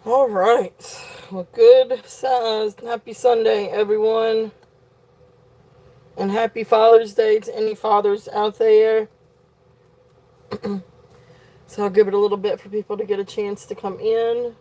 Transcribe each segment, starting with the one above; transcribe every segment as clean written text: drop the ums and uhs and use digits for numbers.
All right. Well, good. Happy Sunday, everyone. And happy Father's Day to any fathers out there. So I'll give it a little bit for people to get a chance to come in.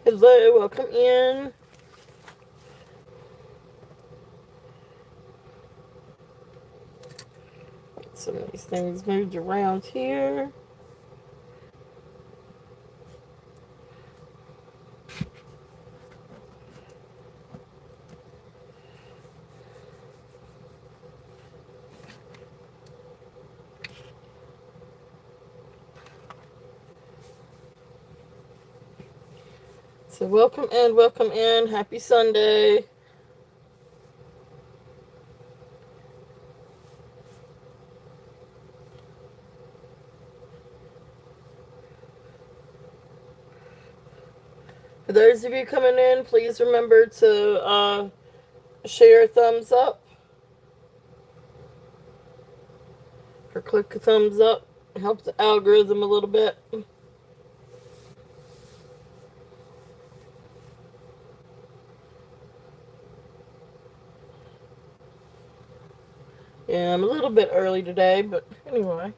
Hello, welcome in. Get some of these things moved around here. So welcome in, welcome in. Happy Sunday. For those of you coming in, please remember to share a thumbs up or click a thumbs up. Help the algorithm a little bit. Yeah, I'm a little bit early today, but anyway.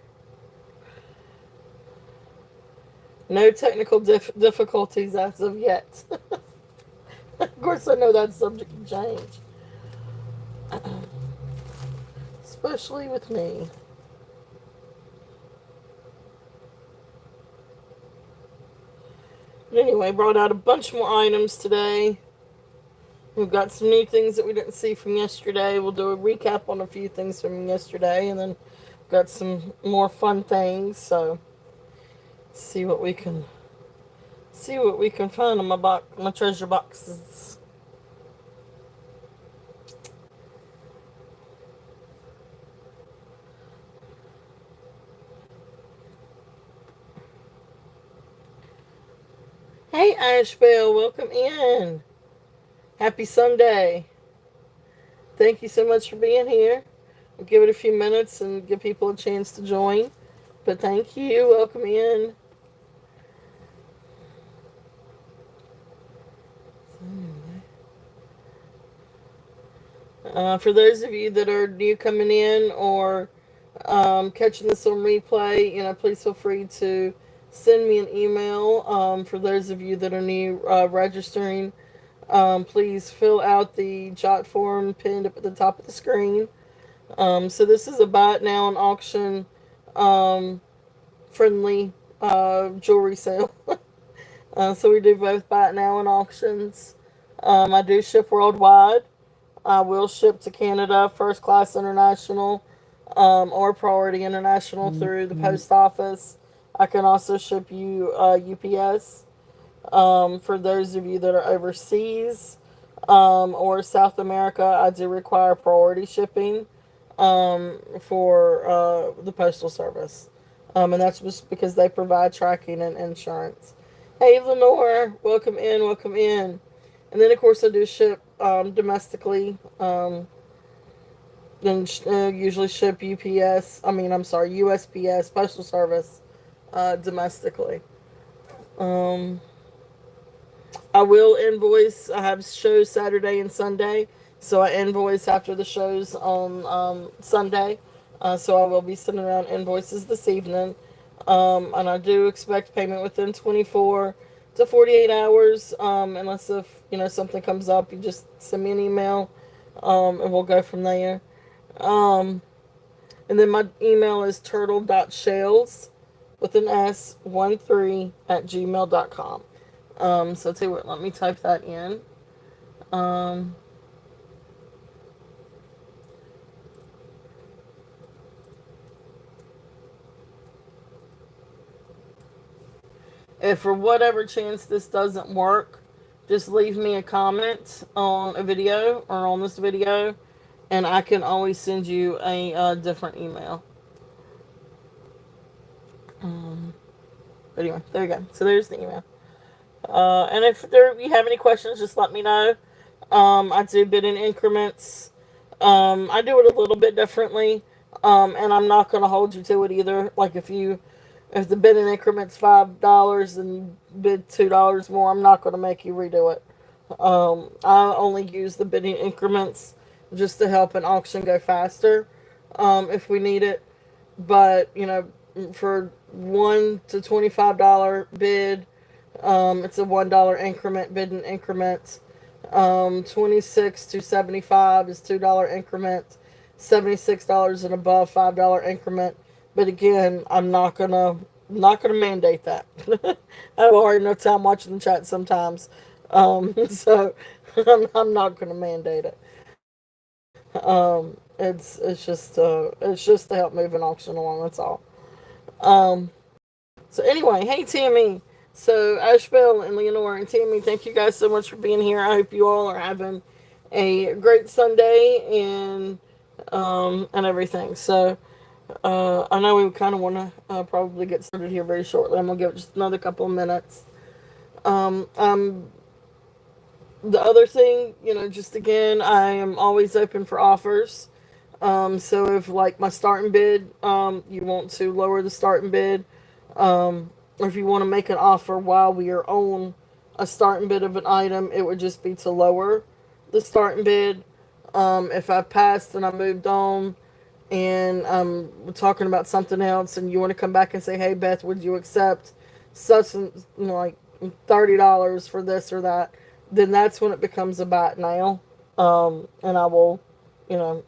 No technical difficulties as of yet. Of course, I know that's subject to change, especially with me. But anyway, brought out a bunch more items today. We've got some new things that we didn't see from yesterday. We'll do a recap on a few things from yesterday, and then got some more fun things. So see what we can find in my treasure boxes. Hey Ashbel, welcome in. Happy Sunday. Thank you so much for being here. I'll give it a few minutes and give people a chance to join. But thank you. Welcome in. For those of you that are new coming in or catching this on replay, please feel free to send me an email. For those of you that are new registering, please fill out the jot form pinned up at the top of the screen. So this is a buy it now and auction um, friendly jewelry sale. So we do both buy it now and auctions. I do ship worldwide. I will ship to Canada, first class international, or priority international through the post office. I can also ship you UPS. For those of you that are overseas or South America, I do require priority shipping for the Postal Service. And that's just because they provide tracking and insurance. Hey, Lenore, welcome in, welcome in. And then, of course, I do ship domestically. Then usually ship USPS, Postal Service, domestically. Um, I will invoice. I have shows Saturday and Sunday, so I invoice after the shows on Sunday. So I will be sending around invoices this evening, and I do expect payment within 24 to 48 hours. Unless if something comes up, you just send me an email, and we'll go from there. Um, and then my email is turtle.shells with an S 13 at gmail.com. So tell you what, let me type that in. Um, If for whatever chance this doesn't work, just leave me a comment on a video or on this video, and I can always send you a different email. Um, but anyway, there you go. So there's the email. And if you have any questions, just let me know. I do bid in increments. I do it a little bit differently, and I'm not going to hold you to it either. Like if the bid in increments $5 and you bid $2 more, I'm not going to make you redo it. I only use the bidding increments just to help an auction go faster, if we need it. But for $1 to $25 bid, it's a $1 increment, bid in increments. 26 to 75 is $2 increment. $76 and above $5 increment. But again, I'm not gonna mandate that. I have a hard enough time watching the chat sometimes, so I'm not gonna mandate it. It's just to help move an auction along. That's all. Um, so anyway, hey Tammy. So Ashbel and Leonore and Tammy, thank you guys so much for being here. I hope you all are having a great Sunday and everything. So I know we kind of want to probably get started here very shortly. I'm gonna give it just another couple of minutes. Um, um, the other thing, just again, I am always open for offers. So if like my starting bid, you want to lower the starting bid, or if you want to make an offer while we are on a starting bid of an item, it would just be to lower the starting bid. If I've passed and I moved on, and we're talking about something else, and you want to come back and say, "Hey Beth, would you accept such and like $30 for this or that?" Then that's when it becomes a buy it now, and I will, you know,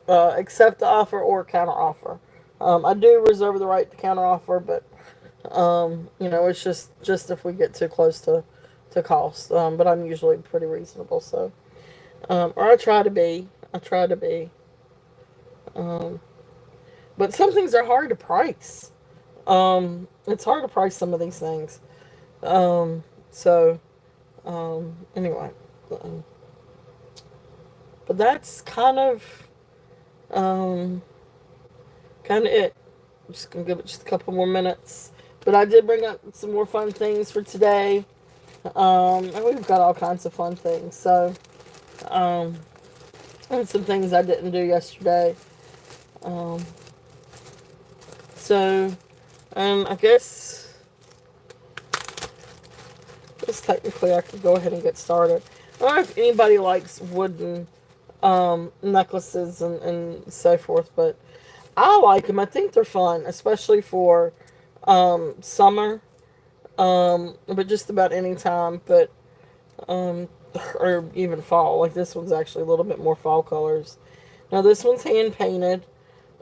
accept the offer or counter offer. I do reserve the right to counter offer, but it's just if we get too close to cost. But I'm usually pretty reasonable, so or I try to be. I try to be. Um, but some things are hard to price. It's hard to price some of these things. So anyway, um, but that's um, kind of it. I'm just gonna give it just a couple more minutes. But I did bring up some more fun things for today. And we've got all kinds of fun things. So, um, and some things I didn't do yesterday. Um, so, I guess technically I could go ahead and get started. I don't know if anybody likes wooden necklaces and so forth, but I like them. I think they're fun, especially for summer, but just about any time. But or even fall. Like this one's actually a little bit more fall colors. Now this one's hand painted.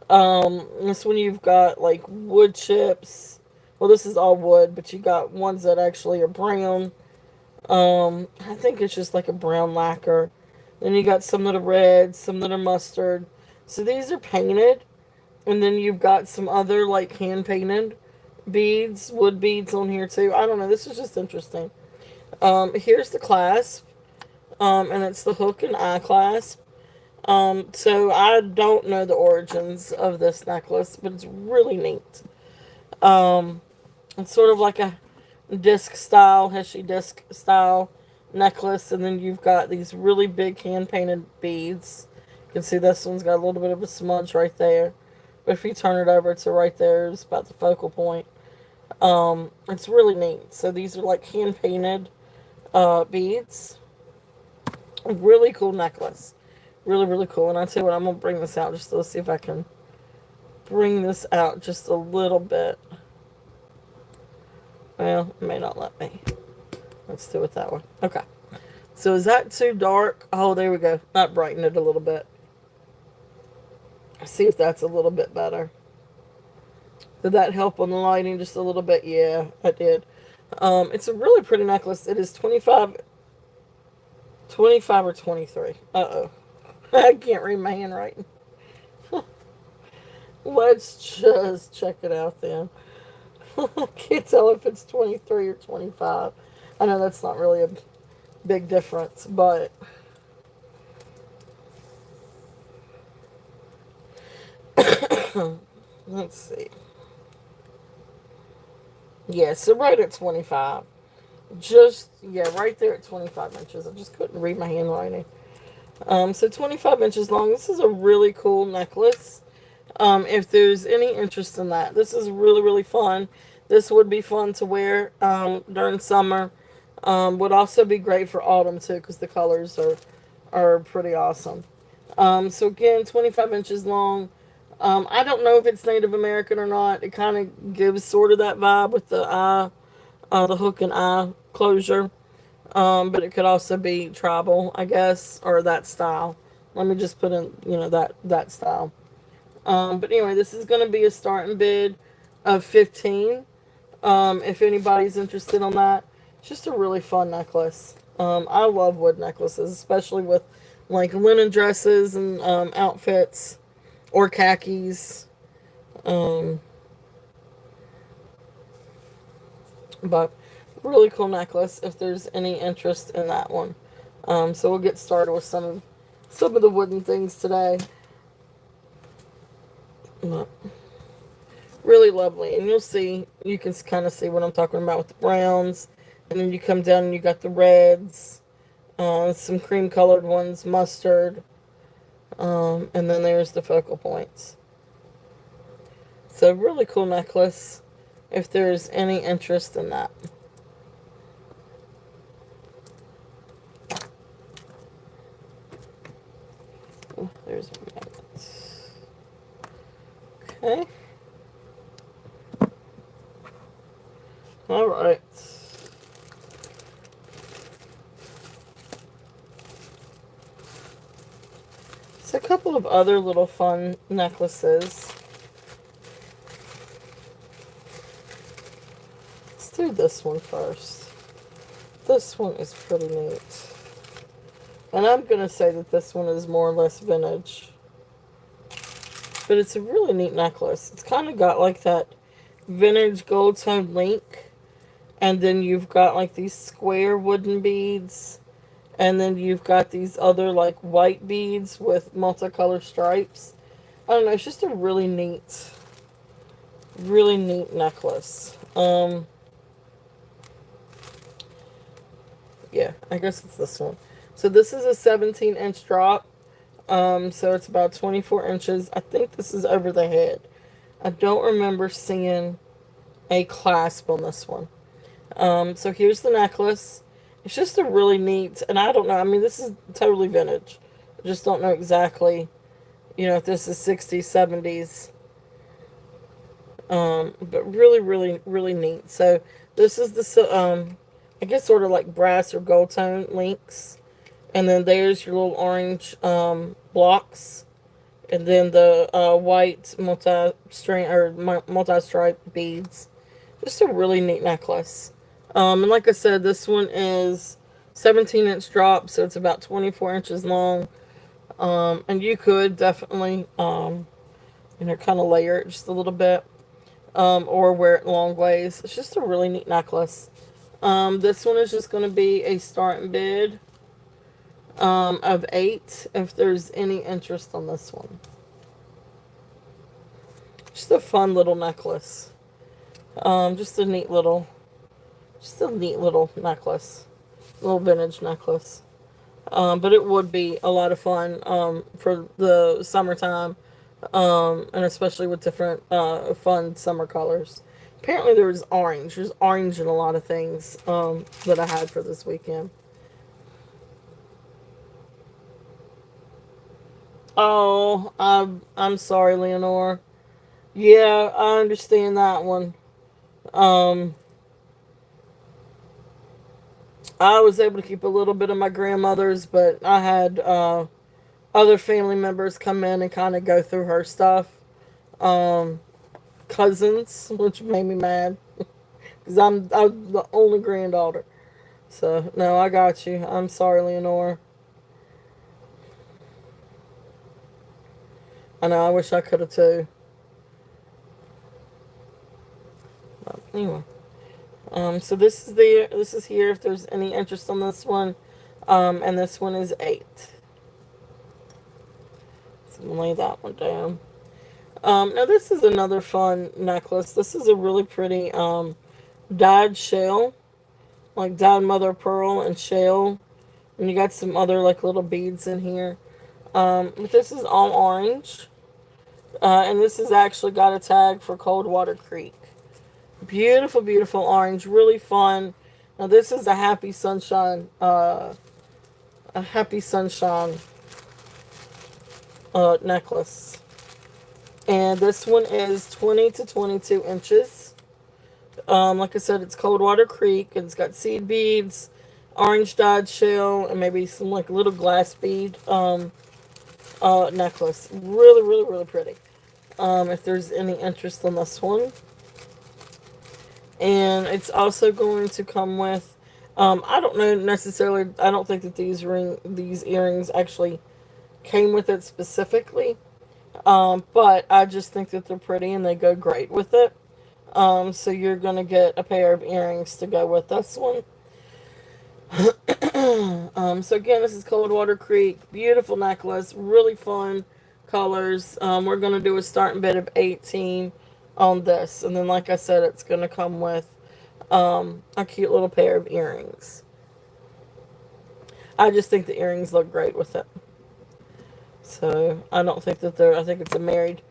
This one you've got like wood chips. Well, this is all wood, but you got ones that actually are brown. I think it's just like a brown lacquer. Then you got some that are red, some that are mustard. So these are painted, and then you've got some other like hand painted beads, wood beads on here too. I don't know. This is just interesting. Here's the clasp, and it's the hook and eye clasp. So I don't know the origins of this necklace, but it's really neat. Um, it's sort of like a disc style, Heshy disc style necklace, and then you've got these really big hand painted beads. You can see this one's got a little bit of a smudge right there, but if you turn it over to right there, it's about the focal point. It's really neat. So these are like hand painted beads. A really cool necklace. Really, really cool. And I tell you what, I'm gonna bring this out just to see if I can bring this out just a little bit. Well, it may not let me. Let's do it that way. Okay. So is that too dark? Oh, there we go. That brightened it a little bit. See if that's a little bit better. Did that help on the lighting just a little bit? Yeah, I did. It's a really pretty necklace. It is 25 or 23. Uh-oh. I can't read my handwriting. Let's just check it out then. I can't tell if it's 23 or 25. I know that's not really a big difference, but let's see. Yeah, so right at 25. Just, yeah, right there at 25 inches. I just couldn't read my handwriting. So 25 inches long. This is a really cool necklace. If there's any interest in that, this is really, really fun. This would be fun to wear during summer. Would also be great for autumn too, because the colors are pretty awesome. So again, 25 inches long. I don't know if it's Native American or not. It kind of gives sort of that vibe with the hook and eye closure. But it could also be tribal, I guess, or that style. Let me just put in, that style. But anyway, this is going to be a starting bid of 15. If anybody's interested on that, it's just a really fun necklace. I love wood necklaces, especially with like linen dresses and outfits or khakis. Um, but really cool necklace if there's any interest in that one. So we'll get started with some of the wooden things today. But really lovely, and you can kind of see what I'm talking about with the browns, and then you come down and you got the reds, some cream colored ones, mustard, and then there's the focal points. So really cool necklace if there's any interest in that. Oh, there's a magnet. Okay. All right. So a couple of other little fun necklaces. Let's do this one first. This one is pretty neat. And I'm going to say that this one is more or less vintage. But it's a really neat necklace. It's kind of got like that vintage gold tone link. And then you've got like these square wooden beads. And then you've got these other like white beads with multicolored stripes. I don't know. It's just a really neat necklace. Yeah, I guess it's this one. So this is a 17-inch drop. So it's about 24 inches. I think this is over the head. I don't remember seeing a clasp on this one. So here's the necklace. It's just a really neat, and I don't know. I mean, this is totally vintage. I just don't know exactly, if this is 60s, 70s. But really, really, really neat. So this is I guess sort of like brass or gold tone links. And then there's your little orange blocks. And then the white multi-string or multi-stripe beads. Just a really neat necklace. And like I said, this one is 17-inch drop, so it's about 24 inches long. And you could definitely, kind of layer it just a little bit, or wear it long ways. It's just a really neat necklace. This one is just going to be a starting bid of 8 if there's any interest on this one. Just a fun little necklace. Just a neat little necklace. Little vintage necklace. But it would be a lot of fun for the summertime, and especially with different fun summer colors. Apparently there was orange. There's orange in a lot of things that I had for this weekend. Oh, I'm sorry, Leonore. Yeah, I understand that one. Um, I was able to keep a little bit of my grandmother's, but I had other family members come in and kind of go through her stuff. Um, Cousins, which made me mad because I'm the only granddaughter. So no, I got you. I'm sorry, Leonore. I know. I wish I could have too. Anyway, so this is here. If there's any interest on this one, and this one is 8. So I'm gonna lay that one down. Now this is another fun necklace. This is a really pretty dyed shell, like dyed mother of pearl and shell, and you got some other like little beads in here. But this is all orange, and this has actually got a tag for Coldwater Creek. Beautiful, beautiful orange, really fun. Now this is a happy sunshine necklace, and this one is 20 to 22 inches. Like I said, it's Coldwater Creek, and it's got seed beads, orange dyed shell, and maybe some like little glass bead necklace. Really, really, really pretty. If there's any interest in this one. And it's also going to come with, I don't know necessarily, I don't think that these earrings actually came with it specifically. But I just think that they're pretty and they go great with it. So you're going to get a pair of earrings to go with this one. So again, this is Coldwater Creek. Beautiful necklace. Really fun colors. We're going to do a starting bid of 18 on this. And then, like I said, it's going to come with a cute little pair of earrings. I just think the earrings look great with it. So I don't think that I think it's a married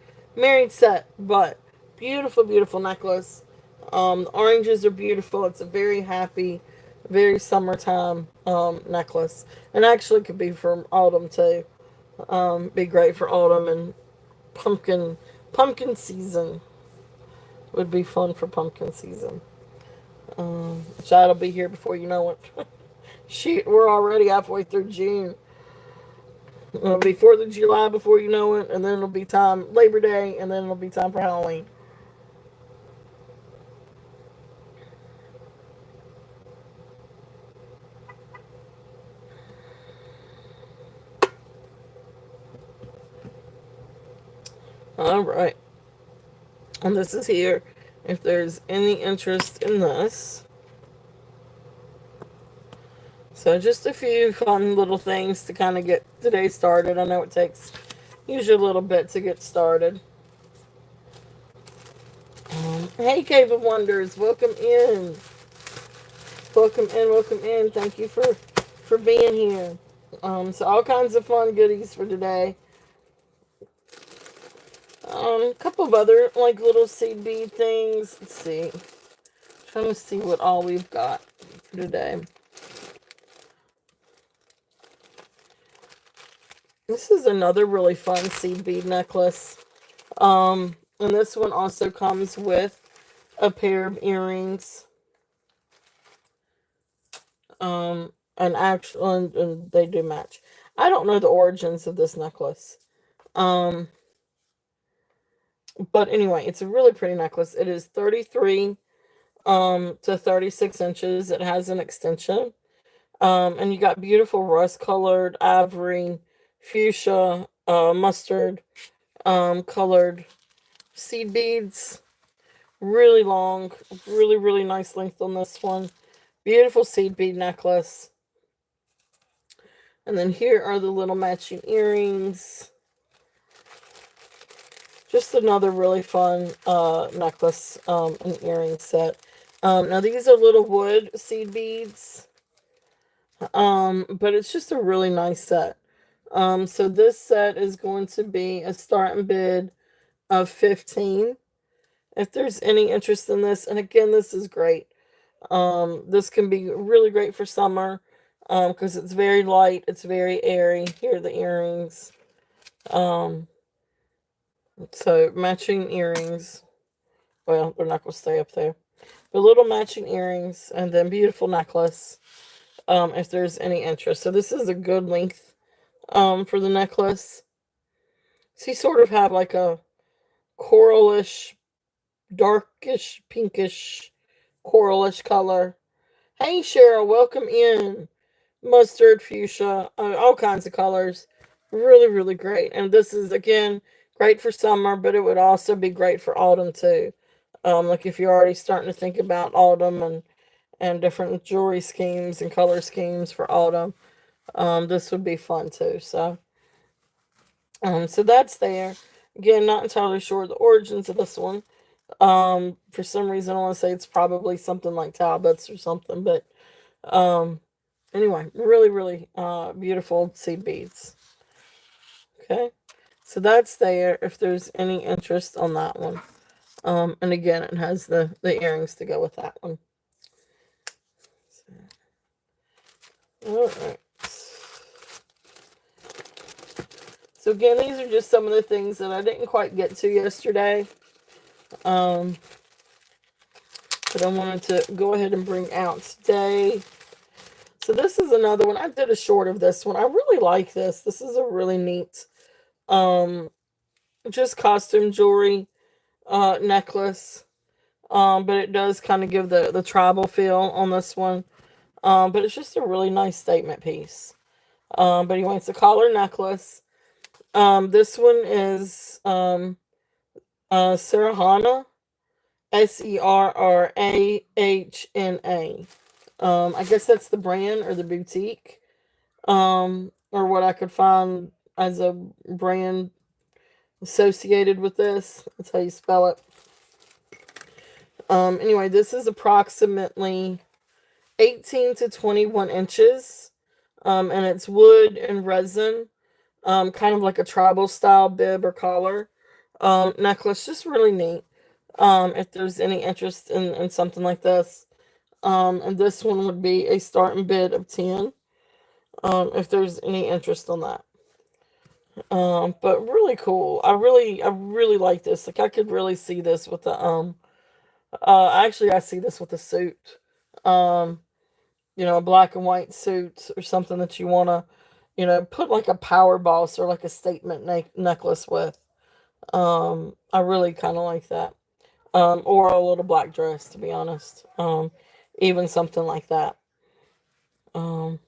set, but beautiful, beautiful necklace. The oranges are beautiful. It's a very happy, very summertime necklace, and actually could be for autumn too. Be great for autumn and pumpkin season. Would be fun for pumpkin season. Which that'll be here before you know it. Shoot, we're already halfway through June. It'll be 4th of July before you know it, and then it'll be time Labor Day, and then it'll be time for Halloween. All right, and this is here. If there's any interest in this. So just a few fun little things to kind of get today started. I know it takes usually a little bit to get started. Hey, Cave of Wonders, welcome in. Welcome in, welcome in. Thank you for being here. So all kinds of fun goodies for today. A couple of other like little seed bead things. Let's see. Trying to see what all we've got for today. This is another really fun seed bead necklace. And this one also comes with a pair of earrings. And they do match. I don't know the origins of this necklace. But anyway, it's a really pretty necklace. It is 33 to 36 inches. It has an extension. And you got beautiful rust colored, ivory, fuchsia, mustard colored seed beads. Really long, really, really nice length on this one. Beautiful seed bead necklace. And then here are the little matching earrings. Just another really fun necklace and earring set. Now these are little wood seed beads. But it's just a really nice set. So this set is going to be a starting bid of 15. If there's any interest in this, and again, this is great. This can be really great for summer because it's very light, it's very airy. Here are the earrings. So matching earrings. Well, they're not going to stay up there. The little matching earrings, and then beautiful necklace. If there's any interest. So this is a good length for the necklace. So you sort of have like a coralish, darkish, pinkish, coralish color. Hey Cheryl, welcome in. Mustard, fuchsia, all kinds of colors. Really, really great. And this is, again, great for summer, but it would also be great for autumn too. Like if you're already starting to think about autumn and different jewelry schemes and color schemes for autumn, this would be fun too. So that's there. Again, not entirely sure of the origins of this one. For some reason, I want to say it's probably something like Talbot's or something, but um, anyway, really, really beautiful seed beads. Okay, so that's there. If there's any interest on that one, and again, it has the earrings to go with that one. All right. So again, these are just some of the things that I didn't quite get to yesterday. Um, that I wanted to go ahead and bring out today. So this is another one. I did a short of this one. I really like this. This is a really neat, um, just costume jewelry necklace. But it does kind of give the tribal feel on this one. But it's just a really nice statement piece. But anyway, it's a collar necklace. This one is Serrahana, Serrahna. I guess that's the brand or the boutique, or what I could find as a brand associated with this. That's how you spell it. Anyway, this is approximately 18 to 21 inches, and it's wood and resin, kind of like a tribal style bib or collar necklace. Just really neat. If there's any interest in something like this, and this one would be a starting bid of 10. If there's any interest on that. But really cool. I really like this. Like I could really see this with the actually I see this with a suit. Um, a black and white suit or something that you wanna, put like a power boss or like a statement necklace with. I really kind of like that. Or a little black dress, to be honest. Even something like that. Um,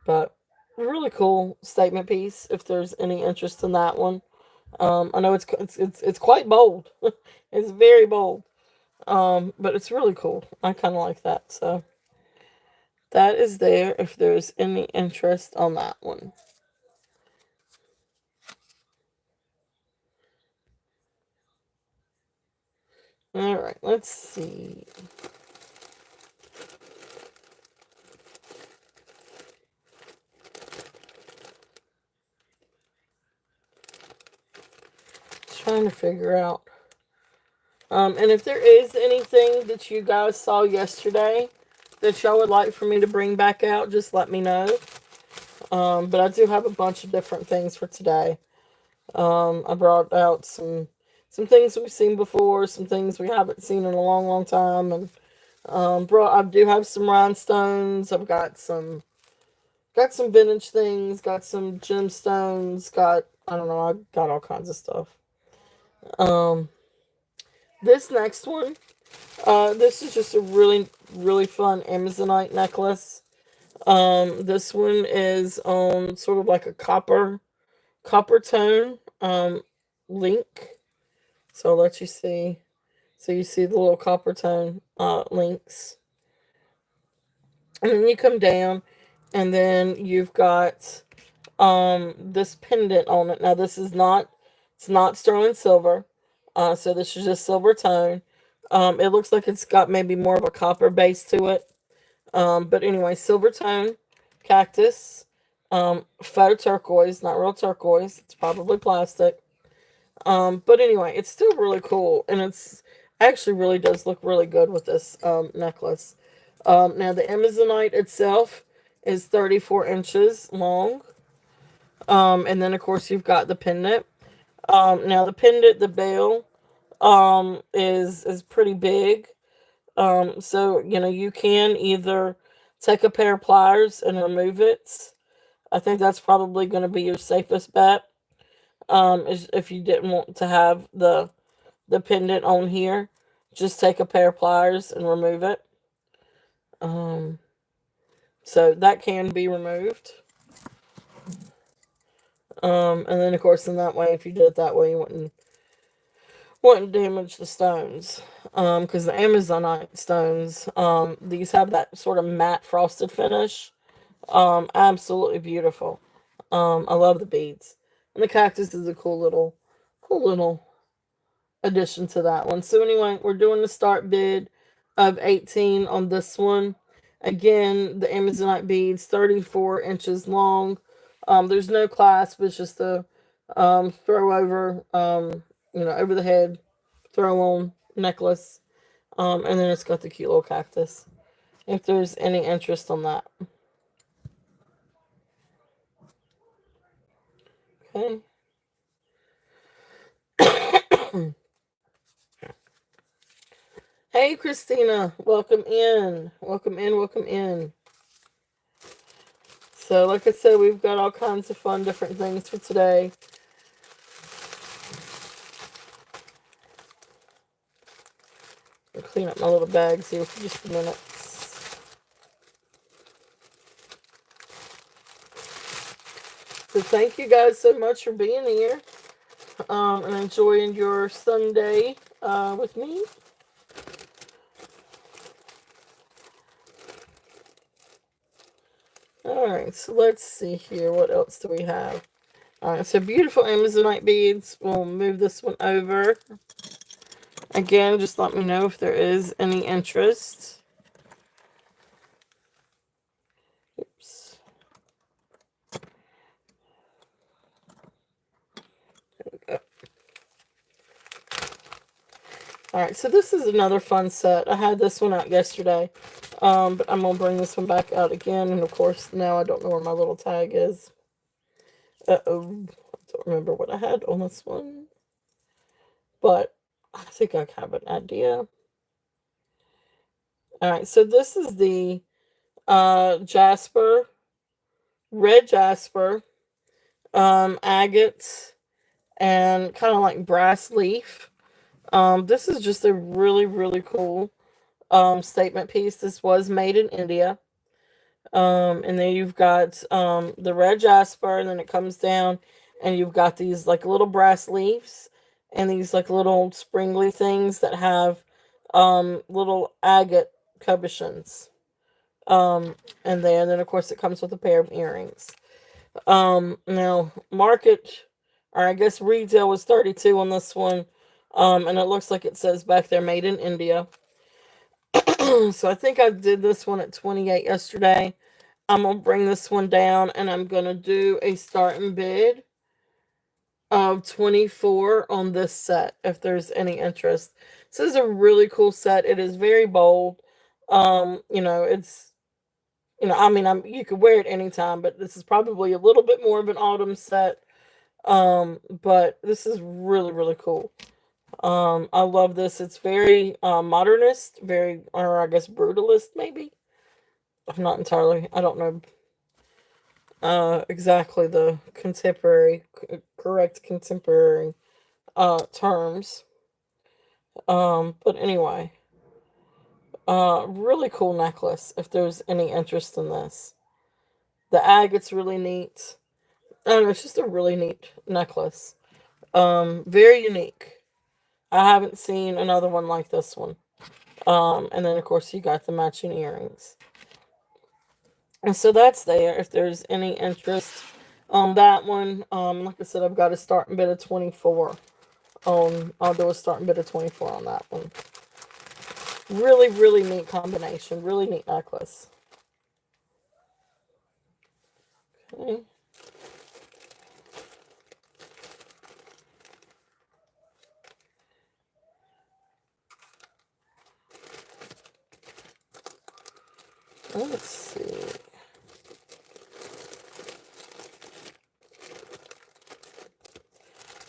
but really cool statement piece. If there's any interest in that one, I know it's quite bold. It's very bold. But it's really cool. I kind of like that. So that is there. If there's any interest on that one. All right. Let's see. Trying to figure out. And if there is anything that you guys saw yesterday that y'all would like for me to bring back out, just let me know. But I do have a bunch of different things for today. I brought out some things we've seen before, some things we haven't seen in a long, long time, and brought. I do have some rhinestones. I've got some vintage things. Got some gemstones. Got I don't know. I got all kinds of stuff. Um, this next one. This is just a really, really fun Amazonite necklace. This one is on sort of like a copper tone link. So I'll let you see. So you see the little copper tone links, and then you come down, and then you've got this pendant on it. Now this is not it's not sterling silver, so this is just silver tone. It looks like it's got maybe more of a copper base to it. But anyway, silver tone cactus, faux turquoise, not real turquoise. It's probably plastic. But anyway, it's still really cool, and it's actually really does look really good with this necklace. Now the Amazonite itself is 34 inches long. And then of course you've got the pendant. Now the pendant, the bale, is pretty big. So you can either take a pair of pliers and remove it. I think that's probably going to be your safest bet. Is if you didn't want to have the pendant on here, just take a pair of pliers and remove it. Um, so that can be removed. And then of course in that way, if you did it that way, you wouldn't damage the stones. Because the Amazonite stones, these have that sort of matte frosted finish. Absolutely beautiful. I love the beads. And the cactus is a cool little addition to that one. So anyway, we're doing the start bid of 18 on this one. Again, the Amazonite beads, 34 inches long. There's no clasp, it's just a throw over, over the head, throw on necklace. And then it's got the cute little cactus. If there's any interest on that. Okay. Hey, Christina. Welcome in. Welcome in. Welcome in. So, like I said, we've got all kinds of fun, different things for today. I'll clean up my little bags here for just a minute. So, thank you guys so much for being here and enjoying your Sunday with me. Alright, so let's see here. What else do we have? Alright, so beautiful Amazonite beads. We'll move this one over. Again, just let me know if there is any interest. Oops. There we go. Alright, so this is another fun set. I had this one out yesterday. But I'm going to bring this one back out again. And of course, now I don't know where my little tag is. Uh-oh. I don't remember what I had on this one. But I think I have an idea. Alright, so this is the jasper, red jasper, agate, and kind of like brass leaf. This is just a really, really cool statement piece. This was made in India. And then you've got the red jasper, and then it comes down, and you've got these like little brass leaves, and these like little springly things that have little agate cabochons. And then of course it comes with a pair of earrings. Now market, or I guess retail, was 32 on this one. And it looks like it says back there made in India. So I think I did this one at 28 yesterday. I'm going to bring this one down, and I'm going to do a starting bid of 24 on this set if there's any interest. This is a really cool set. It is very bold. It's, I mean, you could wear it anytime, but this is probably a little bit more of an autumn set. But this is really, really cool. I love this. It's very modernist, very, or I guess brutalist, maybe. I'm not entirely, I don't know exactly the correct contemporary terms. But anyway, really cool necklace if there's any interest in this. The agate's really neat. I don't know, it's just a really neat necklace. Very unique. I haven't seen another one like this one. And then of course you got the matching earrings. And so that's there if there's any interest on that one. Like I said, I've got a starting bid of 24 on, I'll do a starting bid of 24 on that one. Really, really neat combination. Really neat necklace. Okay. Let's see.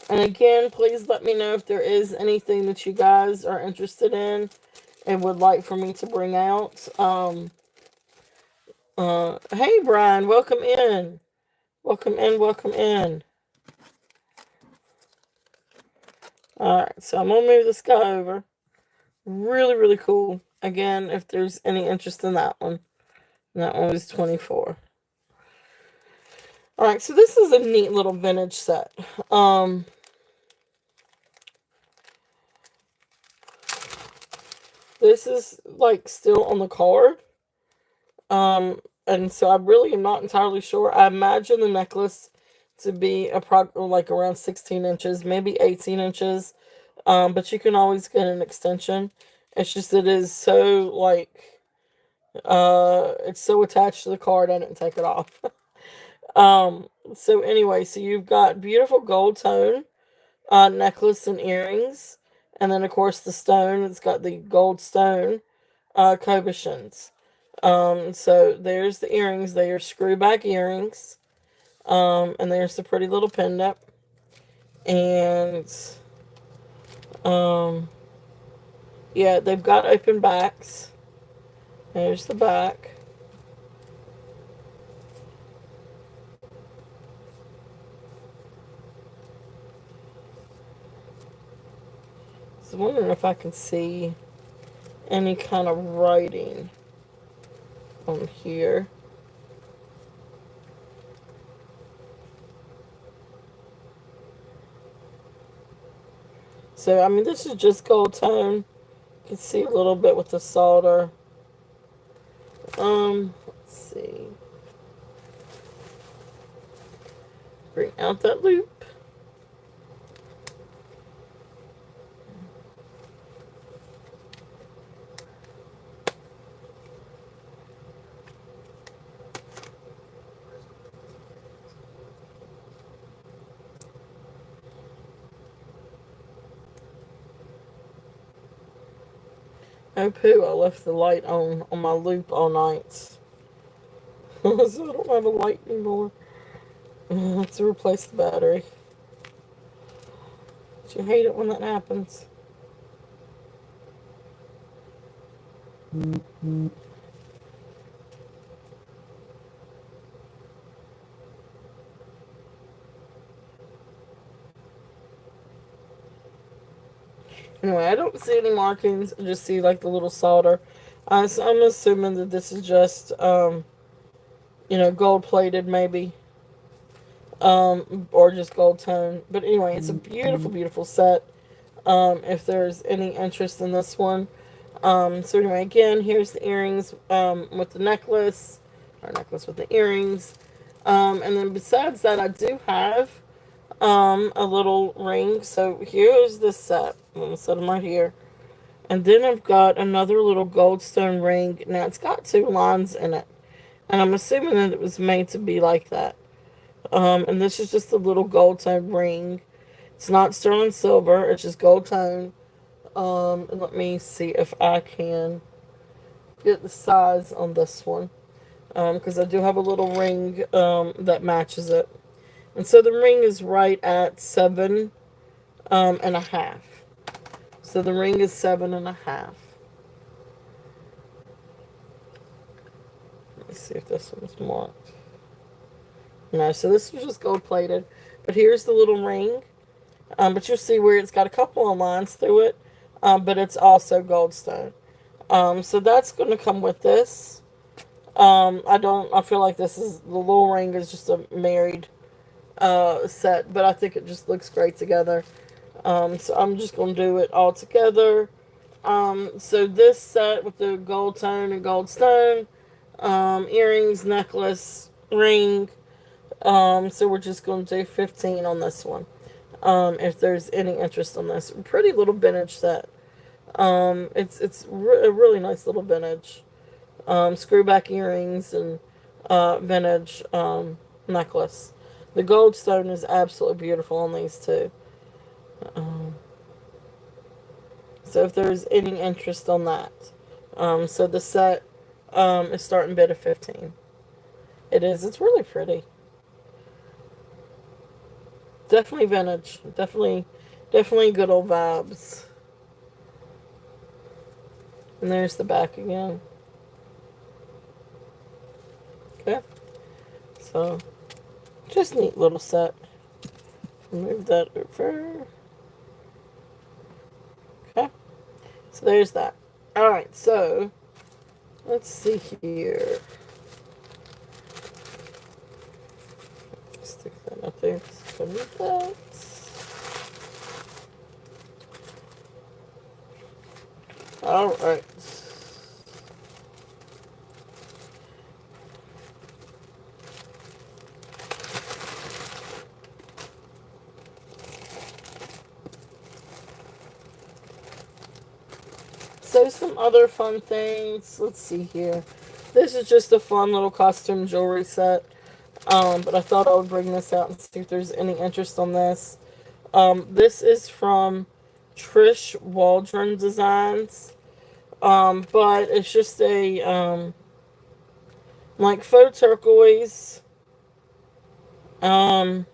And again, please let me know if there is anything that you guys are interested in and would like for me to bring out. Hey Brian, welcome in. Welcome in, welcome in. Alright, so I'm gonna move this guy over. Really, really cool. Again, if there's any interest in that one. And that one was 24. Alright, so this is a neat little vintage set. This is like still on the card. Um, and so I really am not entirely sure. I imagine the necklace to be like around 16 inches, maybe 18 inches. But you can always get an extension. It's just it is so like it's so attached to the card I didn't take it off. So anyway, so you've got beautiful gold tone necklace and earrings, and then of course the stone. It's got the gold stone cabochons. So there's the earrings. They are screw back earrings. And there's the pretty little pendant. And um, yeah, they've got open backs. There's the back. So I'm wondering if I can see any kind of writing on here. So, I mean, this is just gold tone. You can see a little bit with the solder. Let's see. Bring out that loop. Oh, poo, I left the light on my loop all night. So I don't have a light anymore. I have to replace the battery. But you hate it when that happens. Anyway, I don't see any markings. I just see like the little solder. So I'm assuming that this is just, gold plated maybe. Or just gold tone. But anyway, it's a beautiful, beautiful set. If there's any interest in this one. So anyway, again, here's the earrings with the necklace, or necklace with the earrings. And then besides that, I do have a little ring. So here's this set. I'm going to set them right here. And then I've got another little goldstone ring. Now, it's got 2 lines in it. And I'm assuming that it was made to be like that. And this is just a little gold tone ring. It's not sterling silver. It's just gold tone. And let me see if I can get the size on this one. Because I do have a little ring that matches it. And so the ring is right at 7.5. So the ring is 7.5. Let me see if this one's marked. No, so this was just gold plated. But here's the little ring. But you'll see where it's got a couple of lines through it. But it's also goldstone. So that's going to come with this. I feel like this is, the little ring is just a married set. But I think it just looks great together. So I'm just going to do it all together. So this set with the gold tone and gold stone, earrings, necklace, ring. So we're just going to do 15 on this one. If there's any interest on this. Pretty little vintage set. It's a really nice little vintage. Screw back earrings and vintage necklace. The gold stone is absolutely beautiful on these two. So if there's any interest on that. So the set is starting bid at 15. It is. It's really pretty. Definitely vintage. Definitely good old vibes. And there's the back again. Okay. So, just neat little set. Move that over. Okay. So there's that. Alright, so let's see here. Stick that up there. Move that. Alright, So some other fun things. Let's see here. This is just a fun little costume jewelry set. But I thought I would bring this out and see if there's any interest on this. This is from Trish Waldron Designs. But it's just a like faux turquoise. Um,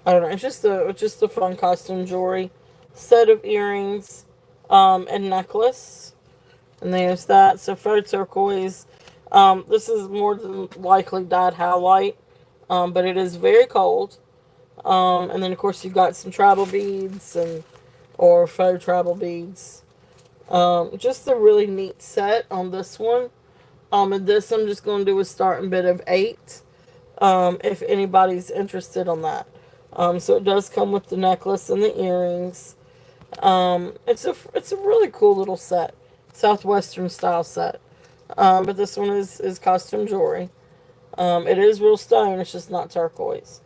I don't know. It's just a fun costume jewelry set of earrings, and necklace. And there's that. So faux turquoise. This is more than likely dyed howlite, but it is very cold. And then of course you got some travel beads and or faux travel beads. Just a really neat set on this one. And this I'm just going to do a starting bid of 8. If anybody's interested on that. So it does come with the necklace and the earrings. It's a really cool little set, southwestern style set. But this one is costume jewelry. It is real stone. It's just not turquoise.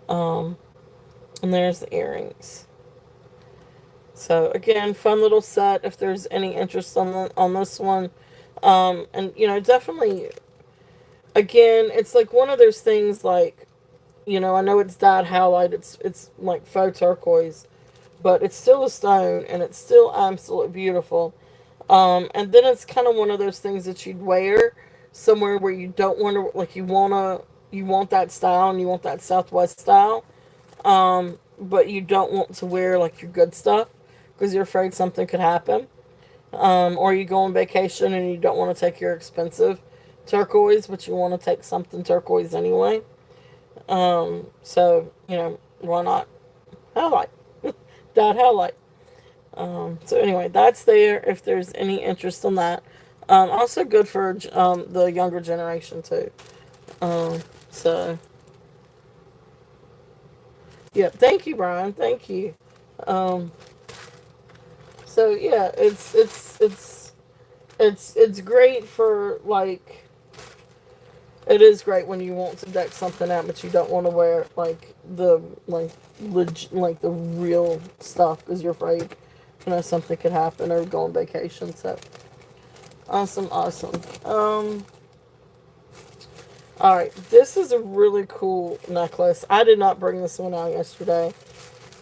Um, and there's the earrings. So again, fun little set. If there's any interest on this one, and definitely, again, it's like one of those things. Like, I know it's dyed howlite. It's like faux turquoise, but it's still a stone, and it's still absolutely beautiful. And then it's kind of one of those things that you'd wear somewhere where you don't want to, like, you want that style and you want that Southwest style, but you don't want to wear like your good stuff because you're afraid something could happen. Or you go on vacation and you don't want to take your expensive turquoise, but you want to take something turquoise anyway. So, why not? Howlite. Dot howlite. So anyway, that's there if there's any interest in that. Also good for the younger generation too. So yeah, thank you, Brian. Thank you. Um, so yeah, it's great for like it is great when you want to deck something out, but you don't want to wear like the like the real stuff because you're afraid something could happen or go on vacation. So awesome, awesome. All right, this is a really cool necklace. I did not bring this one out yesterday.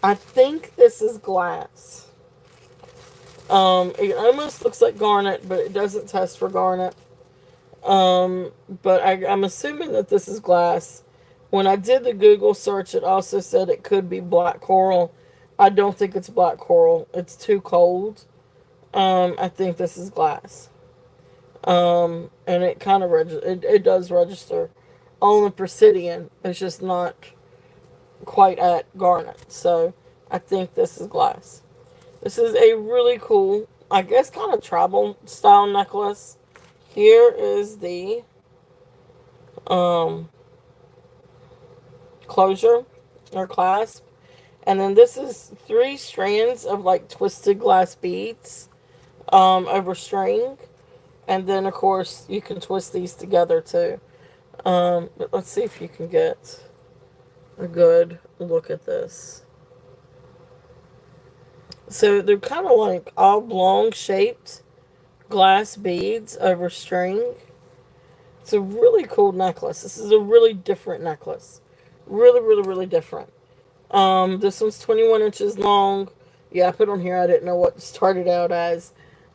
I think this is glass. It almost looks like garnet, but it doesn't test for garnet. But I'm assuming that this is glass. When I did the Google search, it also said it could be black coral. I don't think it's black coral. It's too cold. I think this is glass. And it kind of it does register on the Presidian. It's just not quite at garnet. So I think this is glass. This is a really cool, I guess, kind of travel style necklace. Here is the closure or clasp. And then this is 3 strands of like twisted glass beads over string. And then, of course, you can twist these together too. But let's see if you can get a good look at this. So they're kind of like oblong shaped glass beads over string. It's a really cool necklace. This is a really different necklace. Really, really, really different. This one's 21 inches long. Yeah, I put on here I didn't know what it started out as.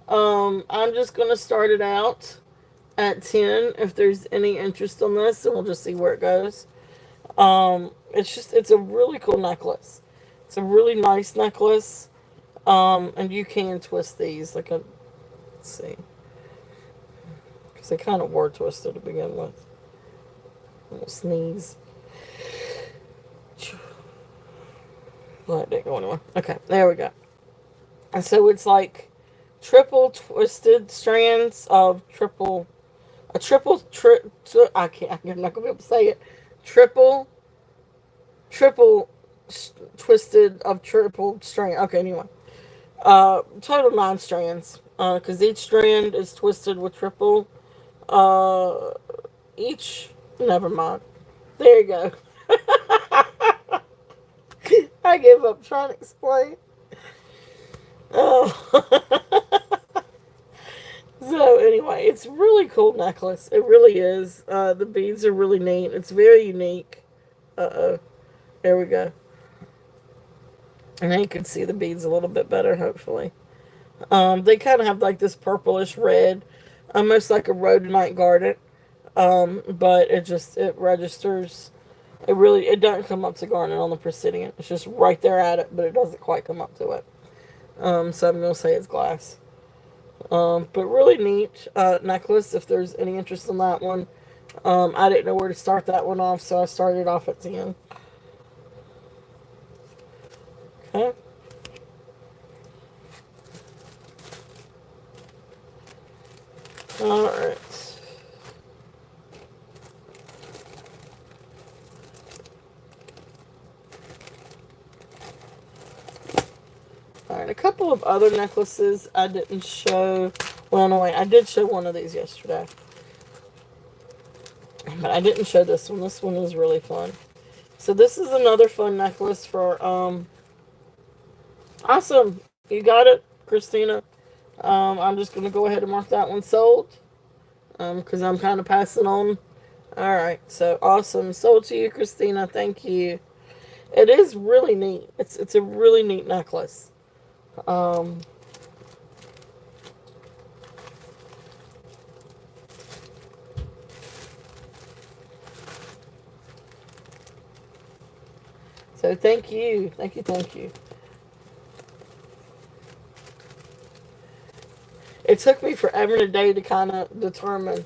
I'm just going to start it out at 10 if there's any interest on this, and we'll just see where it goes. It's a really cool necklace. It's a really nice necklace. And you can twist these like a, let's see, because they kind of were twisted to begin with. I'll sneeze. Well, that didn't go anywhere. Okay, there we go. And so it's like triple twisted strands of I can't, I'm not gonna be able to say it. Triple twisted of triple strand. Okay, anyway. Total 9 strands. Because each strand is twisted with triple. Uh, each. Never mind. There you go. I gave up trying to explain. Oh. So anyway, it's a really cool necklace. It really is. The beads are really neat. It's very unique. Uh-oh. There we go. And now you can see the beads a little bit better, hopefully. They kind of have like this purplish red, almost like a rhodonite garnet. But it registers. It doesn't come up to garnet on the Presidian. It's just right there at it, but it doesn't quite come up to it. So I'm gonna say it's glass. But really neat necklace. If there's any interest in that one, I didn't know where to start that one off, so I started off at 10. Okay. All right. All right. A couple of other necklaces I didn't show. Well, no, wait. I did show one of these yesterday, but I didn't show this one. This one is really fun. So this is another fun necklace for awesome. You got it, Christina. I'm just gonna go ahead and mark that one sold. Because I'm kind of passing on. All right, so awesome. Sold to you, Christina. Thank you. It is really neat. It's a really neat necklace. Um, so thank you. It took me forever today to kind of determine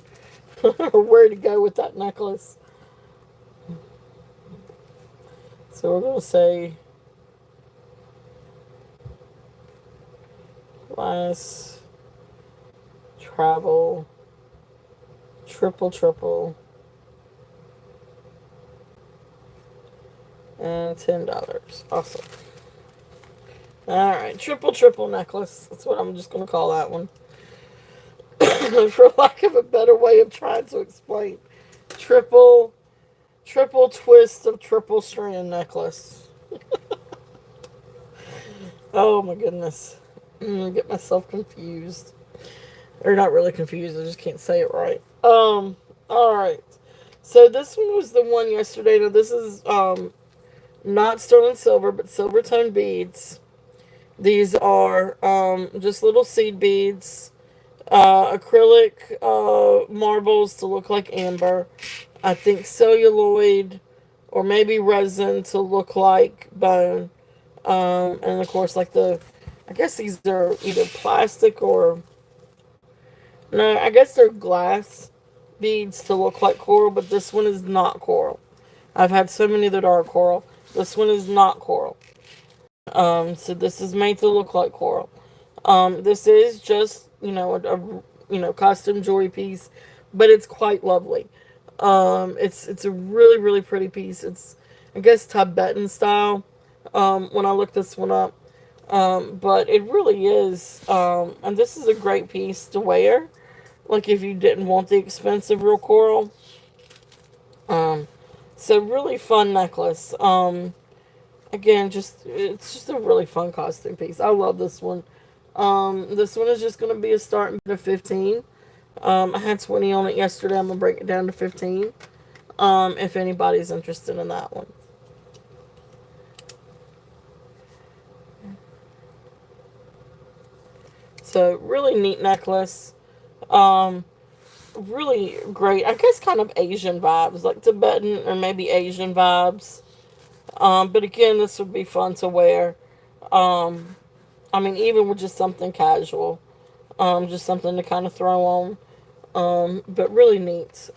where to go with that necklace. So we're gonna say glass travel triple triple and $10. Awesome. All right, triple triple necklace. That's what I'm just gonna call that one. For lack of a better way of trying to explain. Triple, triple twist of triple strand necklace. Oh my goodness. Get myself confused. Or not really confused, I just can't say it right. Alright. So this one was the one yesterday. Now this is not sterling silver, but silver tone beads. These are just little seed beads. Acrylic marbles to look like amber. I think celluloid or maybe resin to look like bone. And of course, like I guess these are either plastic or, no, I guess they're glass beads to look like coral, but this one is not coral. I've had so many that are coral. This one is not coral. So this is made to look like coral. This is just, costume jewelry piece, but it's quite lovely. It's a really, really pretty piece. It's, I guess, Tibetan style, when I looked this one up. But it really is, and this is a great piece to wear, like if you didn't want the expensive real coral. Um, so really fun necklace. Again, it's just a really fun costume piece. I love this one. This one is just going to be a starting bid of 15. I had 20 on it yesterday. I'm going to break it down to 15. If anybody's interested in that one. So really neat necklace. Really great. I guess kind of Asian vibes, like Tibetan or maybe Asian vibes. But again, this would be fun to wear. Um, I mean, even with just something casual, just something to kind of throw on. But really neat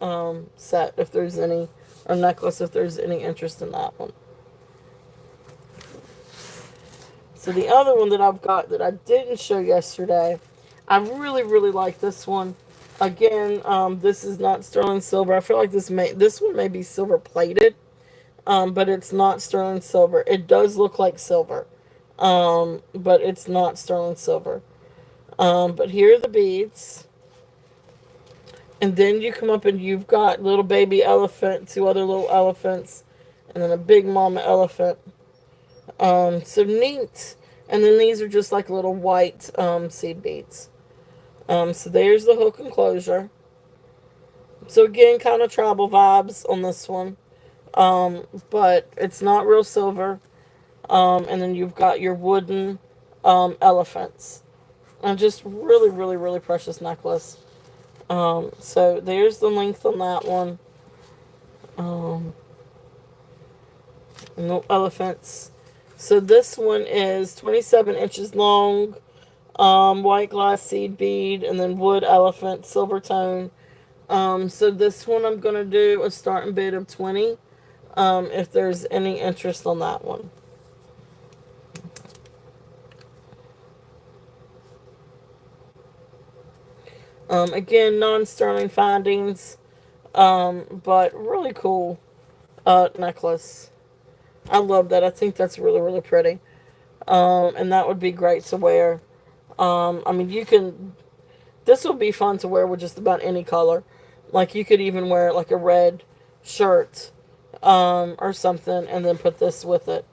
set if there's any, or necklace if there's any interest in that one. So the other one that I've got that I didn't show yesterday, I really, really like this one. Again, this is not sterling silver. I feel like this one may be silver plated, but it's not sterling silver. It does look like silver, but it's not sterling silver. But here are the beads. And then you come up and you've got little baby elephant, two other little elephants, and then a big mama elephant. So neat. And then these are just like little white seed beads. So there's the hook enclosure. So again, kind of tribal vibes on this one. But it's not real silver. And then you've got your wooden elephants. And just really, really, really precious necklace. So there's the length on that one. No elephants. So this one is 27 inches long, white glass seed bead, and then wood elephant, silver tone. So this one I'm going to do a starting bid of 20, if there's any interest on that one. Again, non-sterling findings, but really cool necklace. I love that. I think that's really, really pretty. And that would be great to wear. I mean, this would be fun to wear with just about any color. Like, you could even wear like a red shirt, or something, and then put this with it.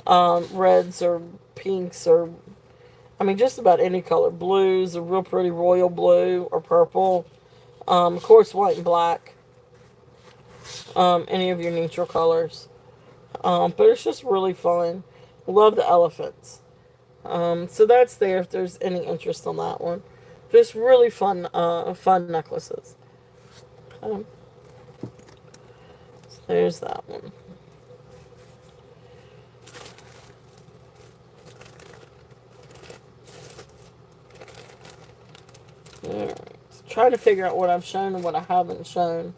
Reds or pinks or, I mean, just about any color. Blues, a real pretty royal blue or purple. Of course, white and black. Any of your neutral colors. But it's just really fun. Love the elephants. So that's there if there's any interest on that one. Just really fun necklaces. Um, so there's that one. Alright. Trying to figure out what I've shown and what I haven't shown.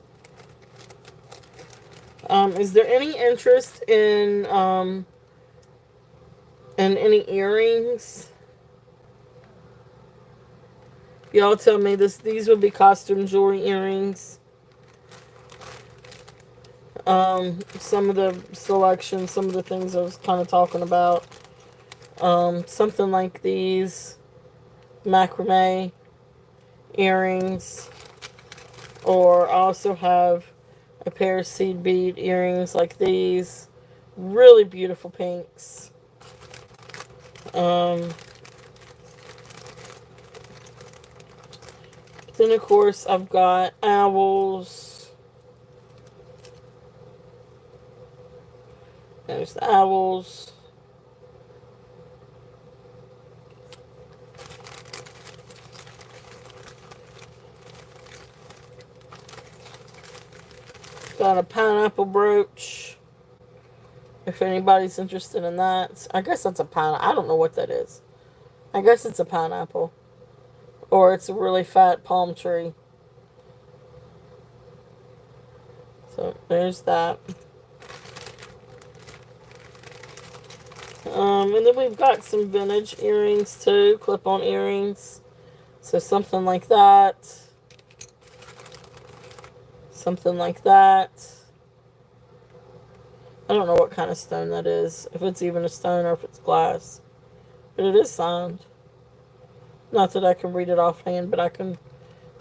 Is there any interest in any earrings? Y'all tell me these would be costume jewelry earrings. Some of the selections, some of the things I was kind of talking about. Something like these macrame earrings. Or I also have a pair of seed bead earrings like these. Really beautiful pinks. Then, of course, I've got owls. There's the owls. Got a pineapple brooch. If anybody's interested in that. I guess that's a pineapple. I don't know what that is. I guess it's a pineapple. Or it's a really fat palm tree. So there's that. And then we've got some vintage earrings too. Clip-on earrings. So something like that. Something like that. I don't know what kind of stone that is. If it's even a stone or if it's glass. But it is signed. Not that I can read it offhand, but I can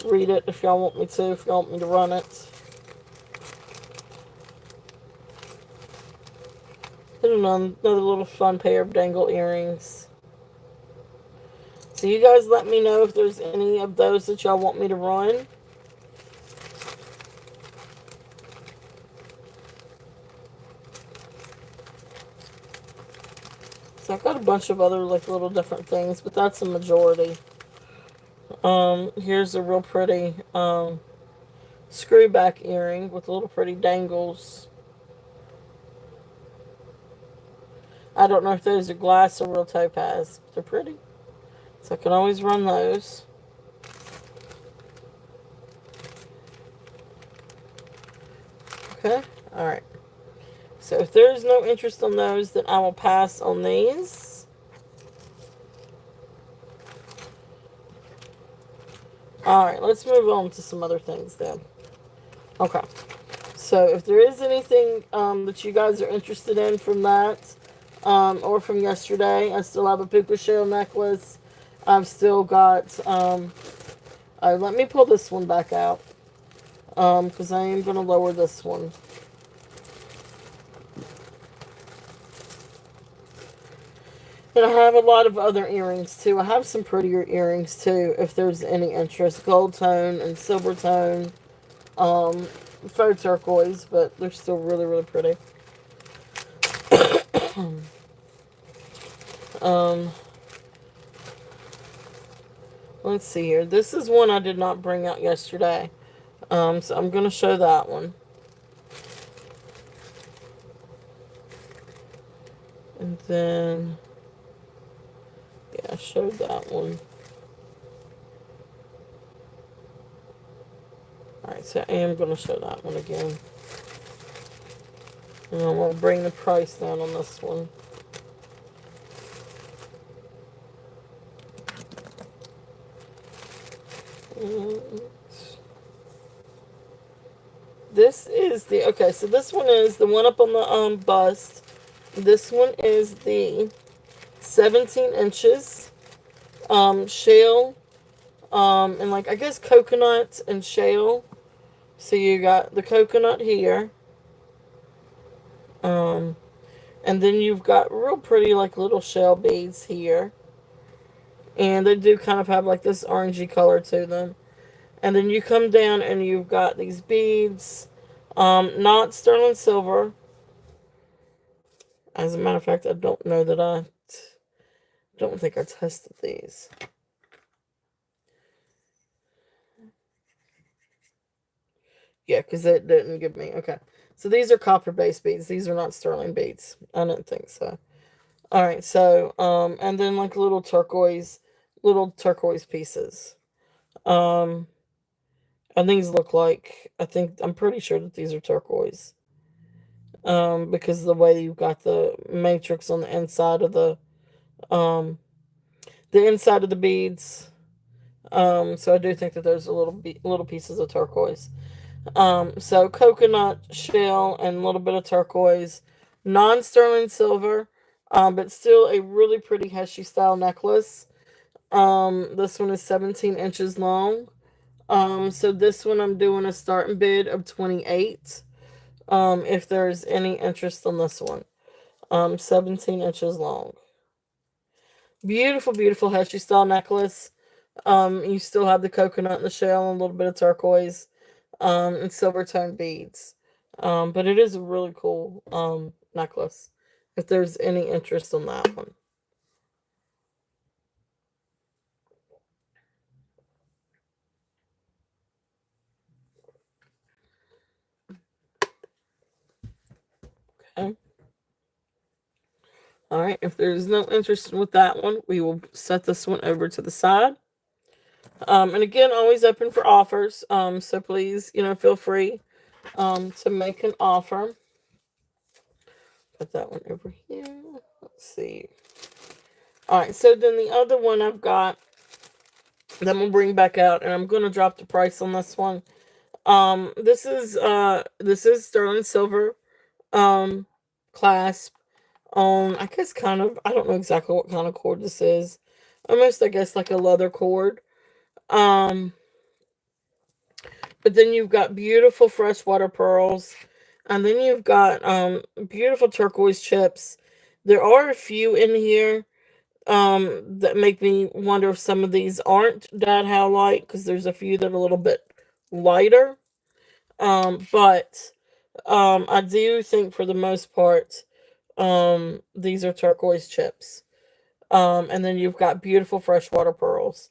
read it if y'all want me to. If y'all want me to run it. And another little fun pair of dangle earrings. So you guys let me know if there's any of those that y'all want me to run. So I've got a bunch of other like little different things, but that's the majority. Here's a real pretty screw back earring with little pretty dangles. I don't know if those are glass or real topaz. But they're pretty. So I can always run those. Okay, alright. So if there's no interest on those, then I will pass on these. Alright, let's move on to some other things then. Okay. So if there is anything that you guys are interested in from that, or from yesterday, I still have a puka shell necklace. I've still got, let me pull this one back out, because I am going to lower this one. And I have a lot of other earrings too. I have some prettier earrings too, if there's any interest. Gold tone and silver tone. Um, Faux turquoise, but they're still really, really pretty. um, let's see here. This is one I did not bring out yesterday. So I'm gonna show that one. And then, yeah, I showed that one. Alright, so I am gonna show that one again. And I'm gonna bring the price down on this one. And this is the, okay, so this one is the one up on the bust. This one is the 17 inches shale, and like I guess coconut and shale. So you got the coconut here, um, and then you've got real pretty like little shell beads here, and they do kind of have like this orangey color to them. And then you come down and you've got these beads, not sterling silver. As a matter of fact, I don't know that I don't think I tested these. Yeah, because it didn't give me. Okay. So these are copper-based beads. These are not sterling beads. I didn't think so. All right. So, and then like little turquoise pieces. Um, and these look like, I'm pretty sure that these are turquoise. Because of the way you've got the matrix on um, the inside of the beads. So I do think that there's little pieces of turquoise. So coconut shell and a little bit of turquoise, non-sterling silver, but still a really pretty Heshy style necklace. This one is 17 inches long. So this one I'm doing a starting bid of 28. If there's any interest on this one. 17 inches long. Beautiful, beautiful Heshy style necklace. You still have the coconut and the shell and a little bit of turquoise, and silver tone beads. But it is a really cool necklace. If there's any interest on that one. Okay. All right. If there's no interest with that one, we will set this one over to the side. And again, always open for offers. So please, feel free to make an offer. Put that one over here. Let's see. All right. So then the other one I've got that I'm gonna bring back out, and I'm gonna drop the price on this one. This is sterling silver clasp on, I guess, kind of, I don't know exactly what kind of cord this is. Almost, I guess, like a leather cord. Um but then you've got beautiful freshwater pearls, and then you've got beautiful turquoise chips. There are a few in here that make me wonder if some of these aren't dyed howlite, because there's a few that are a little bit lighter. But I do think for the most part, these are turquoise chips. And then you've got beautiful freshwater pearls.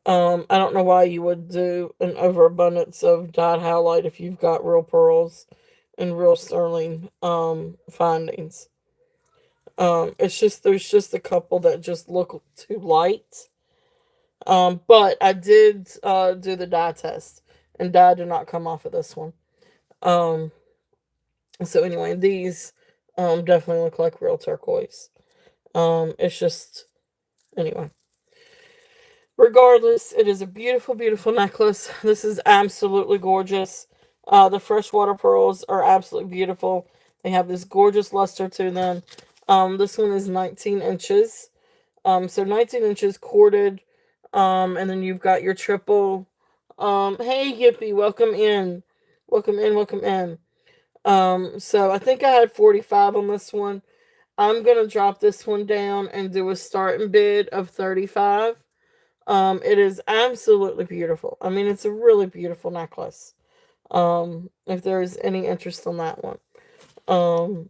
I don't know why you would do an overabundance of dyed howlite if you've got real pearls and real sterling findings. It's just there's just a couple that just look too light. But I did do the dye test, and dye did not come off of this one. Um, so anyway, these definitely look like real turquoise. It's just, anyway. Regardless, it is a beautiful, beautiful necklace. This is absolutely gorgeous. The freshwater pearls are absolutely beautiful. They have this gorgeous luster to them. This one is 19 inches. So 19 inches corded. And then you've got your triple. Hey, Yippee, welcome in. Welcome in, welcome in. So I think I had 45 on this one. I'm gonna drop this one down and do a starting bid of 35. It is absolutely beautiful. I mean, it's a really beautiful necklace. If there is any interest on that one. Um,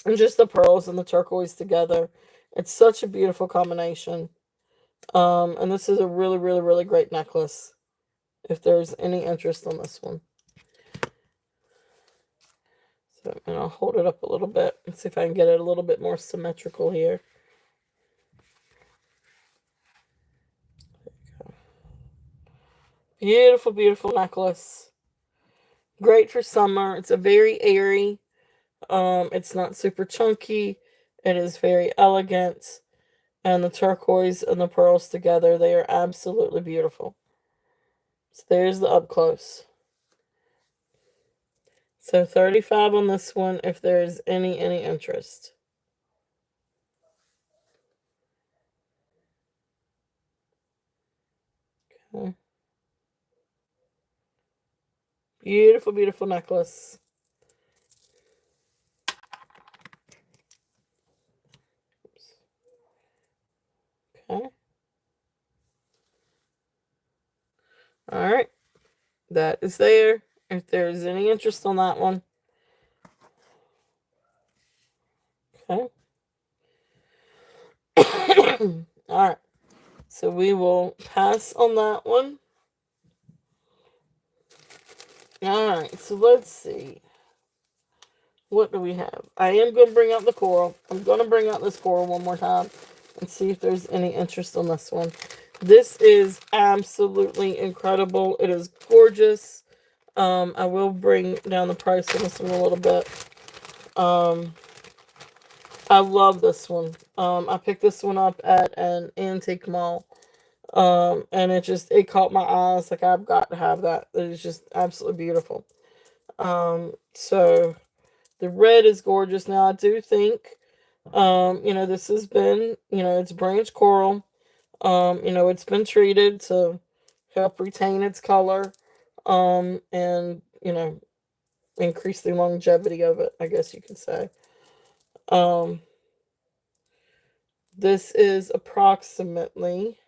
and just the pearls and the turquoise together. It's such a beautiful combination. And this is a really, really, really great necklace. If there's any interest on this one. So, and I'll hold it up a little bit and see if I can get it a little bit more symmetrical here. Beautiful, beautiful necklace. Great for summer. It's a very airy. It's not super chunky. It is very elegant. And the turquoise and the pearls together, they are absolutely beautiful. So there's the up close. So 35 on this one if there's any interest. Okay. Beautiful, beautiful necklace. Okay. All right. That is there. If there's any interest on that one. Okay. All right. So we will pass on that one. All right. So let's see. What do we have? I am going to bring out the coral. I'm going to bring out this coral one more time and see if there's any interest on this one. This is absolutely incredible. It is gorgeous. I will bring down the price on this one a little bit. I love this one. I picked this one up at an antique mall. And it caught my eyes. Like, I've got to have that. It is just absolutely beautiful. So the red is gorgeous. Now, I do think, this has been, it's branch coral. It's been treated to help retain its color, and, increase the longevity of it, I guess you could say. Um, this is approximately,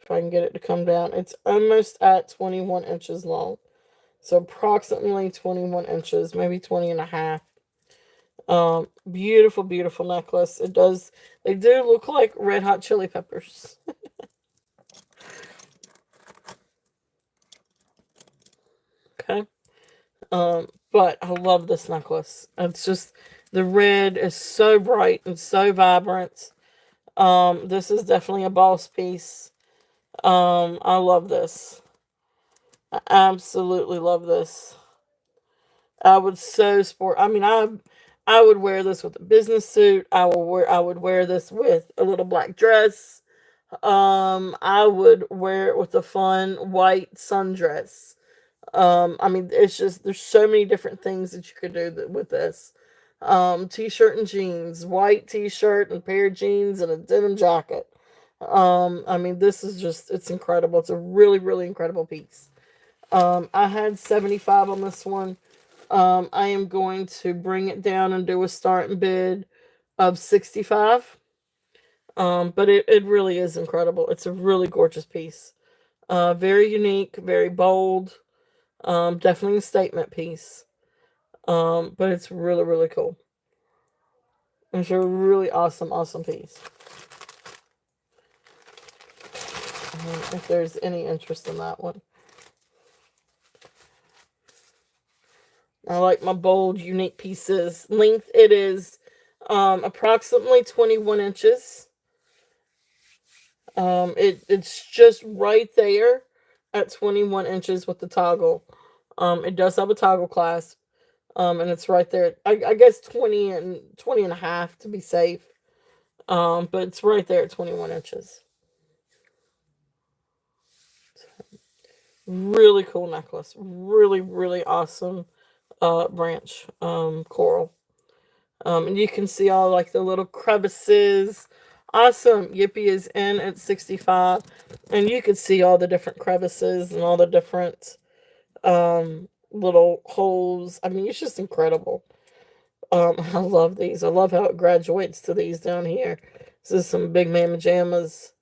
if I can get it to come down, it's almost at 21 inches long. So approximately 21 inches, maybe 20 and a half. Beautiful, beautiful necklace. They do look like red hot chili peppers. Okay. But I love this necklace. It's just, the red is so bright and so vibrant. This is definitely a boss piece. I love this. I absolutely love this. I would so sport. I mean, I would wear this with a business suit. I would wear this with a little black dress. I would wear it with a fun white sundress. I mean, it's just, there's so many different things that you could do with this. T-shirt and jeans, white t-shirt and a pair of jeans and a denim jacket. I mean, this is just, it's incredible. It's a really, really incredible piece. I had 75 on this one. I am going to bring it down and do a starting bid of 65. But it really is incredible. It's a really gorgeous piece. Very unique, very bold. Definitely a statement piece. But it's really, really cool. It's a really awesome, awesome piece. If there's any interest in that one. I like my bold, unique pieces. Length, it is approximately 21 inches. It's just right there at 21 inches with the toggle. It does have a toggle clasp. And it's right there. I guess 20 and a half to be safe. But it's right there at 21 inches. Really cool necklace. Really, really awesome branch coral. And you can see all like the little crevices. Awesome. Yippee is in at 65. And you can see all the different crevices and all the different little holes. I mean, it's just incredible. I love these. I love how it graduates to these down here. This is some Big Mama Jammas.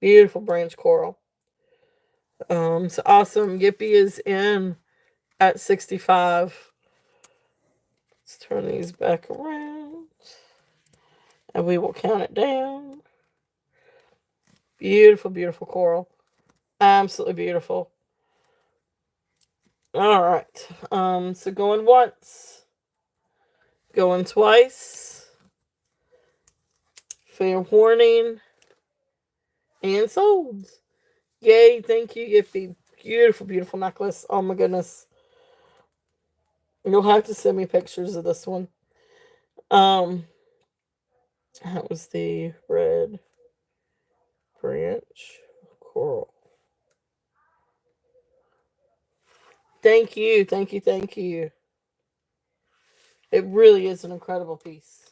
Beautiful branch coral. So awesome. Yippee is in at 65. Let's turn these back around. And we will count it down. Beautiful, beautiful coral. Absolutely beautiful. All right. So going once, going twice. Fair warning and sold. Yay! Thank you, Yippee. Beautiful, beautiful necklace. Oh my goodness. You'll have to send me pictures of this one. Um, that was the red branch coral. Thank you, thank you, thank you. It really is an incredible piece.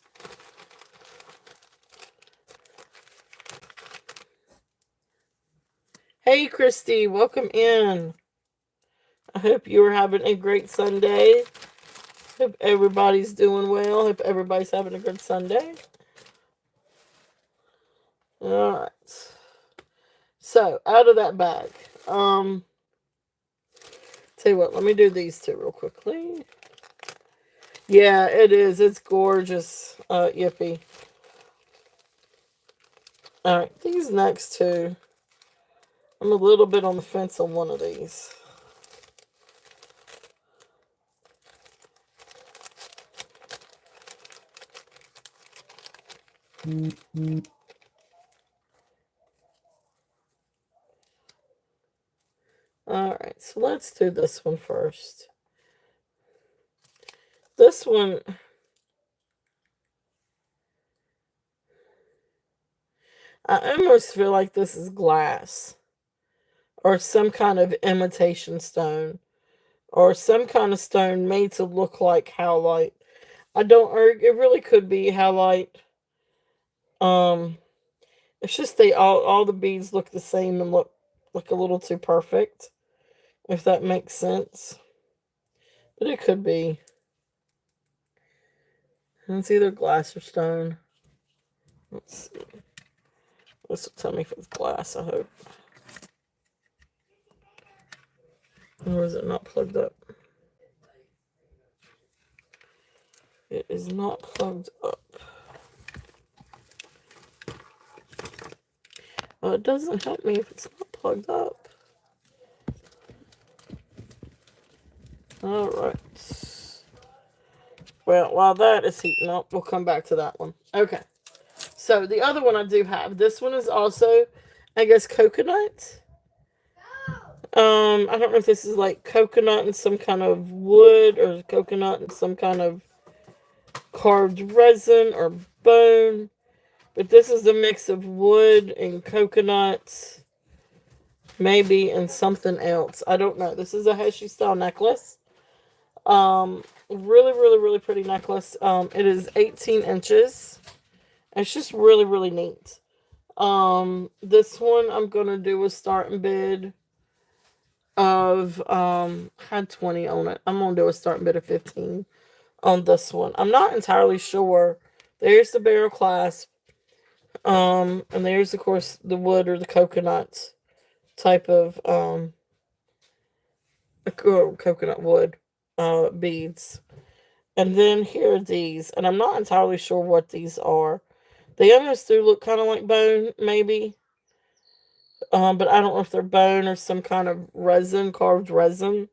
Hey, Christy, welcome in. I hope you are having a great Sunday. Hope everybody's doing well. Hope everybody's having a good Sunday. All right. So, out of that bag. Tell you what, let me do these two real quickly. Yeah, it is. It's gorgeous. Yippee. All right, these next two. I'm a little bit on the fence on one of these. All right, so let's do this one first. This one, I almost feel like this is glass or some kind of imitation stone or some kind of stone made to look like howlite. I don't, or it really could be howlite. Um, it's just all the beads look the same and look a little too perfect, if that makes sense. But it could be. It's either glass or stone. Let's see. This will tell me if it's glass, I hope. Or is it not plugged up? It is not plugged up. Well, it doesn't help me if it's not plugged up. Alright. Well, while that is heating up, we'll come back to that one. Okay. So, the other one I do have. This one is also, I guess, coconut. I don't know if this is like coconut and some kind of wood or coconut and some kind of carved resin or bone. But this is a mix of wood and coconut, maybe, and something else. I don't know. This is a Heshi style necklace. Really, really, really pretty necklace. It is 18 inches. It's just really, really neat. This one I'm gonna do a starting bid of had 20 on it. I'm gonna do a starting bid of 15 on this one. I'm not entirely sure. There's the barrel clasp. And there's of course the wood or the coconut type of coconut wood beads. And then here are these, and I'm not entirely sure what these are. They almost do look kind of like bone, maybe. But I don't know if they're bone or some kind of resin, carved resin.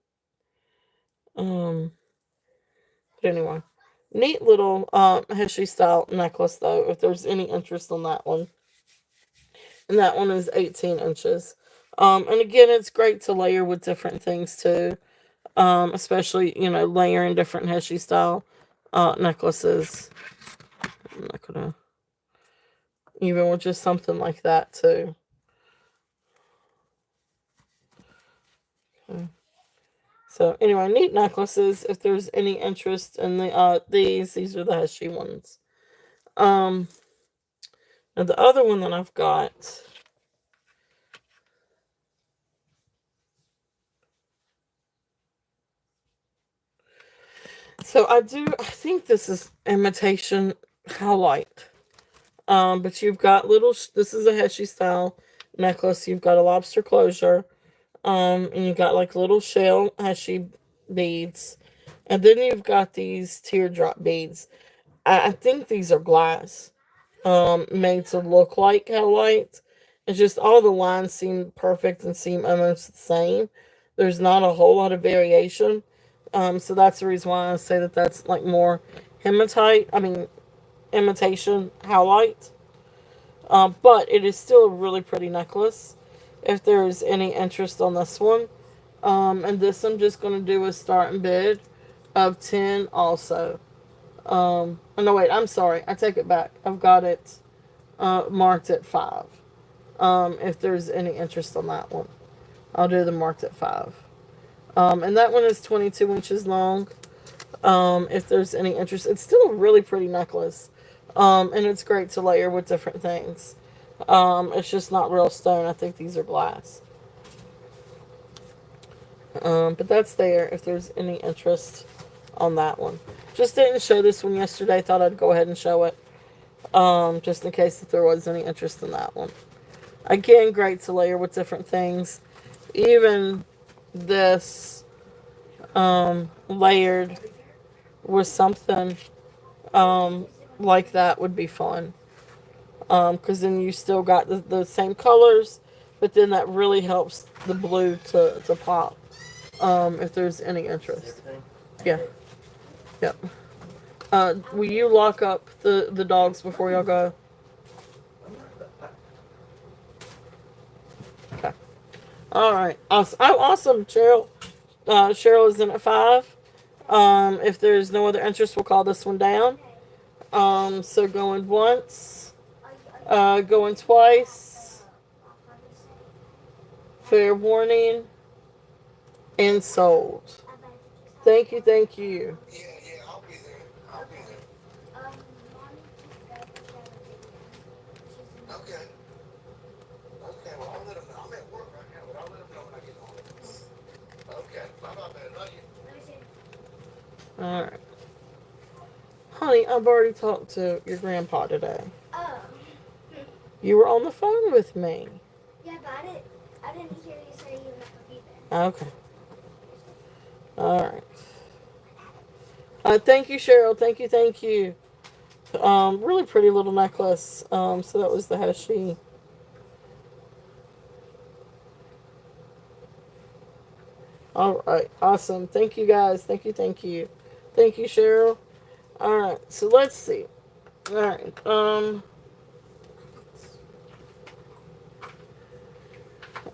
Um, but anyway, neat little Heshi style necklace though. If there's any interest on that one, and that one is 18 inches. And again, it's great to layer with different things too. Especially layering different Heshi style necklaces. I'm not gonna even with just something like that too. Okay. So anyway, neat necklaces. If there's any interest in these are the Heshi ones. Um, and the other one that I've got. So I think this is imitation highlight. But you've got this is a Heshy style necklace. You've got a lobster closure. And you've got like little shell Heshy beads. And then you've got these teardrop beads. I think these are glass. Made to look like highlight. It's just all the lines seem perfect and seem almost the same. There's not a whole lot of variation. So that's the reason why I say that that's like more hematite. I mean, imitation highlight. But it is still a really pretty necklace. If there's any interest on this one, and this I'm just gonna do a starting bid of 10 also. Oh, no, wait, I'm sorry. I take it back. I've got it marked at 5. If there's any interest on that one, I'll do the marked at 5. And that one is 22 inches long. If there's any interest, it's still a really pretty necklace. And it's great to layer with different things. It's just not real stone. I think these are glass. But that's there if there's any interest on that one. Just didn't show this one yesterday. Thought I'd go ahead and show it. Just in case if there was any interest in that one. Again, great to layer with different things. Even this layered with something like that would be fun. Because then you still got the same colors, but then that really helps the blue to pop. If there's any interest. Yeah. Yep. Will you lock up the dogs before y'all go? Okay. All right. Awesome. Oh, awesome, Cheryl. Cheryl is in at 5. If there's no other interest, we'll call this one down. So going once, going twice, fair warning, and sold. Thank you, thank you. All right. Honey, I've already talked to your grandpa today. Oh. You were on the phone with me. Yeah, but I didn't hear you say you were not be there. Okay. All right. Thank you, Cheryl. Thank you, thank you. Really pretty little necklace. So that was the Heshi. All right. Awesome. Thank you, guys. Thank you, thank you. Thank you, Cheryl. All right. So let's see. All right. All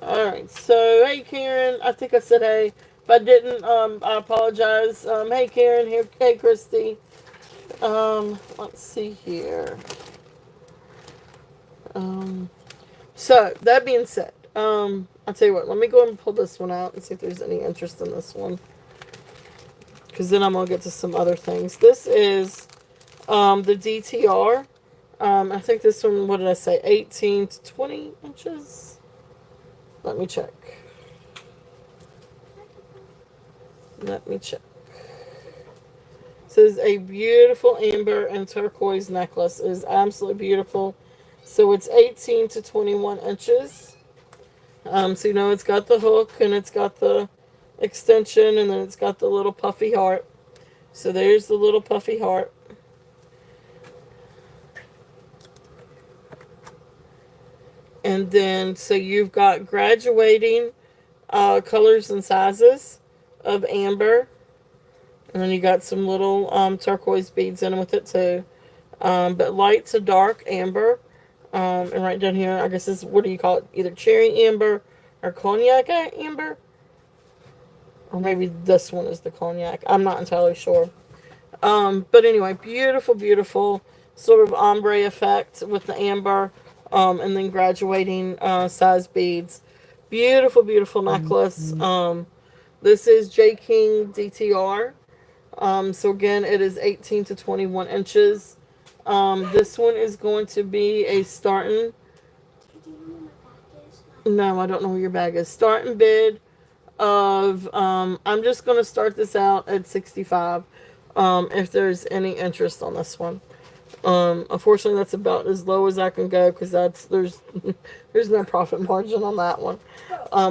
right. So hey, Karen. I think I said hey. If I didn't, I apologize. Hey, Karen. Here. Hey, Christy. Let's see here. So that being said, I'll tell you what. Let me go and pull this one out and see if there's any interest in this one. Because then I'm gonna get to some other things. This is the DTR. I think this one. What did I say? 18 to 20 inches. Let me check. Let me check. This is a beautiful amber and turquoise necklace. It is absolutely beautiful. So it's 18 to 21 inches. So you know it's got the hook and it's got the extension and then it's got the little puffy heart. So there's the little puffy heart. And then so you've got graduating colors and sizes of amber. And then you got some little turquoise beads in with it too. But light to dark amber. And right down here, I guess this, what do you call it? Either cherry amber or cognac amber. Or maybe this one is the cognac. I'm not entirely sure. But anyway, beautiful, beautiful sort of ombre effect with the amber. And then graduating size beads. Beautiful, beautiful necklace. This is J. King DTR. So again, it is 18 to 21 inches. This one is going to be a starting. No, I don't know where your bag is. Starting bid of. I'm just going to start this out at 65. if there's any interest on this one. Unfortunately, that's about as low as I can go because there's no profit margin on that one.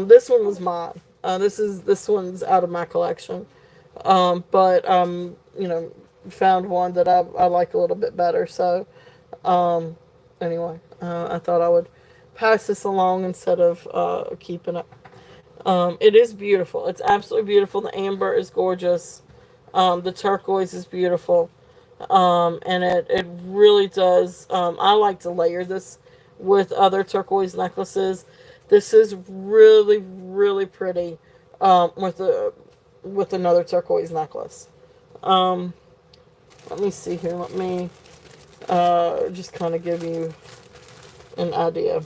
This one was mine. This one's out of my collection. But found one that I like a little bit better. So anyway, I thought I would pass this along instead of keeping it. It is beautiful. It's absolutely beautiful. The amber is gorgeous. The turquoise is beautiful. And it really does. I like to layer this with other turquoise necklaces. This is really, really pretty with another turquoise necklace. Um, Let me see here. Let me just kind of give you an idea.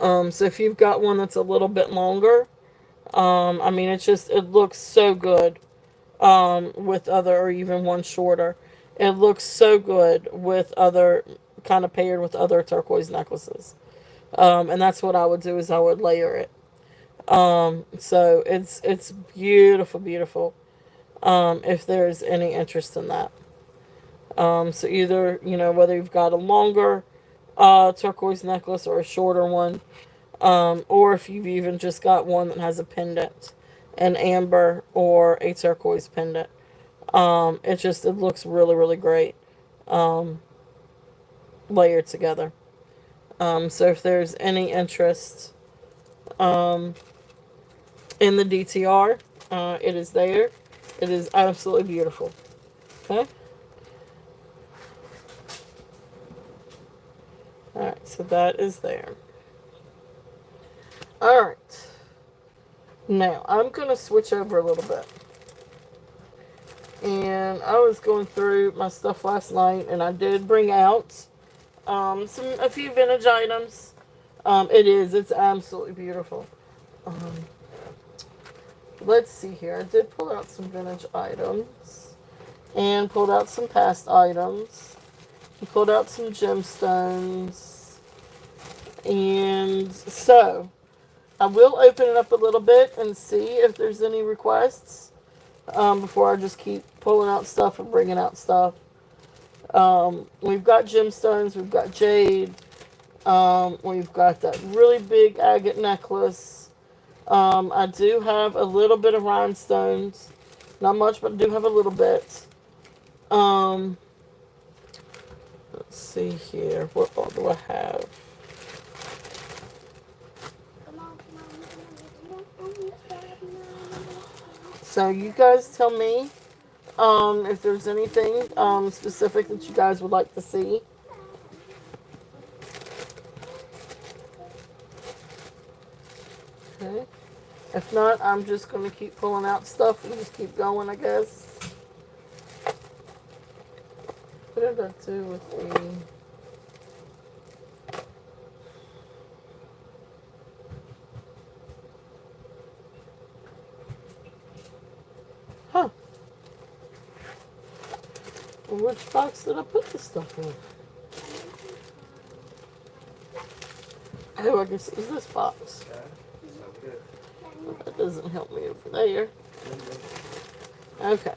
So if you've got one that's a little bit longer, I mean, it looks so good with other, or even one shorter. It looks so good with other, kind of paired with other turquoise necklaces. And that's what I would do is I would layer it. So it's beautiful, beautiful. If there's any interest in that. So either, whether you've got a longer turquoise necklace or a shorter one, or if you've even just got one that has a pendant, an amber or a turquoise pendant. It looks really, really great layered together. So if there's any interest in the DTR, it is there. It is absolutely beautiful. Okay. Alright, so that is there. Alright. Now, I'm going to switch over a little bit. And I was going through my stuff last night, and I did bring out a few vintage items. It's absolutely beautiful. Let's see here. I did pull out some vintage items, and pulled out some past items. I pulled out some gemstones. And so, I will open it up a little bit and see if there's any requests before I just keep pulling out stuff and bringing out stuff. We've got gemstones, we've got jade, we've got that really big agate necklace. I do have a little bit of rhinestones, not much, but I do have a little bit. Let's see here, what all do I have? So you guys tell me if there's anything specific that you guys would like to see. Okay. If not, I'm just going to keep pulling out stuff and just keep going, I guess. What did I do with the... Huh. Which box did I put this stuff in? Oh, I guess it was this box. Well, that doesn't help me over there. Okay.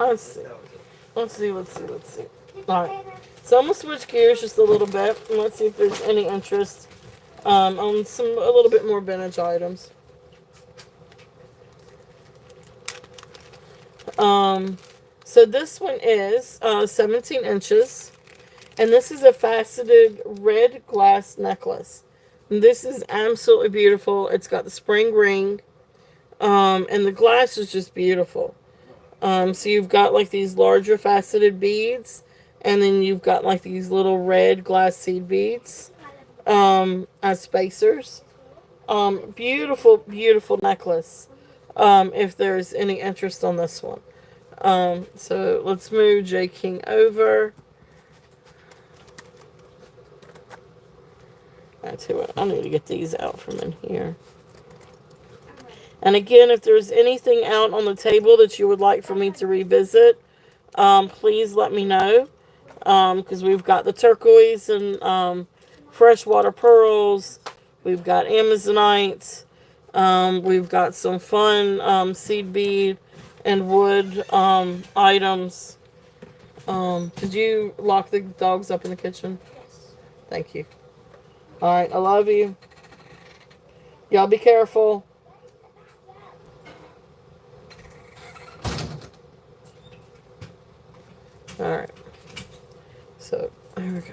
Let's see. Let's see. Alright. So I'm going to switch gears just a little bit. And let's see if there's any interest on a little bit more vintage items. So this one is 17 inches. And this is a faceted red glass necklace. And this is absolutely beautiful. It's got the spring ring. And the glass is just beautiful. So you've got like these larger faceted beads. And then you've got like these little red glass seed beads as spacers. Beautiful, beautiful necklace. If there's any interest on this one. So let's move J King over. I tell you what, I need to get these out from in here. And again, if there's anything out on the table that you would like for me to revisit, please let me know. Because we've got the turquoise and freshwater pearls. We've got Amazonite. We've got some fun seed bead and wood items. Did you lock the dogs up in the kitchen? Yes. Thank you. All right, I love you. Y'all be careful. All right. So there we go.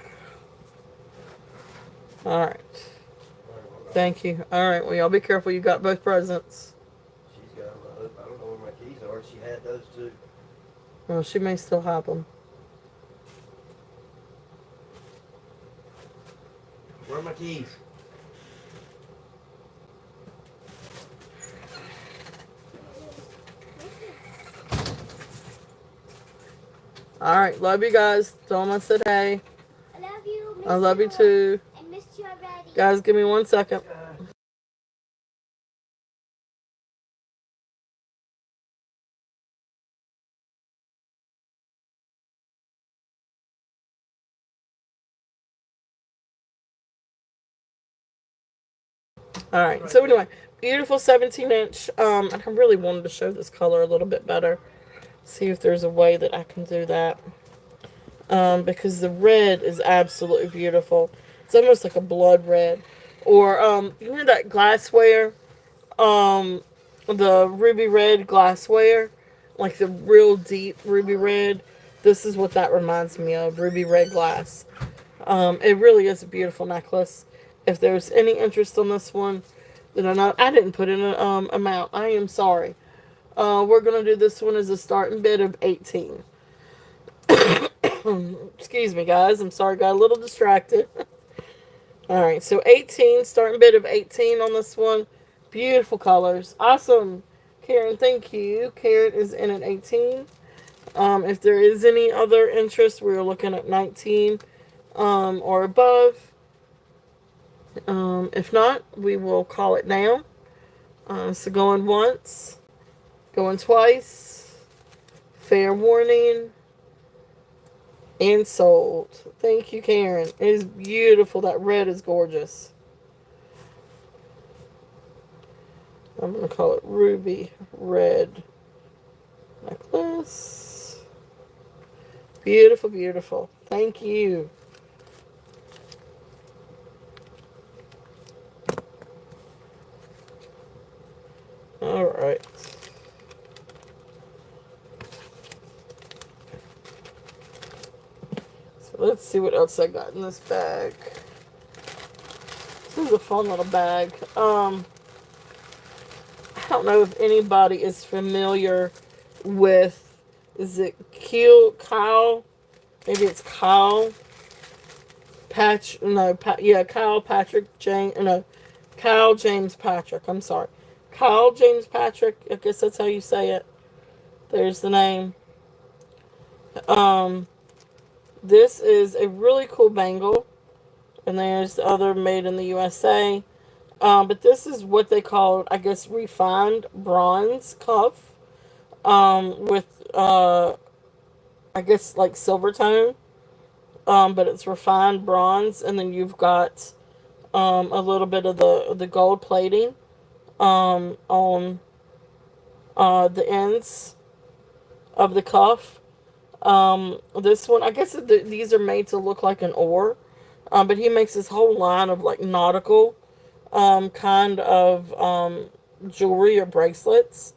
All right. Thank you. All right. Well, y'all be careful. You got both presents. She's got them. I don't know where my keys are. She had those too. Well, she may still have them. Where are my keys? All right. Love you guys. Tell them I said hey. I love you. I Miss love you you. too. I missed you already. Guys, give me 1 second. All right. So anyway, beautiful 17-inch. And I really wanted to show this color a little bit better. See if there's a way that I can do that. Because the red is absolutely beautiful. It's almost like a blood red. Or you know that glassware, the ruby red glassware, like the real deep ruby red. This is what that reminds me of, ruby red glass. It really is a beautiful necklace. If there's any interest on this one, then I didn't put in an amount. I am sorry. We're gonna do this one as a starting bid of 18. Excuse me, guys. I'm sorry, got a little distracted. All right, so 18, starting bid of 18 on this one. Beautiful colors. Awesome. Karen, thank you. Karen is in at 18. If there is any other interest, we're looking at 19 or above. If not, we will call it now. So going once, going twice, fair warning, and sold. Thank you, Karen. It is beautiful. That red is gorgeous. I'm going to call it ruby red necklace. Beautiful, beautiful. Thank you. All right. So let's see what else I got in this bag. This is a fun little bag. I don't know if anybody is familiar with, is it Kyle? Maybe it's Kyle Kyle Patrick James, no, Kyle James Patrick. I'm sorry. Kyle James Patrick. I guess that's how you say it. There's the name. Um, this is a really cool bangle. And there's the other made in the USA. But this is what they call, I guess, refined bronze cuff. With, I guess, like silver tone. But it's refined bronze. And then you've got a little bit of the gold plating on the ends of the cuff. This one, I guess these are made to look like an oar. But he makes this whole line of like nautical kind of jewelry or bracelets.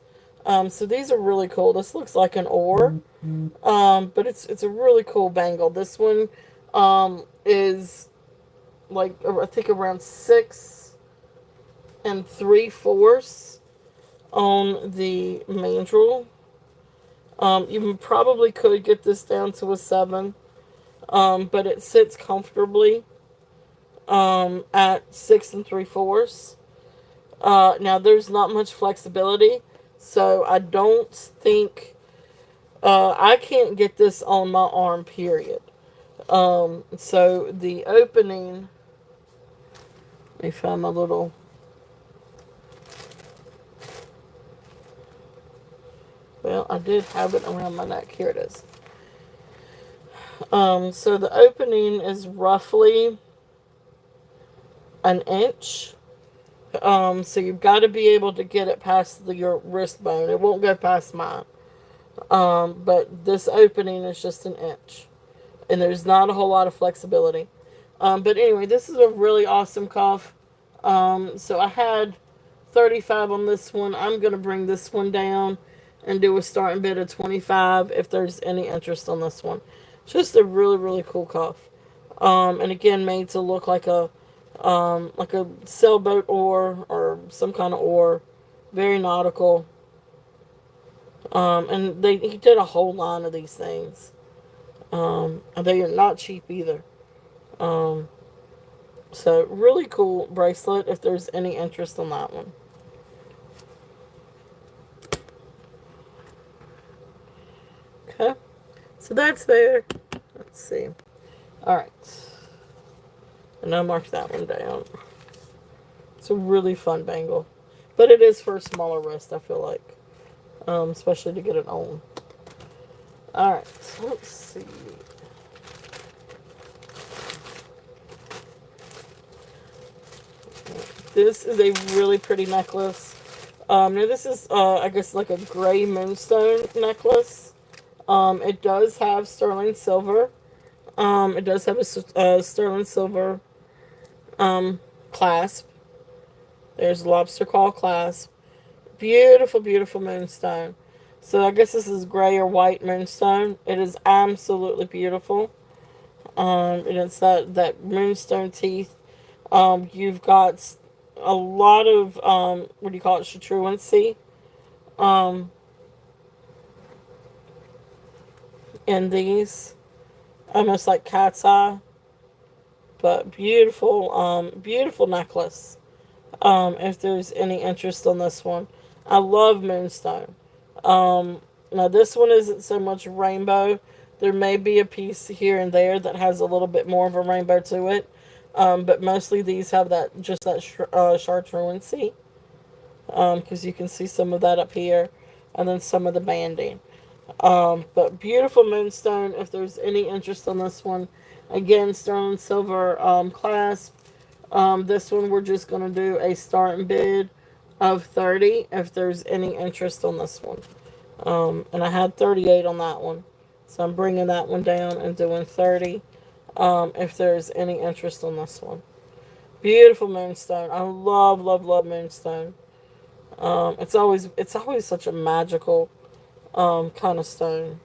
So these are really cool. This looks like an oar, but it's a really cool bangle. This one is like I think around 6 3/4 on the mandrel. You probably could get this down to a 7, but it sits comfortably at 6 3/4. Now there's not much flexibility, so I don't think I can't get this on my arm. Period. So the opening. Let me find my little. Well, I did have it around my neck. Here it is. So the opening is roughly an inch. So you've got to be able to get it past your wrist bone. It won't go past mine. But this opening is just an inch, and there's not a whole lot of flexibility. But anyway, this is a really awesome cuff. So I had 35 on this one. I'm going to bring this one down and do a starting bid of 25 if there's any interest on this one. Just a really, really cool cuff. And again, made to look like a sailboat oar or some kind of oar. Very nautical. And he did a whole line of these things. And they are not cheap either. Um, so really cool bracelet if there's any interest on that one. Okay, so that's there. Let's see. All right, and I'll mark that one down. It's a really fun bangle, but it is for a smaller wrist. I feel like, especially to get it on. All right, so let's see. This is a really pretty necklace. Now this is, I guess, like a gray moonstone necklace. It does have sterling silver. It does have a sterling silver clasp. There's lobster claw clasp. Beautiful, beautiful moonstone. So I guess this is gray or white moonstone. It is absolutely beautiful. And it's that moonstone teeth. You've got a lot of what do you call it? Chartruancy. Um, in these, almost like cat's eye, but beautiful, beautiful necklace. If there's any interest on this one, I love moonstone. Now this one isn't so much rainbow. There may be a piece here and there that has a little bit more of a rainbow to it. But mostly these have that just that chartruancy. Because you can see some of that up here, and then some of the banding. But beautiful moonstone. If there's any interest on this one, again sterling silver clasp. This one we're just gonna do a starting bid of 30 if there's any interest on this one. And I had 38 on that one, so I'm bringing that one down and doing 30. If there's any interest on this one. Beautiful moonstone. I love, love, love moonstone. It's always such a magical kind of stone.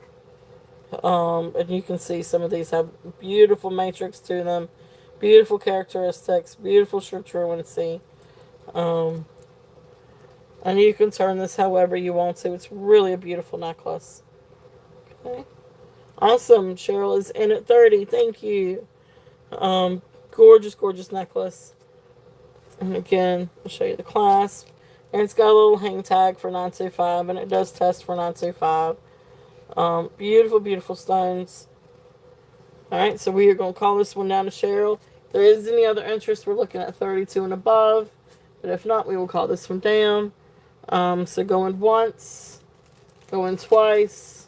And you can see some of these have beautiful matrix to them, beautiful characteristics, beautiful chartruancy. Um, and you can turn this however you want to. It's really a beautiful necklace. Okay. Awesome. Cheryl is in at 30. Thank you. Gorgeous, gorgeous necklace. And again, I'll show you the clasp. And it's got a little hang tag for 925, and it does test for 925. Beautiful, beautiful stones. Alright, so we are going to call this one down to Cheryl. If there is any other interest, we're looking at 32 and above. But if not, we will call this one down. So going once, going twice,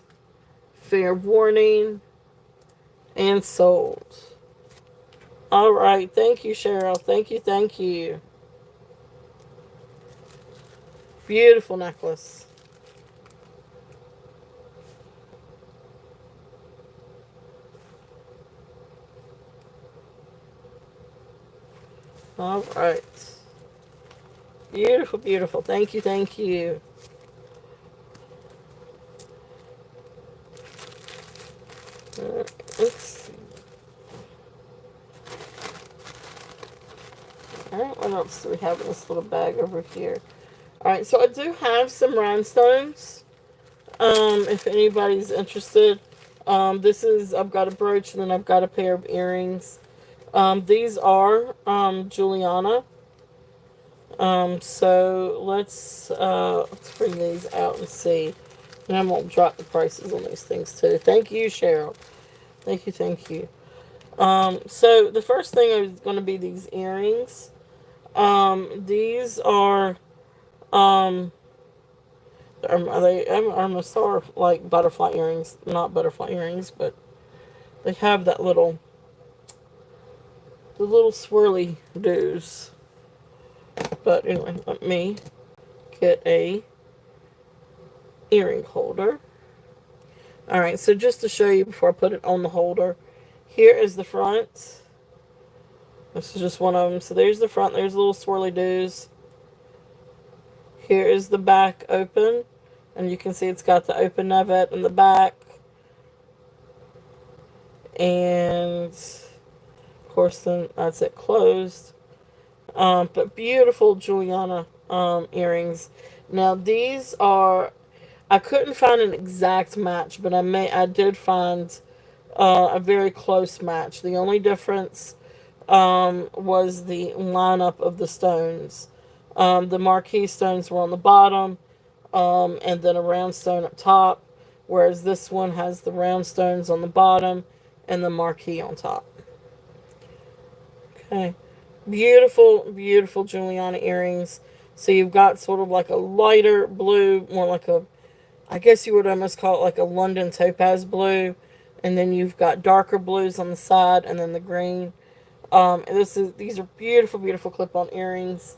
fair warning, and sold. Alright, thank you, Cheryl. Thank you, thank you. Beautiful necklace. Alright. Beautiful, beautiful. Thank you, thank you. Let's see. Alright, what else do we have in this little bag over here? Alright, so I do have some rhinestones. If anybody's interested. I've got a brooch and then I've got a pair of earrings. These are Juliana. So let's bring these out and see. And I won't drop the prices on these things too. Thank you, Cheryl. Thank you, thank you. So the first thing is going to be these earrings. These are they almost are like butterfly earrings, not butterfly earrings, but they have the little swirly doos. But anyway, let me get a earring holder. Alright, so just to show you before I put it on the holder, here is the front. This is just one of them. So there's the front, there's little swirly doos. Here is the back open, and you can see it's got the open navette in the back. And of course, then that's it closed. But beautiful Juliana earrings. Now these are, I couldn't find an exact match, but I did find a very close match. The only difference was the lineup of the stones. The marquee stones were on the bottom, and then a round stone up top, whereas this one has the round stones on the bottom and the marquee on top. Okay. Beautiful, beautiful Juliana earrings. So you've got sort of like a lighter blue, more like a, I guess you would almost call it like a London topaz blue. And then you've got darker blues on the side and then the green. These are beautiful, beautiful clip-on earrings.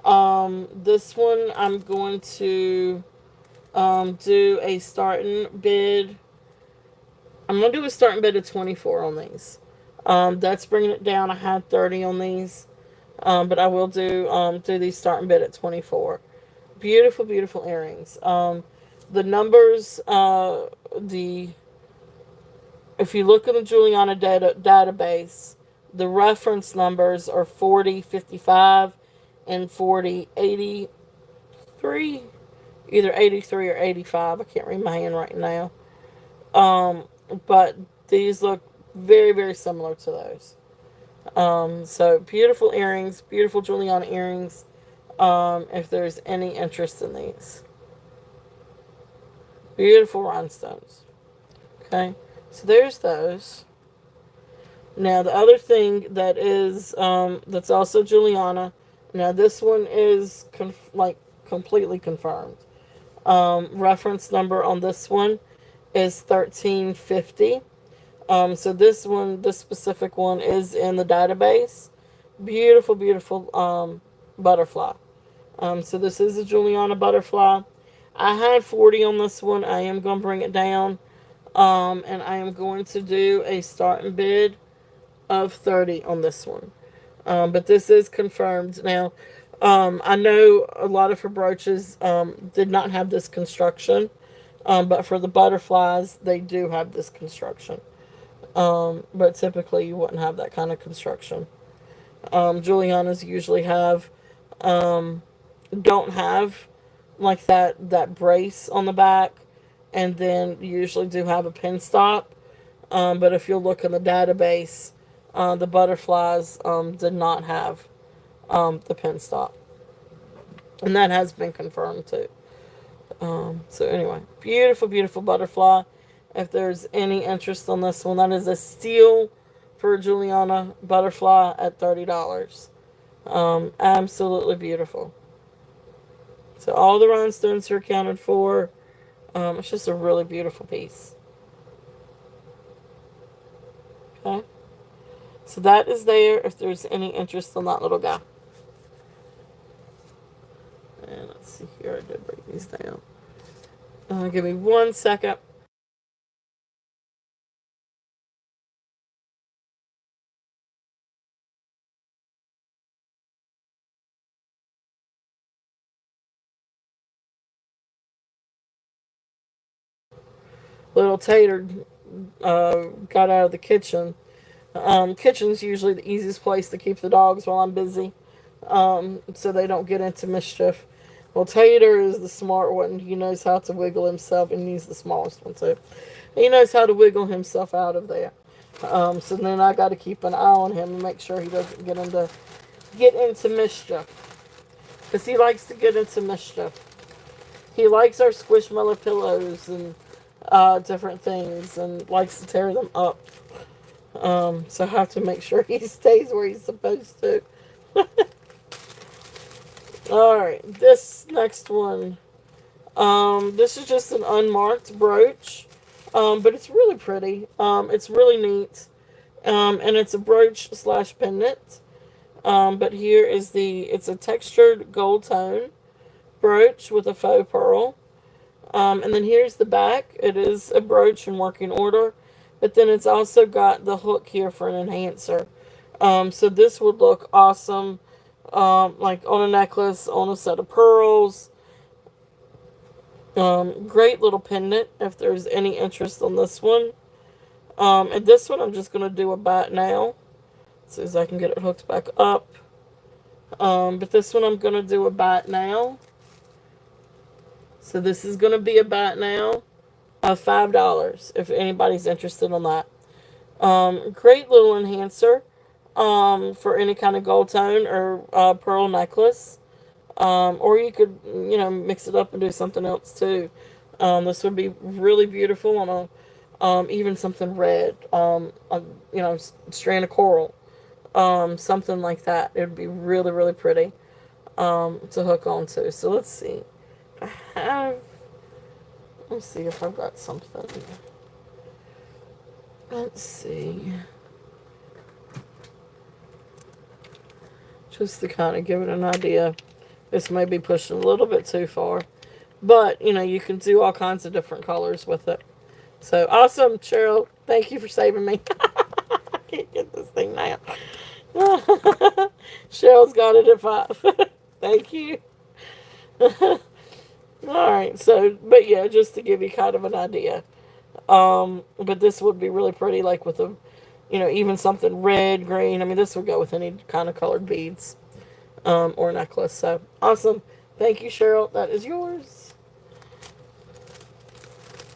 This one I'm going to do a starting bid. I'm going to do a starting bid of 24 on these. That's bringing it down. I had 30 on these. But I will do these starting bid at 24. Beautiful, beautiful earrings. The numbers, the if you look in the Juliana database, the reference numbers are 4055 and 4083, either 83 or 85. I can't read my hand right now. But these look very, very similar to those. So beautiful earrings, beautiful Juliana earrings. If there's any interest in these, beautiful rhinestones. Okay, so there's those. Now the other thing that is that's also Juliana. Now this one is completely confirmed. Reference number on this one is 1350. So this specific one is in the database. Beautiful, beautiful butterfly. So this is a Juliana butterfly. I had 40 on this one. I am going to bring it down. And I am going to do a starting bid of 30 on this one. But this is confirmed. Now, I know a lot of her brooches did not have this construction. But for the butterflies, they do have this construction. But typically you wouldn't have that kind of construction. Julianas usually don't have like that brace on the back, and then you usually do have a pin stop. But if you look in the database, the butterflies did not have the pin stop, and that has been confirmed too. So anyway, beautiful, beautiful butterfly. If there's any interest on this one, that is a steal for a Juliana butterfly at $30. Absolutely beautiful. So all the rhinestones are accounted for. It's just a really beautiful piece. Okay. So that is there if there's any interest in that little guy. And let's see here. I did break these down. Give me 1 second. Little Tater got out of the kitchen. Kitchen's usually the easiest place to keep the dogs while I'm busy, so they don't get into mischief. Well, Tater is the smart one. He knows how to wiggle himself, and he's the smallest one too. He knows how to wiggle himself out of there. So then I got to keep an eye on him and make sure he doesn't get into mischief, because he likes to get into mischief. He likes our Squishmallow pillows and different things, and likes to tear them up. So I have to make sure he stays where he's supposed to. Alright, this next one. This is just an unmarked brooch. But it's really pretty. It's really neat. And it's a brooch / pendant. But here is it's a textured gold tone brooch with a faux pearl. And then here's the back. It is a brooch in working order, but then it's also got the hook here for an enhancer. So this would look awesome, like on a necklace, on a set of pearls. Great little pendant if there's any interest on this one. And this one I'm just going to do a bat now. As soon as I can get it hooked back up. But this one I'm going to do a bat now. So this is going to be a bat now of $5 if anybody's interested on that. Great little enhancer for any kind of gold tone or pearl necklace. Or you could, mix it up and do something else too. This would be really beautiful on even something red, strand of coral, something like that. It would be really, really pretty to hook onto. So let's see. Let's see if I've got something. Let's see. Just to kind of give it an idea. This may be pushing a little bit too far. But, you can do all kinds of different colors with it. So, awesome, Cheryl. Thank you for saving me. I can't get this thing now. Cheryl's got it at 5. Thank you. Alright, so, but yeah, just to give you kind of an idea. But this would be really pretty, like with a, even something red, green. I mean, this would go with any kind of colored beads, or necklace. So, awesome. Thank you, Cheryl. That is yours.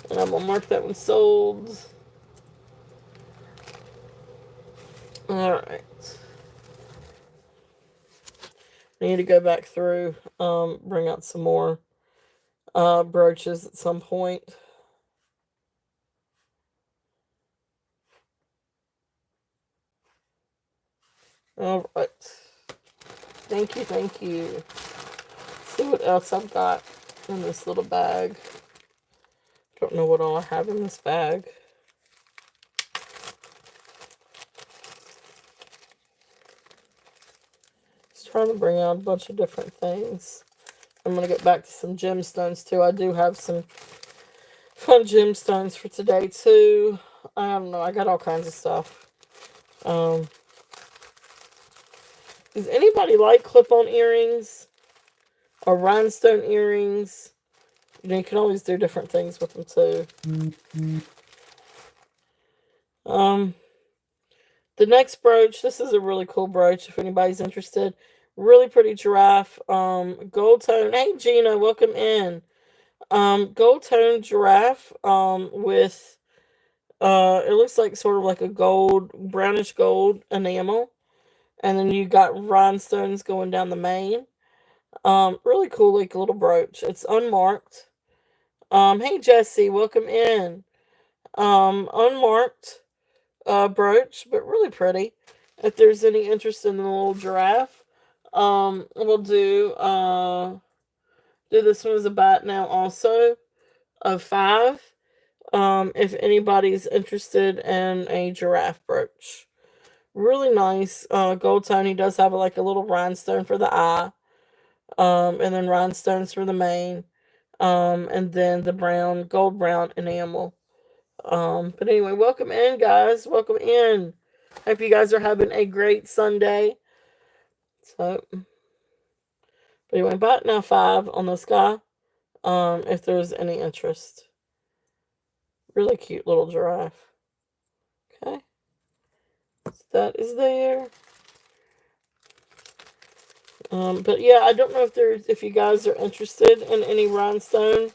And I'm going to mark that one sold. Alright. I need to go back through, bring out some more brooches at some point. Alright. Thank you, thank you. Let's see what else I've got in this little bag. Don't know what all I have in this bag. Just trying to bring out a bunch of different things. I'm going to get back to some gemstones too. I do have some fun gemstones for today too. I don't know. I got all kinds of stuff. Does anybody like clip-on earrings or rhinestone earrings? You can always do different things with them too. The next brooch, this is a really cool brooch if anybody's interested. Really pretty giraffe. Gold tone. Hey Gina, welcome in. Gold tone giraffe with it looks like sort of like a gold, brownish gold enamel. And then you got rhinestones going down the mane. Really cool, like a little brooch. It's unmarked. Hey Jesse, welcome in. Unmarked brooch, but really pretty. If there's any interest in the little giraffe, we'll do this one as a bat now also of 5. If anybody's interested in a giraffe brooch. Really nice gold tone. He does have like a little rhinestone for the eye. And then rhinestones for the mane. And then the gold brown enamel. But anyway, welcome in, guys. Welcome in. Hope you guys are having a great Sunday. So, but anyway, about now 5 on this guy. If there's any interest. Really cute little giraffe. Okay. So that is there. But yeah, I don't know if you guys are interested in any rhinestone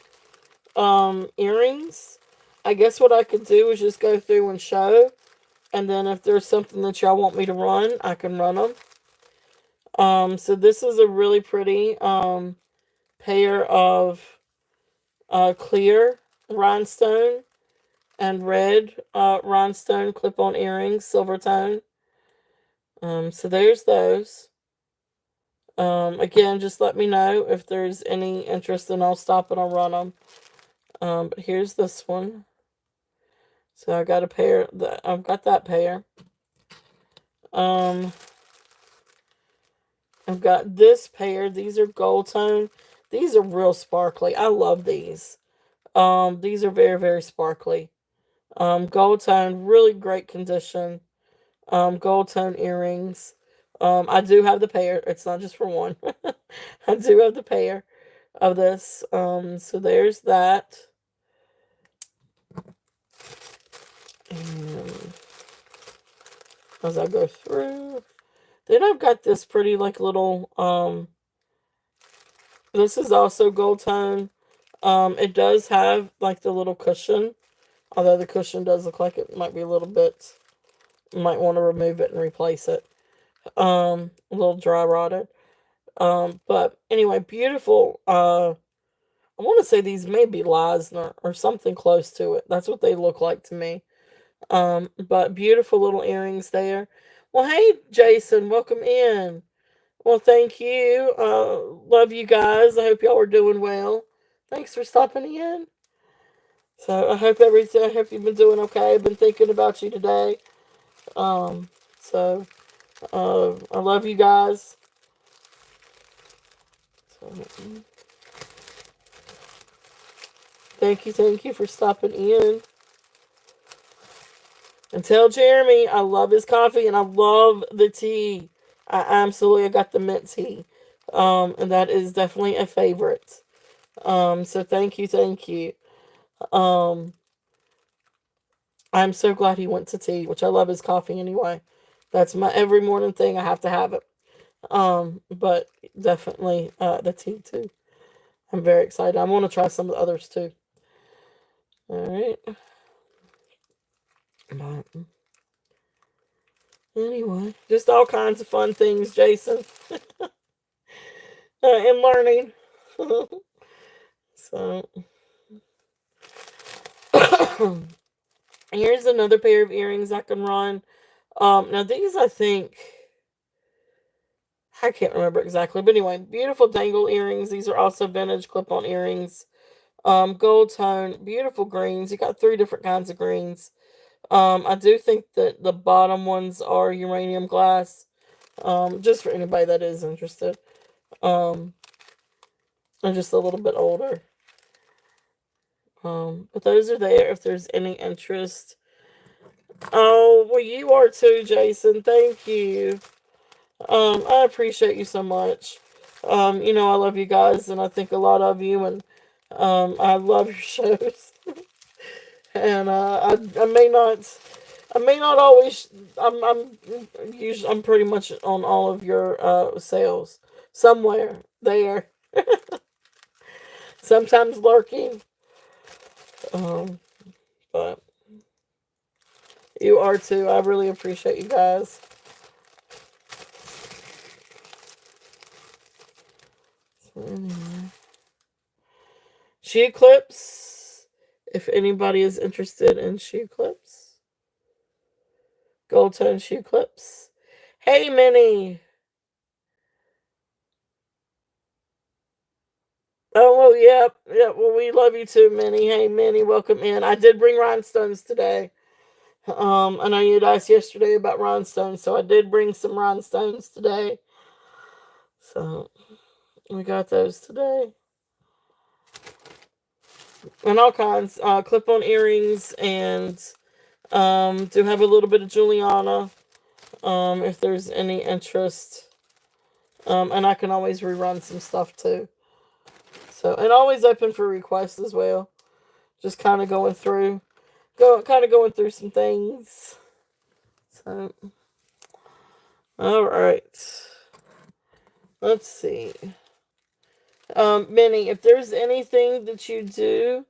earrings. I guess what I could do is just go through and show, and then if there's something that y'all want me to run, I can run them. So this is a really pretty pair of clear rhinestone and red rhinestone clip-on earrings, silver tone. So there's those. Again, just let me know if there's any interest, and I'll stop and I'll run them. But here's this one. So I got a pair. I've got that pair. I've got this pair. These are gold tone. These are real sparkly. I love these. These are very, very sparkly. Gold tone, really great condition. Gold tone earrings. I do have the pair. It's not just for one. I do have the pair of this. So there's that. And as I go through, then I've got this pretty like little. This is also gold tone. It does have like the little cushion, although the cushion does look like it might be a little bit. You might want to remove it and replace it. A little dry rotted. But anyway, beautiful. I want to say these may be Leisner or something close to it. That's what they look like to me. But beautiful little earrings there. Well, hey, Jason, welcome in. Well, thank you. Love you guys. I hope y'all are doing well. Thanks for stopping in. So I hope everything. I hope you've been doing okay. I've been thinking about you today. Um, so I love you guys. So, thank you for stopping in. And tell Jeremy I love his coffee and I love the tea. I absolutely I got the mint tea. And that is definitely a favorite. So thank you, thank you. Um, I'm so glad he went to tea, which I love his coffee anyway. That's my every morning thing. I have to have it. But definitely the tea too. I'm very excited. I want to try some of the others too. All right. But anyway, just all kinds of fun things, Jason, and learning. So here's another pair of earrings I can run. Now these I think I can't remember exactly, but anyway, beautiful dangle earrings. These are also vintage clip-on earrings. Gold tone, beautiful greens. You got three different kinds of greens. I do think that the bottom ones are uranium glass. Just for anybody that is interested. Um, they're just a little bit older. But those are there if there's any interest. Oh, well, you are too, Jason. Thank you. I appreciate you so much. I love you guys, and I think a lot of you, and I love your shows. And I may not always. I'm pretty much on all of your sales somewhere there. Sometimes lurking. Um, but you are too. I really appreciate you guys. So anyway. Shoe clips. If anybody is interested in shoe clips, gold tone shoe clips. Hey, Minnie. Oh, well, yep, yep. Well, we love you too, Minnie. Hey, Minnie, welcome in. I did bring rhinestones today. I know you asked yesterday about rhinestones, so I did bring some rhinestones today. So we got those today, and all kinds. Clip-on earrings, and do have a little bit of Juliana. If there's any interest. And I can always rerun some stuff too. So, and always open for requests as well. Just kind of going through some things. So, all right. Let's see. Minnie, if there's anything that you do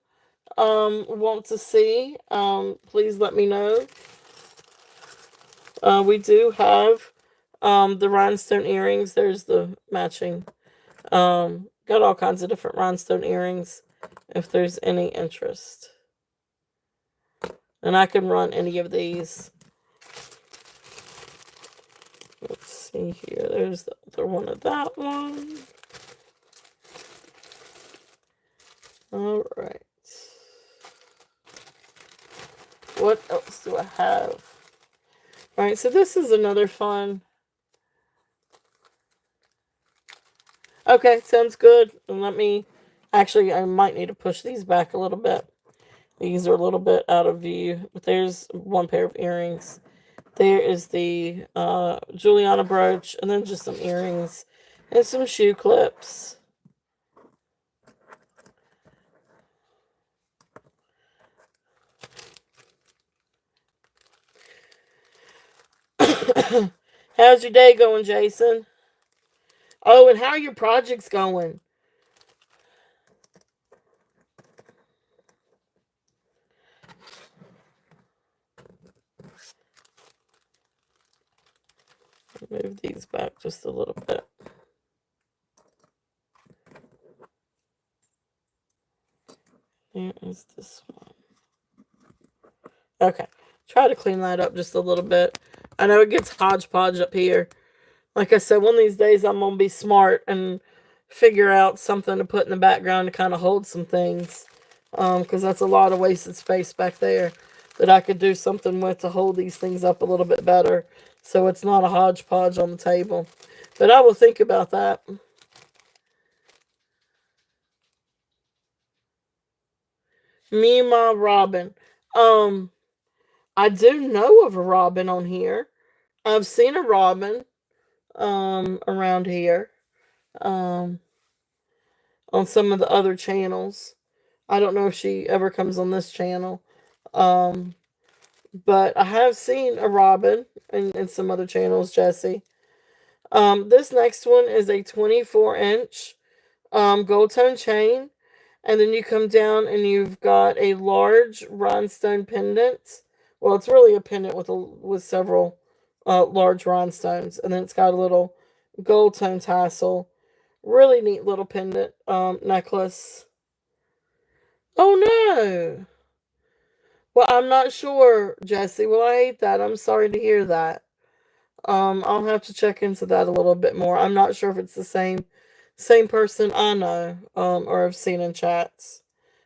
want to see, please let me know. We do have the rhinestone earrings. There's the matching. Got all kinds of different rhinestone earrings if there's any interest. And I can run any of these. Let's see here. There's the other one of that one. All right. What else do I have? All right, so this is another fun. Okay, sounds good. And let me Actually, I might need to push these back a little bit. These are a little bit out of view. But there's one pair of earrings. There is the Juliana brooch, and then just some earrings and some shoe clips. How's your day going, Jason? Oh, and how are your projects going? Move these back just a little bit. There is this one. Okay. Try to clean that up just a little bit. I know it gets hodgepodge up here. Like I said, one of these days I'm going to be smart and figure out something to put in the background to kind of hold some things. Because that's a lot of wasted space back there that I could do something with to hold these things up a little bit better. So it's not a hodgepodge on the table. But I will think about that. Mima Robin. Um, I do know of a Robin on here. I've seen a Robin around here. Um on some of the other channels. I don't know if she ever comes on this channel. Um but I have seen a Robin in some other channels, Jesse. This next one is a 24-inch gold tone chain. And then you come down and you've got a large rhinestone pendant. Well, it's really a pendant with several large rhinestones. And then it's got a little gold tone tassel. Really neat little pendant necklace. Oh no. Well, I'm not sure, Jesse. Well, I hate that. I'm sorry to hear that. I'll have to check into that a little bit more. I'm not sure if it's the same person I know, or have seen in chats.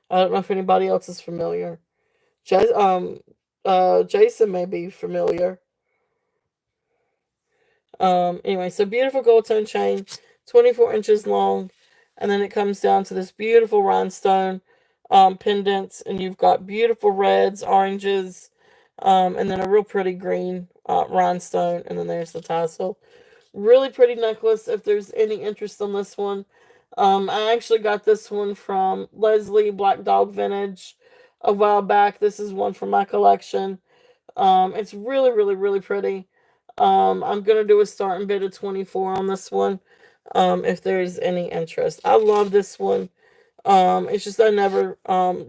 I don't know if anybody else is familiar. Jason may be familiar. Anyway, so beautiful gold tone chain, 24 inches long, and then it comes down to this beautiful rhinestone pendants, and you've got beautiful reds, oranges, and then a real pretty green rhinestone, and then there's the tassel. Really pretty necklace. If there's any interest on this one, I actually got this one from Leslie Black Dog Vintage a while back. This is one from my collection. It's really, really, really pretty. I'm gonna do a starting bid of 24 on this one. If there's any interest, I love this one. It's just I never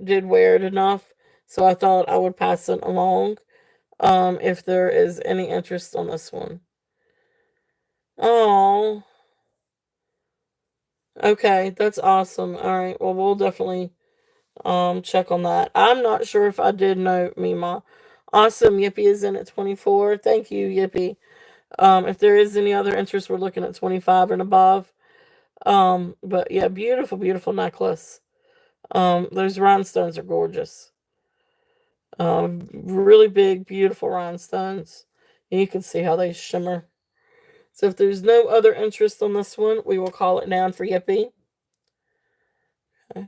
did wear it enough, so I thought I would pass it along. If there is any interest on this one. Oh, okay, that's awesome. All right, well we'll definitely check on that. I'm not sure if I did know Mima. Awesome, Yippee is in at 24. Thank you, Yippee. If there is any other interest, we're looking at 25 and above. But yeah, beautiful, beautiful necklace. Those rhinestones are gorgeous. Really big, beautiful rhinestones. And you can see how they shimmer. So if there's no other interest on this one, we will call it down for Yippee. Okay.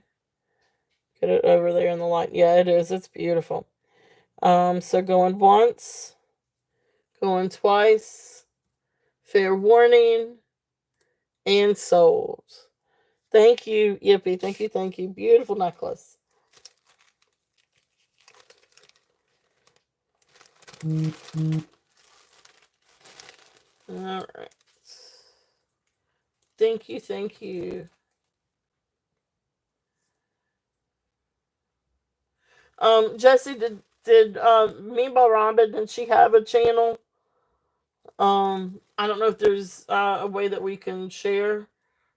Get it over there in the light. Yeah, it is. It's beautiful. So going once, going twice, fair warning, and sold. Thank you, Yippee. Thank you, thank you. Beautiful necklace. All right. Thank you, thank you. Jesse, did Meanball Robin, did she have a channel? I don't know if there's a way that we can share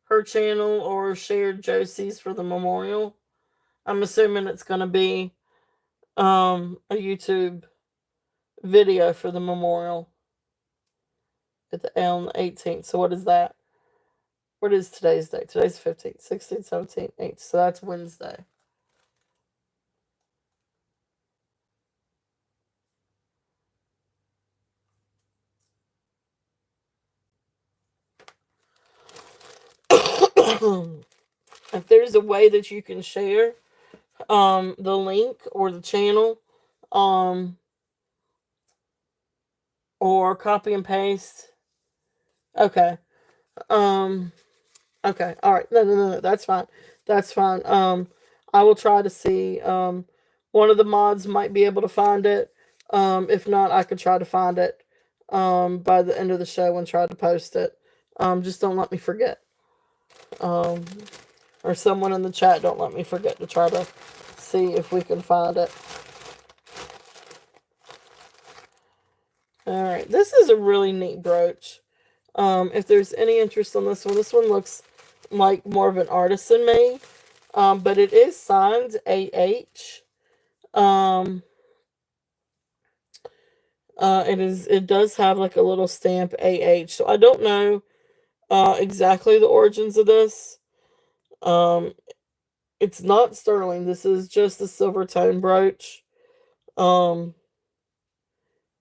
her channel or share Josie's for the memorial. I'm assuming it's gonna be a YouTube video for the memorial at the on the 18th. So what is that? What is today's date? Today's 15th, 16th, 17th, 18th. So that's Wednesday. If there's a way that you can share the link or the channel, um, or copy and paste. Okay. Um, okay. All right. No, no, no, no. That's fine. That's fine. I will try to see. One of the mods might be able to find it. If not, I could try to find it. By the end of the show and try to post it. Just don't let me forget. Um, or someone in the chat don't let me forget to try to see if we can find it. All right. This is a really neat brooch. If there's any interest on this one looks like more of an artisan made. But it is signed AH. Um, it does have like a little stamp AH. So I don't know exactly the origins of this. Um, it's not sterling. This is just a silver tone brooch. Um,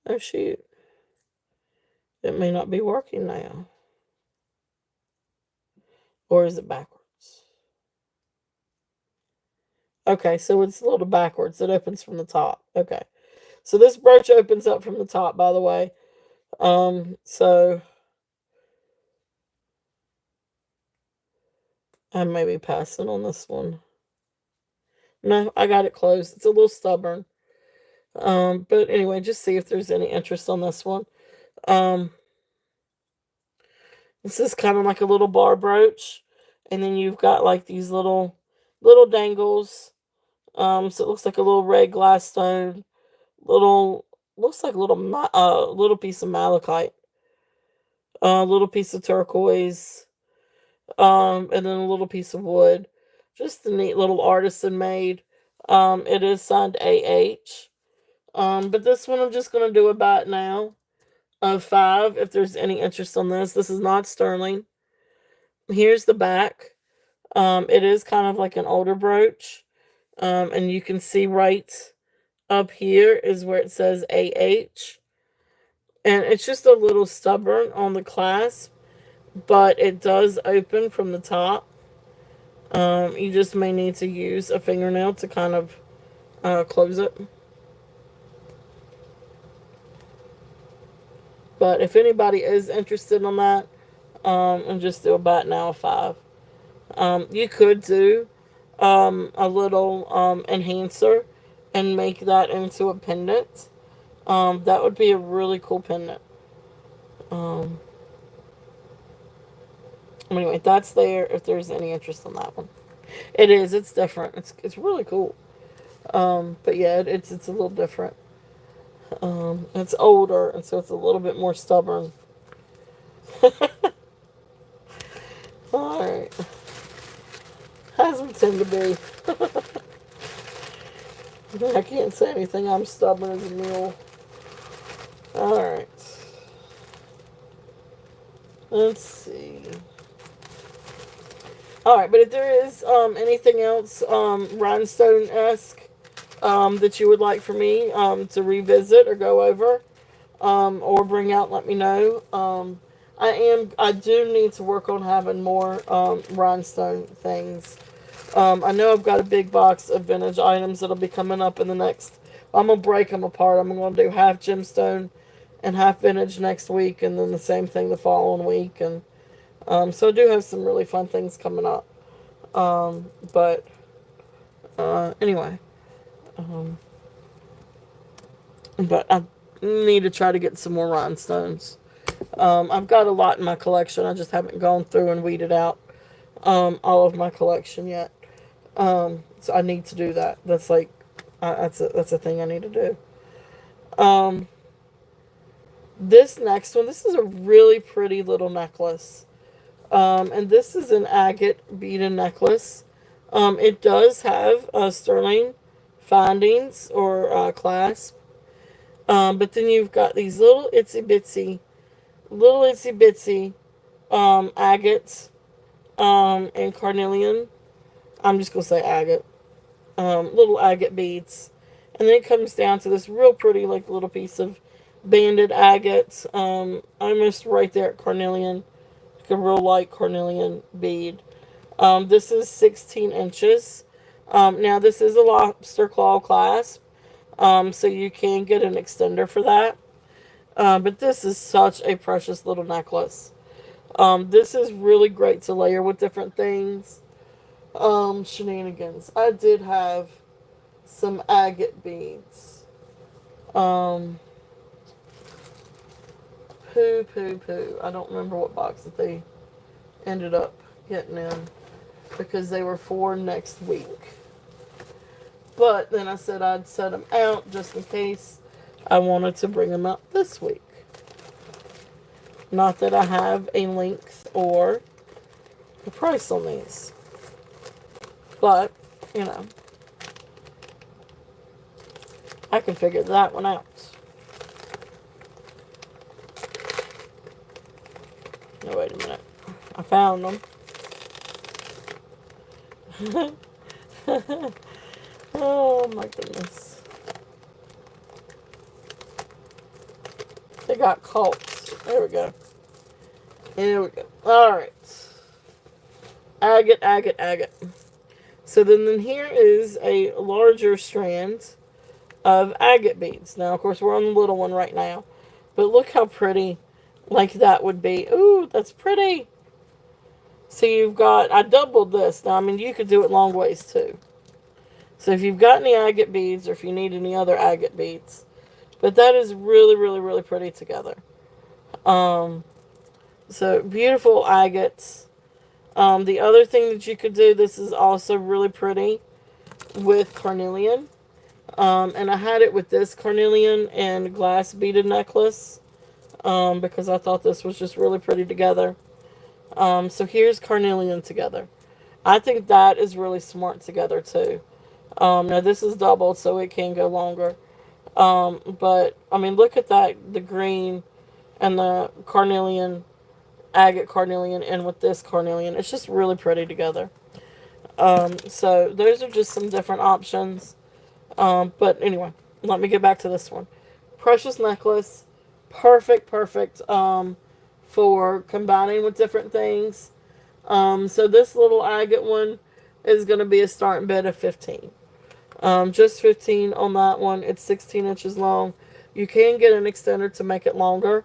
oh shoot, it may not be working now, or is it backwards? Okay, so it's a little backwards. It opens from the top. Okay, so this brooch opens up from the top. By the way, so I may be passing on this one. No, I got it closed. It's a little stubborn. But anyway, just see if there's any interest on this one. Um, this is kind of like a little bar brooch, and then you've got like these little dangles. So it looks like a little red glass stone, little looks like a little piece of malachite, a little piece of turquoise, and then a little piece of wood. Just a neat little artisan made. It is signed AH. But this one I'm just gonna do about now of 5. If there's any interest on this is not sterling. Here's the back. It is kind of like an older brooch. And you can see right up here is where it says AH. And it's just a little stubborn on the clasp, but it does open from the top. You just may need to use a fingernail to kind of close it. But if anybody is interested in that, and just do about now 5. You could do a little enhancer and make that into a pendant. That would be a really cool pendant. Um, anyway, that's there if there's any interest in that one. It is. It's different. It's really cool. But yeah, it's a little different. It's older, and so it's a little bit more stubborn. All right, as we tend to be. I can't say anything. I'm stubborn as a mule. All right. Let's see. All right, but if there is anything else rhinestone esque that you would like for me to revisit or go over or bring out, let me know. I do need to work on having more rhinestone things. I know I've got a big box of vintage items that'll be coming up in the next. I'm gonna break them apart. I'm gonna do half gemstone and half vintage next week, and then the same thing the following week, and so I do have some really fun things coming up. But anyway, um, but I need to try to get some more rhinestones. I've got a lot in my collection. I just haven't gone through and weeded out all of my collection yet. So I need to do that. That's like that's a thing I need to do. Um, this next one, this is a really pretty little necklace. And this is an agate beaded necklace. It does have sterling findings or clasp. But then you've got these little itsy bitsy agates and carnelian. I'm just going to say agate. Little agate beads. And then it comes down to this real pretty, like, little piece of banded agate. Almost right there at carnelian. Like a real light carnelian bead. This is 16 inches. Now, this is a lobster claw clasp, so you can get an extender for that. But this is such a precious little necklace. This is really great to layer with different things. Shenanigans. I did have some agate beads. Um, poo. I don't remember what box that they ended up getting in because they were for next week. But then I said I'd set them out just in case I wanted to bring them out this week. Not that I have a length or a price on these. But, you know, I can figure that one out. No, wait a minute. I found them. Oh my goodness. They got caught. There we go. There we go. Alright. Agate. So then here is a larger strand of agate beads. Now, of course, we're on the little one right now. But look how pretty like that would be. Ooh, that's pretty. So you've got, I doubled this. Now, I mean, you could do it long ways too. So if you've got any agate beads or if you need any other agate beads. But that is really pretty together. So beautiful agates. The other thing that you could do, this is also really pretty with carnelian. And I had it with this carnelian and glass beaded necklace. Because I thought this was just really pretty together. So here's carnelian together. I think that is really smart together too. Now this is doubled, so it can go longer. But I mean, look at that, the green and the carnelian, agate carnelian, and with this carnelian. It's just really pretty together. So those are just some different options. But anyway, let me get back to this one. Precious necklace. Perfect, for combining with different things. So this little agate one is going to be a starting bid of 15. Just 15 on that one. It's 16 inches long. You can get an extender to make it longer.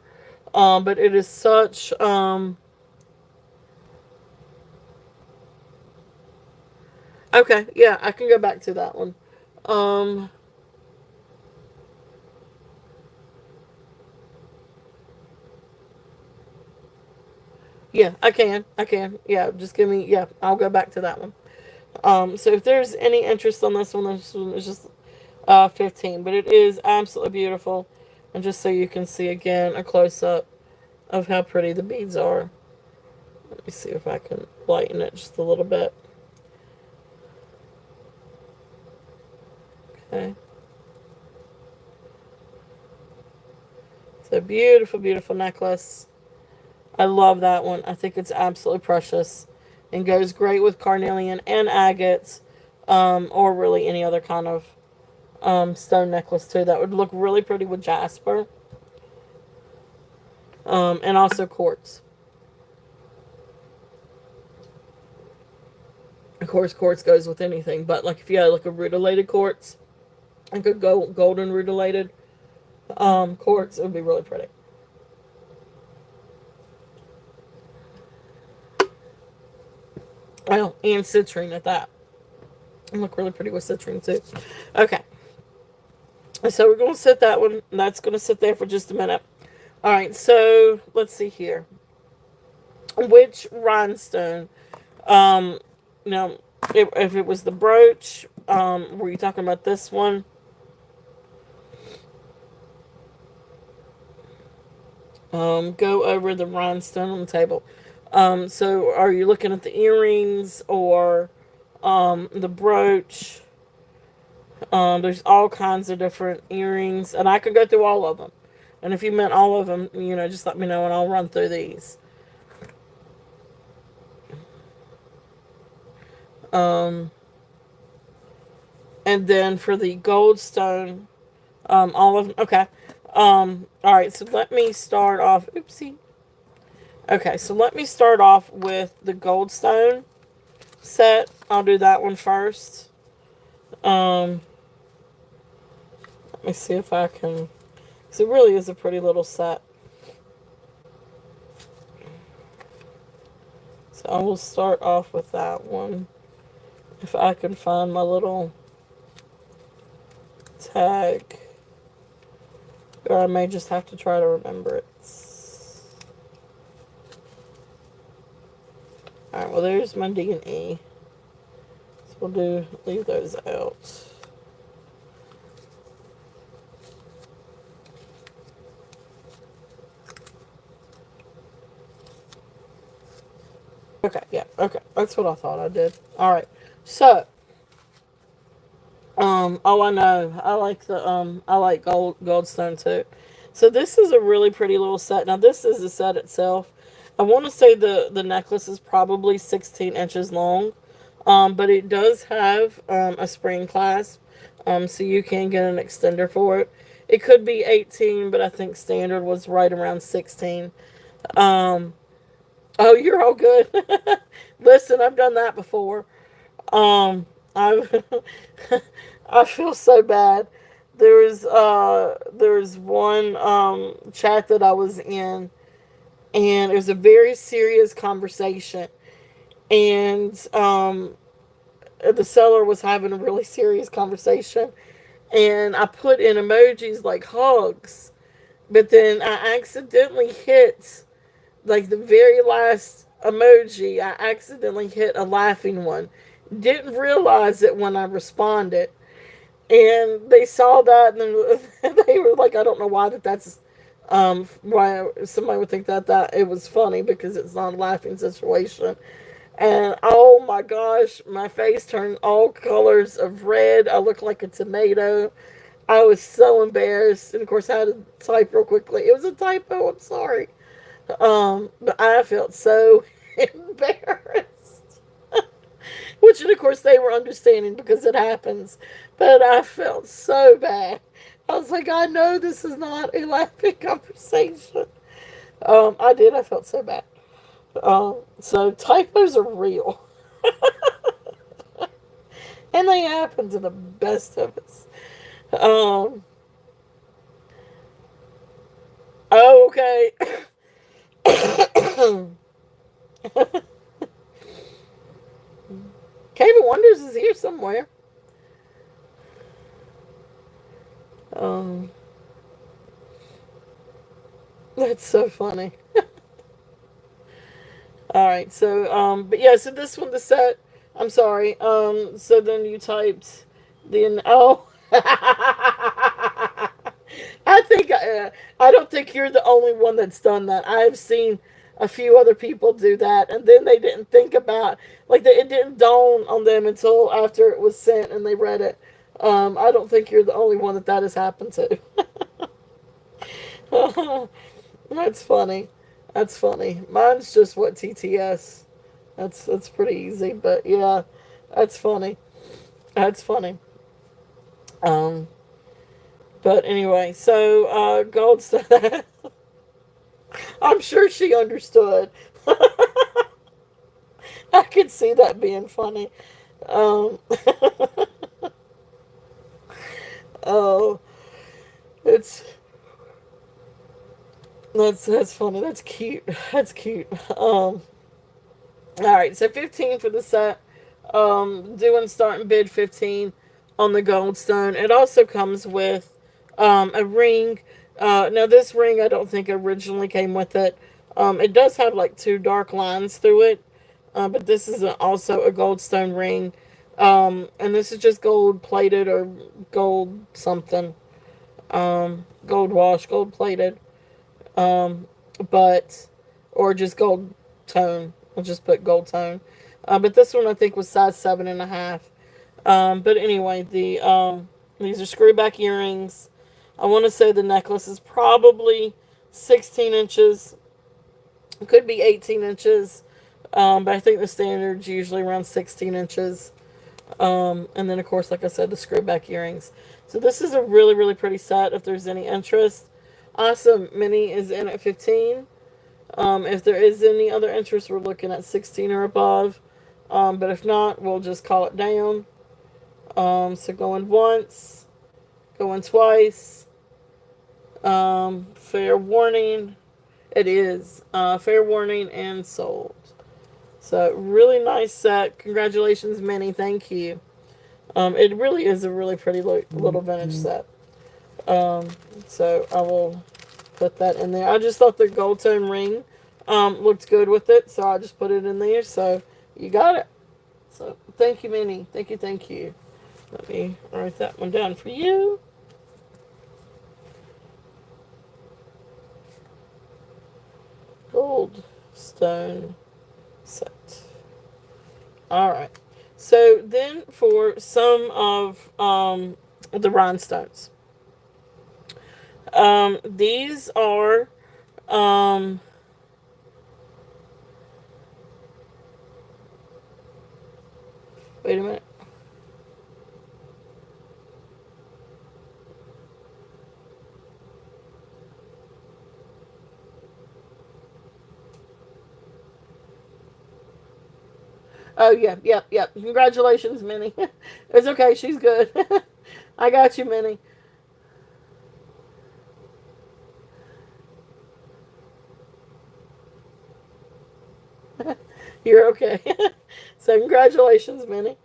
But it is such, okay, yeah, I can go back to that one. Um, yeah, I can. Yeah, just give me, yeah, I'll go back to that one. So if there's any interest on this one is just 15, but it is absolutely beautiful. And just so you can see again a close up of how pretty the beads are. Let me see if I can lighten it just a little bit. Okay. So beautiful necklace. I love that one. I think it's absolutely precious and goes great with carnelian and agates, or really any other kind of stone necklace too. That would look really pretty with jasper, and also quartz. Of course, quartz goes with anything, but like if you had like a rutilated quartz, like a golden rutilated quartz, it would be really pretty. Well, and citrine at that. And look really pretty with citrine too. Okay. So we're going to set that one. That's going to sit there for just a minute. All right. So let's see here. Which rhinestone? Um, now, if it was the brooch, were you talking about this one? Go over the rhinestone on the table. So are you looking at the earrings or the brooch? There's all kinds of different earrings, and I could go through all of them. And if you meant all of them, just let me know and I'll run through these. Um, and then for the gold stone, all of them. Okay. All right. So let me start off. Oopsie. Okay. So let me start off with the gold stone. set. I'll do that one first. Um, Let me see if I can. Because it really is a pretty little set. So I will start off with that one. If I can find my little tag. Or I may just have to try to remember it. Alright, well there's my D and E. So leave those out. Okay, yeah, okay. That's what I thought I did. Alright. So, oh I know. I like Goldstone too. So this is a really pretty little set. Now this is the set itself. I want to say the necklace is probably 16 inches long. But it does have a spring clasp. So you can get an extender for it. It could be 18, but I think standard was right around 16. Um, oh, you're all good. Listen, I've done that before. I I feel so bad. There's one chat that I was in, and it was a very serious conversation, and the seller was having a really serious conversation, and I put in emojis like hugs, but then I accidentally hit like the very last emoji. I accidentally hit a laughing one. Didn't realize it when I responded, and they saw that, and they were like, I don't know that's why somebody would think that it was funny because it's not a laughing situation. And oh my gosh, my face turned all colors of red. I looked like a tomato. I was so embarrassed. And of course, I had to type real quickly. It was a typo. I'm sorry. But I felt so embarrassed. Which, and of course, they were understanding because it happens. But I felt so bad. I was like, I know this is not a laughing conversation. I did. I felt so bad. So typos are real. And they happen to the best of us. Um, oh, okay. Cave of Wonders is here somewhere. Um, that's so funny. All right, so but yeah, so this one the set. I'm sorry. So then you typed the oh. I think I don't think you're the only one that's done that. I've seen a few other people do that, and then they didn't think about it didn't dawn on them until after it was sent and they read it. I don't think you're the only one that has happened to. That's funny. That's funny. Mine's just what TTS. That's pretty easy, but yeah, that's funny. That's funny. Um, but anyway, so Goldstein. I'm sure she understood. I could see that being funny. Um, oh, it's that's funny. That's cute. That's cute. All right, so 15 for the set. Doing starting bid 15 on the Goldstone. It also comes with a ring. Now this ring I don't think originally came with it. It does have like two dark lines through it, but this is also a Goldstone ring. And this is just gold plated or gold something. Gold wash, gold plated. Um, but or just gold tone. I'll just put gold tone. But this one I think was size 7.5. But anyway, these are screw back earrings. I want to say the necklace is probably 16 inches. It could be 18 inches. But I think the standard's usually around 16 inches. And then, of course, like I said, the screw back earrings. So this is a really, really pretty set if there's any interest. Awesome. Mini is in at 15. If there is any other interest, we're looking at 16 or above. But if not, we'll just call it down. So going once, going twice. Fair warning. It is fair warning and sold. So really nice set. Congratulations, Minnie. Thank you. It really is a really pretty little vintage set. Um, so I will put that in there. I just thought the gold tone ring looked good with it, so I just put it in there. So you got it. So thank you, Minnie. Thank you, thank you. Let me write that one down for you. Gold stone set. All right. So then for some of the rhinestones, these are um, wait a minute. Oh yeah, yep, yep. Congratulations, Minnie. It's okay. She's good. I got you, Minnie. You're okay. So congratulations, Minnie.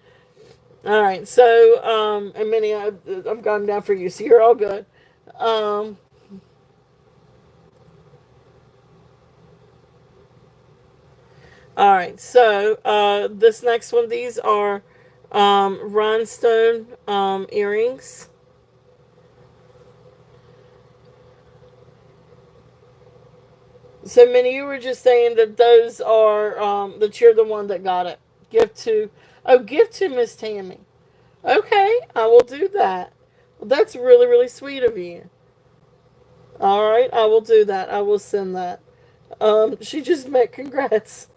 All right. So and Minnie, I've gone down for you, so you're all good. Um, all right. So this next one, these are rhinestone earrings. So Minnie, you were just saying that those are that you're the one that got it. Gift to gift to Miss Tammy. Okay, I will do that. Well, that's really really sweet of you. All right, I will do that. I will send that. She just met congrats.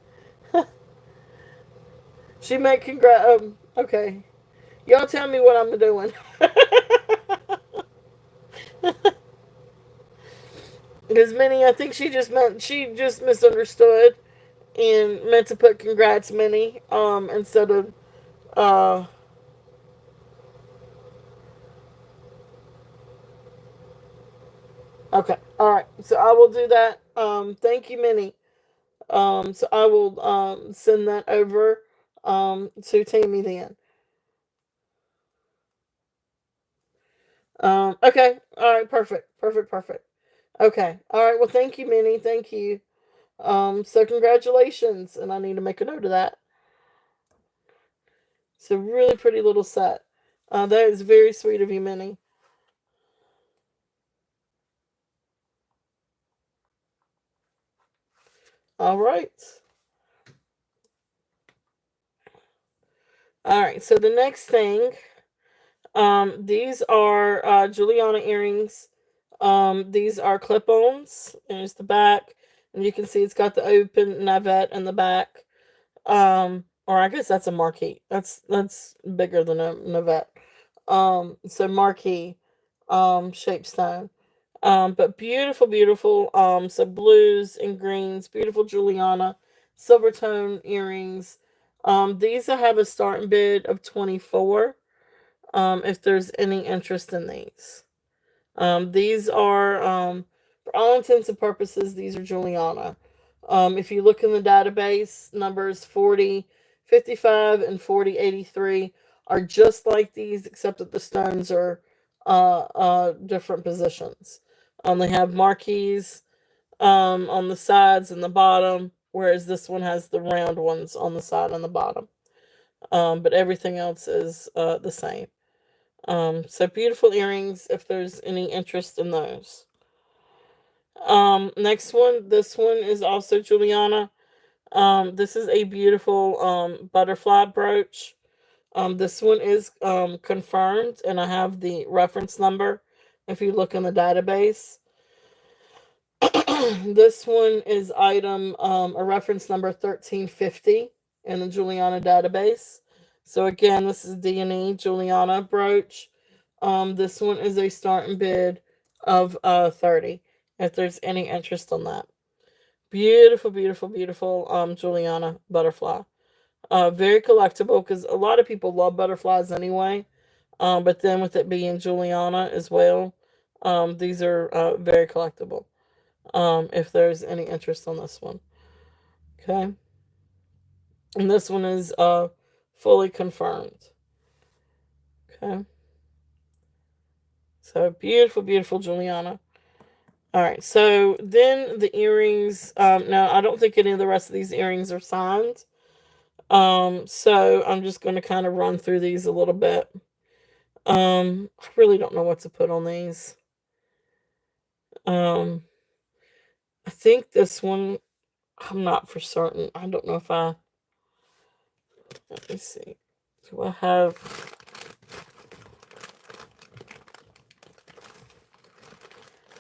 She met congrats. Okay, y'all tell me what I'm doing. Because Minnie, I think she just misunderstood and meant to put congrats, Minnie, instead of uh. Okay, all right. So I will do that. Thank you, Minnie. So I will send that over to Tammy then. Okay. All right. Perfect. Perfect. Perfect. Okay. All right. Well, thank you, Minnie. Thank you. So congratulations, and I need to make a note of that. It's a really pretty little set. That is very sweet of you, Minnie. All right. All right. So the next thing, these are Juliana earrings. These are clip-ons. There's the back, and you can see it's got the open navette in the back. Or I guess that's a marquee. That's bigger than a navette. So marquee, shaped stone. But beautiful, beautiful. So blues and greens, beautiful Juliana, silver tone earrings. These I have a starting bid of 24. If there's any interest in these. These are, for all intents and purposes, these are Juliana. If you look in the database, numbers 4055 and 4083 are just like these, except that the stones are different positions. They have marquees on the sides and the bottom, whereas this one has the round ones on the side and the bottom. But everything else is the same. So beautiful earrings if there's any interest in those. Next one, this one is also Juliana. This is a beautiful butterfly brooch. This one is confirmed, and I have the reference number. If you look in the database, this one is item a reference number 1350 in the Juliana database. So again, this is D&E Juliana brooch. This one is a starting bid of 30. If there's any interest on that, beautiful, beautiful, beautiful Juliana butterfly. Very collectible because a lot of people love butterflies anyway. But then with it being Juliana as well, these are very collectible. If there's any interest on this one, okay. And this one is fully confirmed. Okay. So beautiful, beautiful Juliana. All right. So then the earrings. Now I don't think any of the rest of these earrings are signed. So I'm just going to kind of run through these a little bit. I really don't know what to put on these. Um, I think this one. I'm not for certain. I don't know if I. Let me see. Do I have?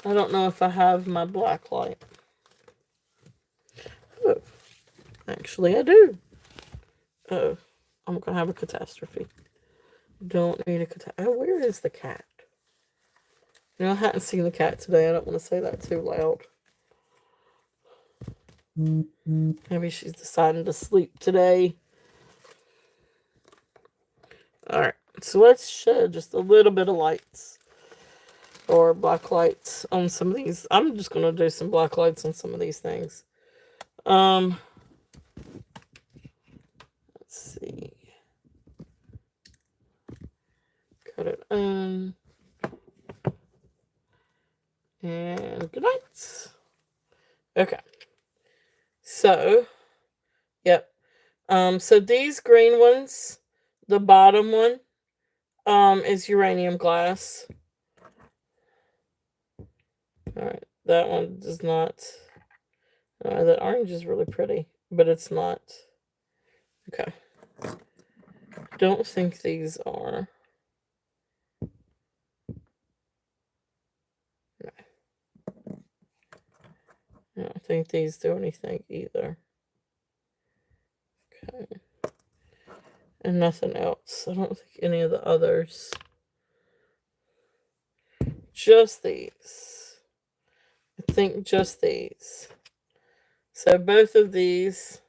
I don't know if I have my black light. Oh, actually, I do. Oh, I'm gonna have a catastrophe. Don't need a cat. Oh, where is the cat? You know, I hadn't seen the cat today. I don't want to say that too loud. Maybe she's deciding to sleep today. Alright, so let's shed just a little bit of lights. Or black lights on some of these. I'm just going to do some black lights on some of these things. Let's see. Cut it in. And good night. Okay. So, yep. So these green ones, the bottom one, is uranium glass. Alright, that one does not. That orange is really pretty, but it's not. Okay. Don't think these are. No. I don't think these do anything either. Okay. And nothing else. I don't think any of the others. Just these. I think just these. So both of these,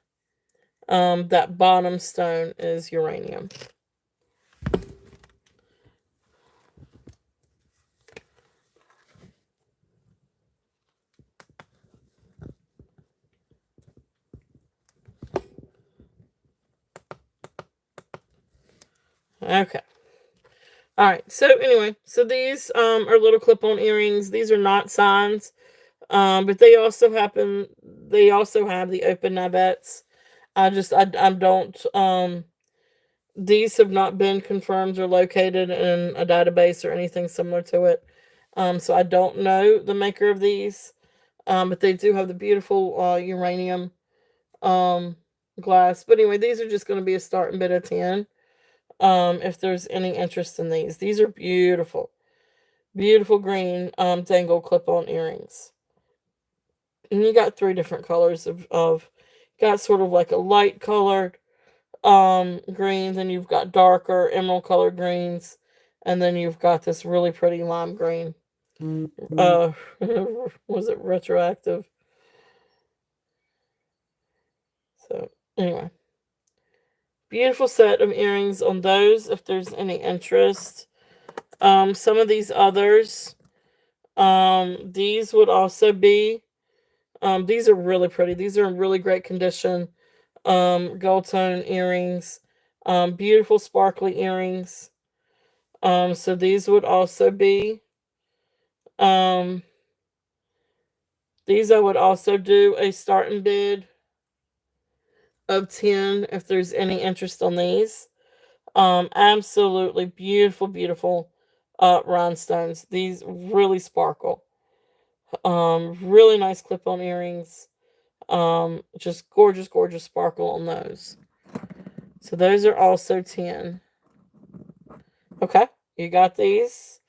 that bottom stone is uranium. Okay. All right. So anyway, so these are little clip-on earrings. These are not signs, but they also happen. They also have the open navettes. I don't. These have not been confirmed or located in a database or anything similar to it. So I don't know the maker of these, but they do have the beautiful uranium um, glass. But anyway, these are just going to be a starting bid of 10. If there's any interest in these are beautiful, beautiful green dangle clip-on earrings. And you got three different colors of got sort of like a light colored green, then you've got darker emerald colored greens, and then you've got this really pretty lime green. Uh, was it retroactive? So anyway, beautiful set of earrings on those. If there's any interest, some of these others, these would also be. These are really pretty. These are in really great condition. Gold tone earrings, beautiful sparkly earrings. So these would also be. Um, these I would also do a starting bid of 10 if there's any interest on these. Absolutely beautiful, beautiful rhinestones. These really sparkle. Really nice clip-on earrings. Just gorgeous, gorgeous sparkle on those. So those are also 10. Okay, you got these.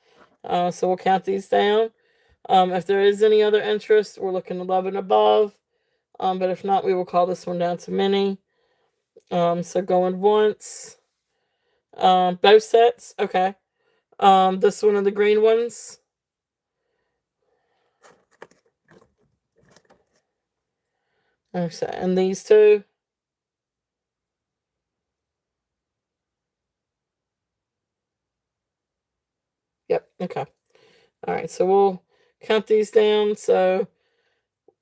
So we'll count these down. If there is any other interest, we're looking 11 above. But if not, we will call this one down to mini. So going once. Both sets. Okay. This one and the green ones. Okay, and these two. Okay. All right. So we'll count these down. So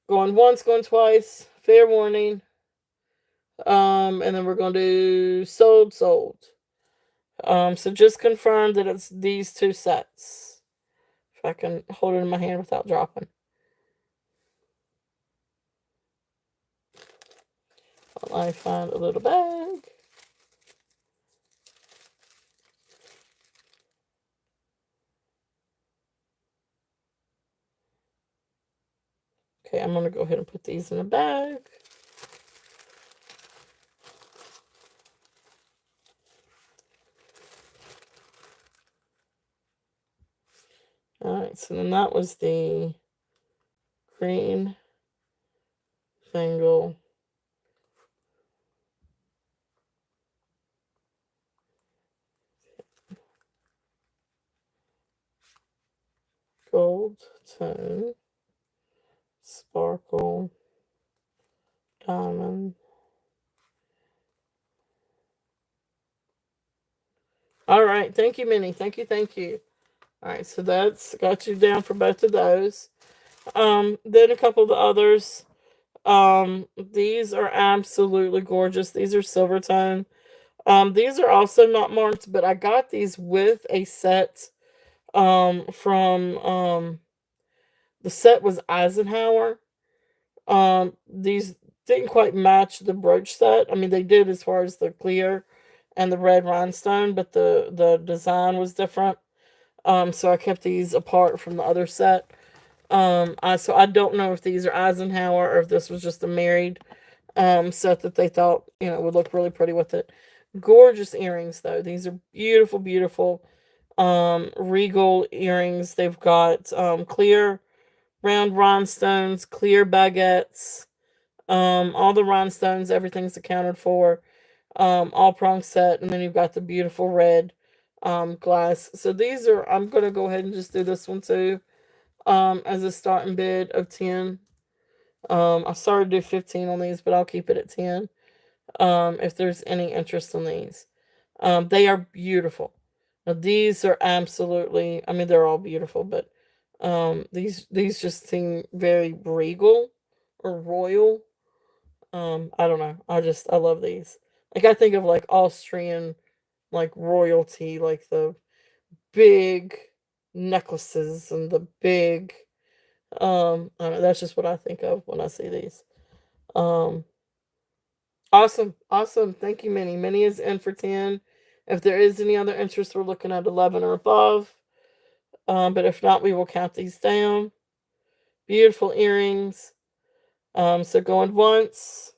going once, going twice. Fair warning. And then we're going to do sold, sold. So just confirm that it's these two sets. If I can hold it in my hand without dropping. While I find a little bag. Okay, I'm going to go ahead and put these in a bag. Alright, so then that was the green single gold tone sparkle diamond. Alright, thank you, Minnie. Thank you, thank you. Alright, so that's got you down for both of those. Then a couple of the others. These are absolutely gorgeous. These are silver tone. These are also not marked, but I got these with a set from the set was Eisenhower. These didn't quite match the brooch set. I mean, they did as far as the clear and the red rhinestone, but the design was different. So I kept these apart from the other set. So I don't know if these are Eisenhower or if this was just a married set that they thought would look really pretty with it. Gorgeous earrings though. These are beautiful, beautiful regal earrings. They've got clear round rhinestones, clear baguettes, all the rhinestones, everything's accounted for, all prong set, and then you've got the beautiful red glass. So these are, I'm going to go ahead and just do this one too, as a starting bid of 10. I started to do 15 on these, but I'll keep it at 10, if there's any interest in these. They are beautiful. Now, these are absolutely, I mean, they're all beautiful, but these just seem very regal or royal. I don't know. I love these. Like, I think of like Austrian, like royalty, like the big necklaces and the big, I don't know, that's just what I think of when I see these. Um, awesome, awesome. Thank you, Minnie. Minnie is in for 10. If there is any other interest, we're looking at 11 or above. But if not, we will count these down. Beautiful earrings. So going once,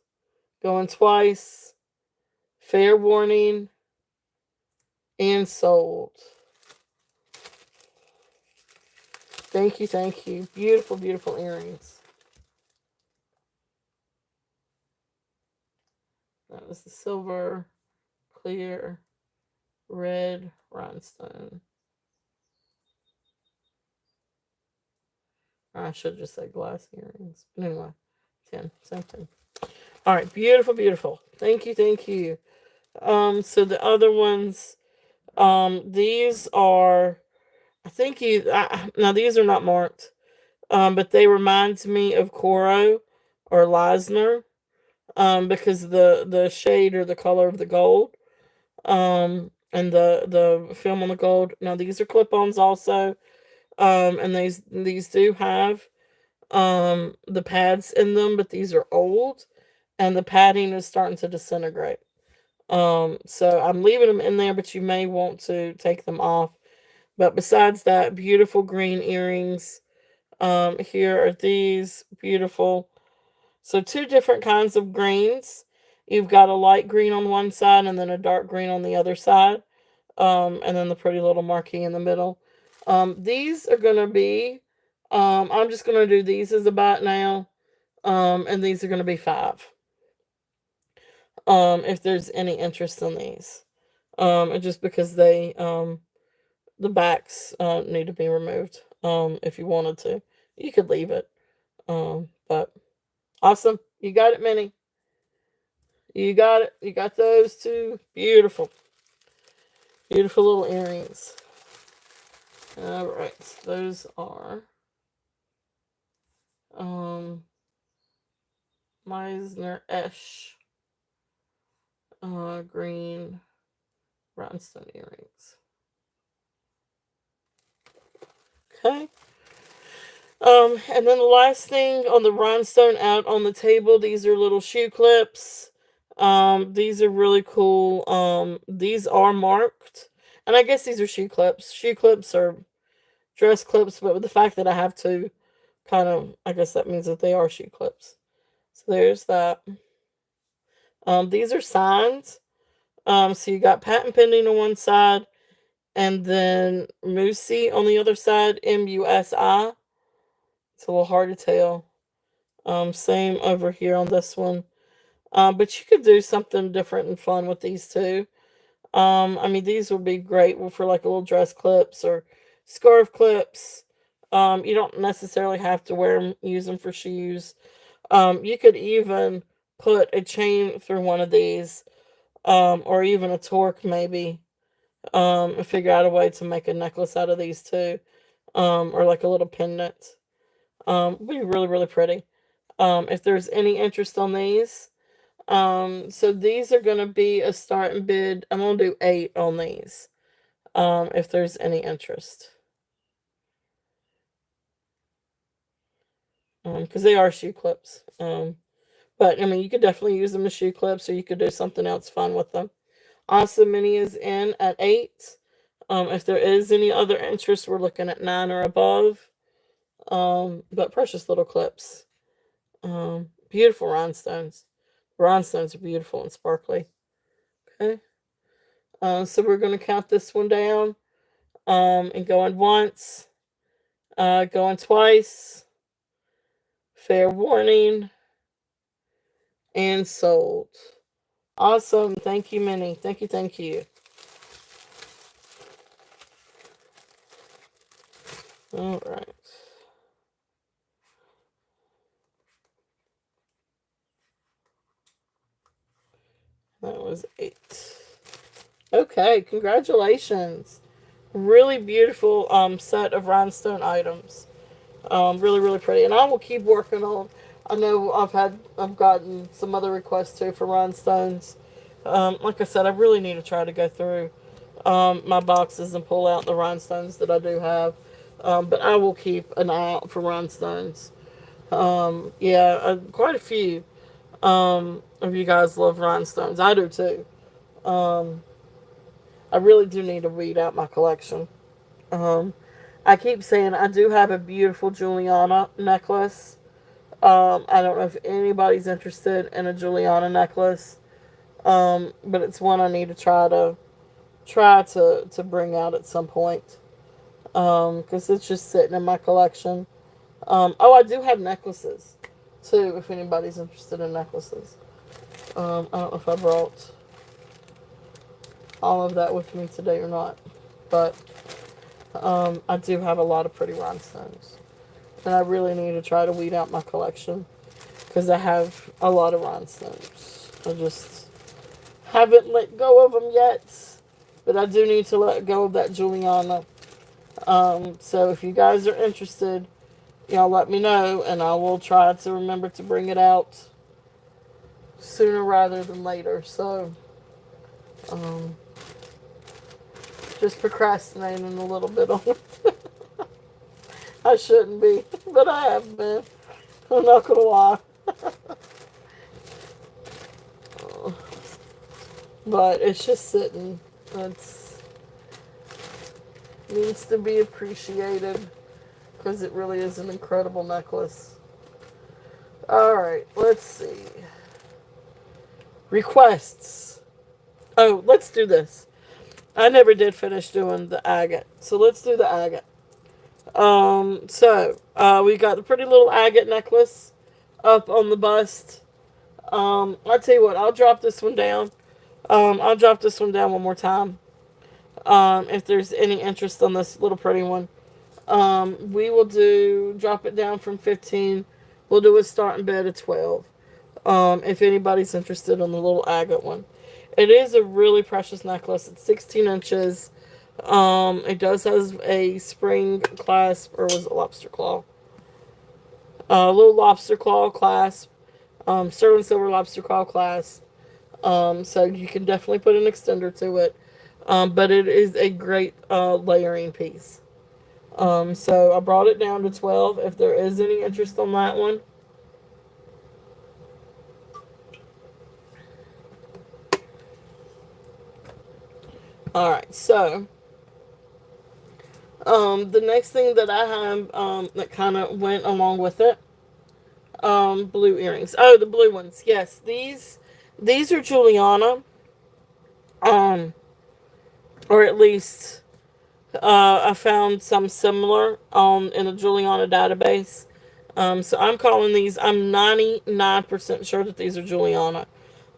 going twice, fair warning, and sold. Thank you, thank you. Beautiful, beautiful earrings. That was the silver, clear, red rhinestone. I should just say glass earrings. But anyway, 10, same thing. All right, beautiful, beautiful. Thank you, thank you. So the other ones, these are, I think now these are not marked, but they remind me of Coro or Leisner, because the shade or the color of the gold, and the film on the gold. Now these are clip-ons also, and these do have the pads in them, but these are old, and the padding is starting to disintegrate. So I'm leaving them in there, but you may want to take them off. But besides that, beautiful green earrings. Here are these beautiful. So two different kinds of greens. You've got a light green on one side and then a dark green on the other side. And then the pretty little marquee in the middle. These are going to be, I'm just going to do these as a bat now. And these are going to be 5. If there's any interest in these. And just because the backs need to be removed. If you wanted to, you could leave it. But awesome, you got it, Minnie. You got it. You got those two beautiful, beautiful little earrings. All right, so those are um Meisner Esch green rhinestone earrings. Okay. And then the last thing on the rhinestone out on the table, these are little shoe clips. These are really cool. These are marked, and I guess these are shoe clips. Shoe clips are dress clips, but with the fact that I have to kind of, I guess that means that they are shoe clips. So there's that. These are signs. So you got patent pending on one side, and then Musi on the other side. MUSI. It's a little hard to tell. Same over here on this one. But you could do something different and fun with these too. I mean, these would be great for like little dress clips or scarf clips. You don't necessarily have to wear them, use them for shoes. You could even put a chain through one of these, or even a torque maybe, and figure out a way to make a necklace out of these too, or like a little pendant. Would be really, really pretty. If there's any interest on these, so these are going to be a starting bid. I'm going to do 8 on these. If there's any interest. Because they are shoe clips. But I mean, you could definitely use them as shoe clips, or you could do something else fun with them. Awesome Mini is in at 8. If there is any other interest, we're looking at 9 or above. But precious little clips. Beautiful rhinestones. Rhinestones are beautiful and sparkly. Okay. So we're going to count this one down. And going once, going twice, fair warning, and sold. Awesome. Thank you, Minnie. Thank you, thank you. All right. That was 8. Okay, congratulations. Really beautiful set of rhinestone items. Really, really pretty. And I will keep working on. I know I've gotten some other requests too for rhinestones. Like I said, I really need to try to go through my boxes and pull out the rhinestones that I do have. But I will keep an eye out for rhinestones. Yeah, quite a few of you guys love rhinestones. I do too. Um, I really do need to weed out my collection. Um, I keep saying I do have a beautiful Juliana necklace. I don't know if anybody's interested in a Juliana necklace, but it's one I need to try to bring out at some point, because it's just sitting in my collection. Oh, I do have necklaces too. If anybody's interested in necklaces, I don't know if I brought all of that with me today or not, but I do have a lot of pretty rhinestones, and I really need to try to weed out my collection because I have a lot of rhinestones. I just haven't let go of them yet, but I do need to let go of that Juliana. So if you guys are interested, y'all let me know, and I will try to remember to bring it out sooner rather than later. So, um, just procrastinating a little bit on it. I shouldn't be, but I have been. I'm not gonna lie. But it's just sitting. It's needs to be appreciated because it really is an incredible necklace. All right, let's see. Requests. Oh, let's do this. I never did finish doing the agate, so let's do the agate. We got the pretty little agate necklace up on the bust. I'll tell you what, I'll drop this one down. I'll drop this one down one more time. If there's any interest on this little pretty one. We will drop it down from 15. We'll do a starting bid of 12. If anybody's interested in the little agate one. It is a really precious necklace. It's 16 inches. It does has a spring clasp, or was it lobster claw? A little lobster claw clasp. Sterling silver lobster claw clasp. So you can definitely put an extender to it. But it is a great layering piece. So I brought it down to 12. If there is any interest on that one, all right. So the next thing that I have that kind of went along with it, blue earrings. Oh, the blue ones. Yes, these are Juliana. Um, or at least I found some similar in the Juliana database. So I'm calling these. I'm 99% sure that these are Juliana,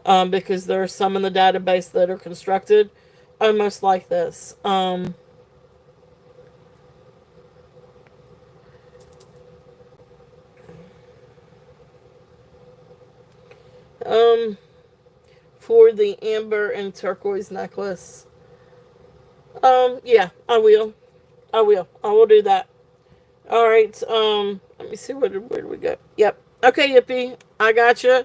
because there are some in the database that are constructed almost like this. Um, for the amber and turquoise necklace. Yeah, I will. I will. I will do that. All right. Let me see. Where do we go? Yep. Okay, Yippee. I got you.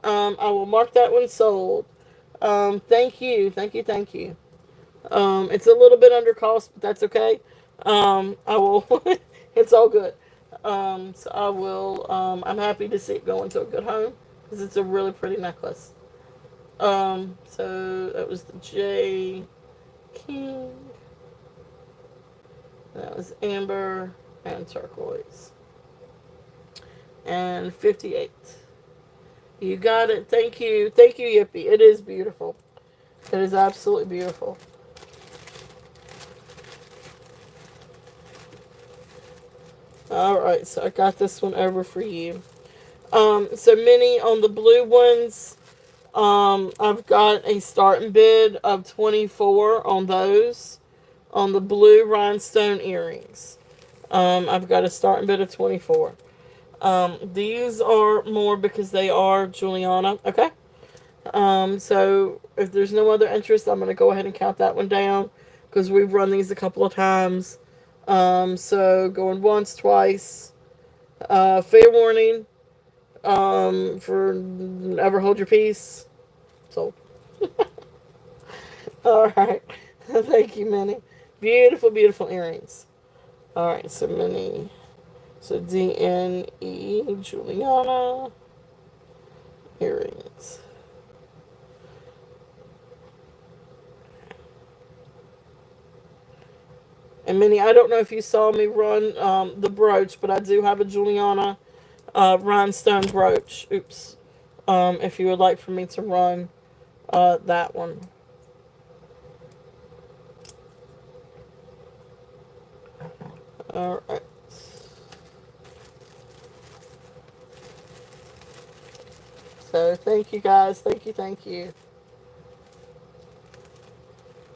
I will mark that one sold. Thank you. Thank you. Thank you. It's a little bit under cost, but that's okay. I will. It's all good. So I will. I'm happy to see it going to a good home because it's a really pretty necklace. So that was the J King. That was amber and turquoise. And 58. You got it. Thank you. Thank you, Yippee. It is beautiful. It is absolutely beautiful. Alright, so I got this one over for you. So Minnie, on the blue ones, I've got a starting bid of 24 on those. On the blue rhinestone earrings. I've got a starting bid of 24. These are more because they are Juliana. Okay. So if there's no other interest, I'm going to go ahead and count that one down because we've run these a couple of times. So going once, twice. Fair warning. For never hold your peace. So, all right. Thank you, Minnie. Beautiful, beautiful earrings. All right, so Minnie. So DNE Juliana earrings. And Minnie, I don't know if you saw me run the brooch, but I do have a Juliana rhinestone brooch. Oops. If you would like for me to run that one. All right. So thank you guys. Thank you. Thank you.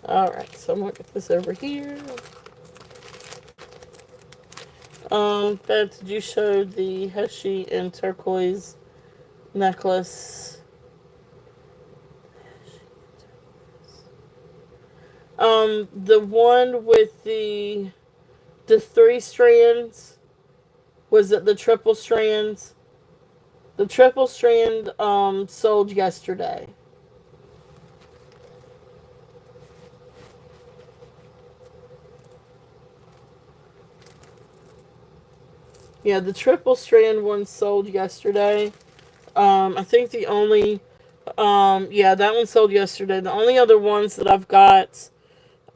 All right. So I'm gonna get this over here. Beth, did you show the Heshi and turquoise necklace? The one with the three strands, was it the triple strands? The triple strand sold yesterday. Yeah, the triple strand one sold yesterday. I think the only yeah, that one sold yesterday. The only other ones that I've got,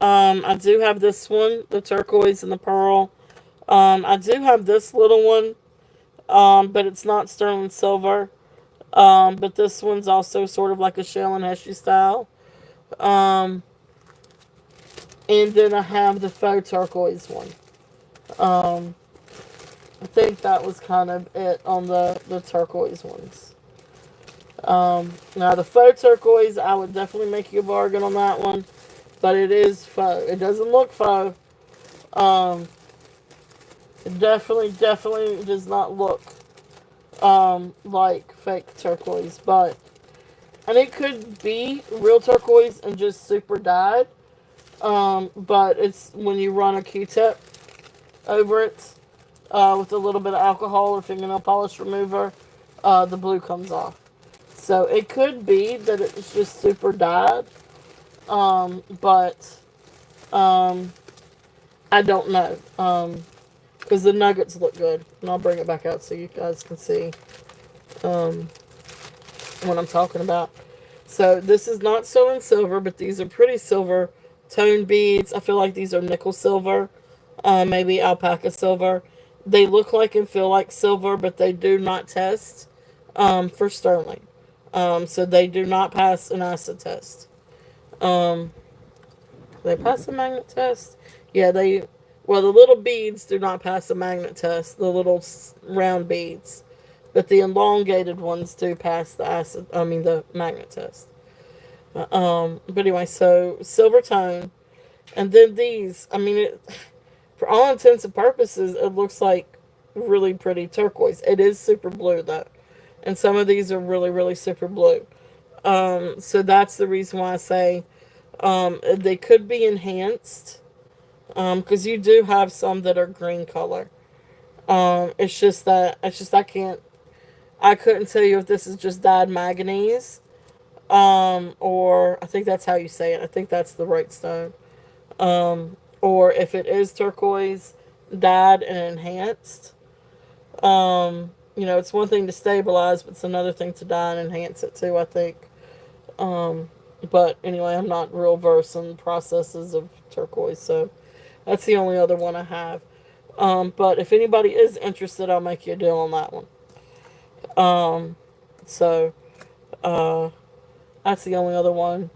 I do have this one, the turquoise and the pearl. I do have this little one, but it's not sterling silver. But this one's also sort of like a shell and heshy style. Um, and then I have the faux turquoise one. Um, I think that was kind of it on the turquoise ones. Now the faux turquoise, I would definitely make you a bargain on that one, but it is faux. It doesn't look faux. Um, it definitely does not look like fake turquoise, but and it could be real turquoise and just super dyed. But it's when you run a Q-tip over it with a little bit of alcohol or fingernail polish remover, the blue comes off. So it could be that it's just super dyed, but um, I don't know. Because the nuggets look good, and I'll bring it back out so you guys can see um, what I'm talking about. So this is not sterling silver, but these are pretty silver toned beads. I feel like these are nickel silver, maybe alpaca silver. They look like and feel like silver, but they do not test for sterling. So they do not pass an acid test. Um, they pass a magnet test. Yeah, they. Well, the little beads do not pass a magnet test. The little round beads, but the elongated ones do pass the acid. I mean the magnet test. But anyway, so silver tone, and then these. I mean, for all intents and purposes, it looks like really pretty turquoise. It is super blue though, and some of these are really, really super blue. So that's the reason why I say they could be enhanced. Because you do have some that are green color. It's just I couldn't tell you if this is just dyed manganese, or I think that's how you say it. I think that's the right stone. Or if it is turquoise, dyed and enhanced. It's one thing to stabilize, but it's another thing to dye and enhance it too, I think. Um, but anyway, I'm not real versed in the processes of turquoise, so that's the only other one I have. But if anybody is interested, I'll make you a deal on that one. So uh, that's the only other one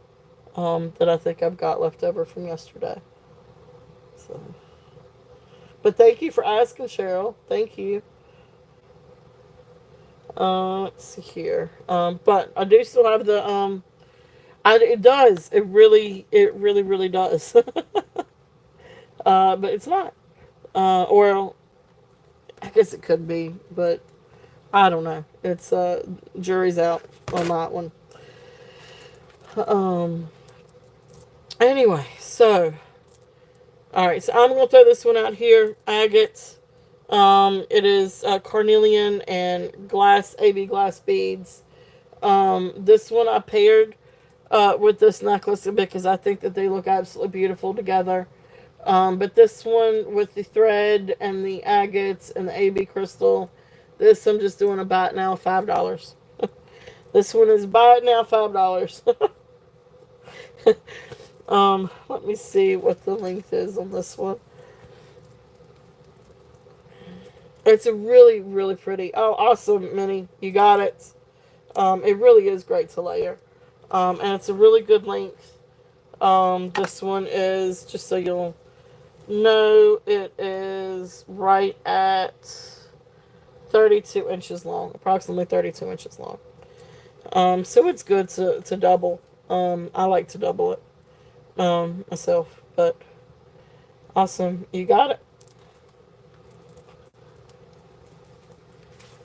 that I think I've got left over from yesterday. So, but thank you for asking, Cheryl. Thank you. Let's see here. But I do still have the it does. It really, really does. But it's not. Or I guess it could be, but I don't know. It's jury's out on that one. Um. Anyway, so all right. So I'm gonna throw this one out here. Agate. It is carnelian and glass AB glass beads. This one I paired with this necklace because I think that they look absolutely beautiful together. But this one with the thread and the agates and the AB crystal, this I'm just doing a buy it now $5. This one is buy it now $5. Let me see what the length is on this one. It's a really, really pretty. Oh, awesome, Minnie. You got it. It really is great to layer. And it's a really good length. This one is, just so you'll know, it is right at 32 inches long. Approximately 32 inches long. So it's good to double. I like to double it myself. But awesome. You got it.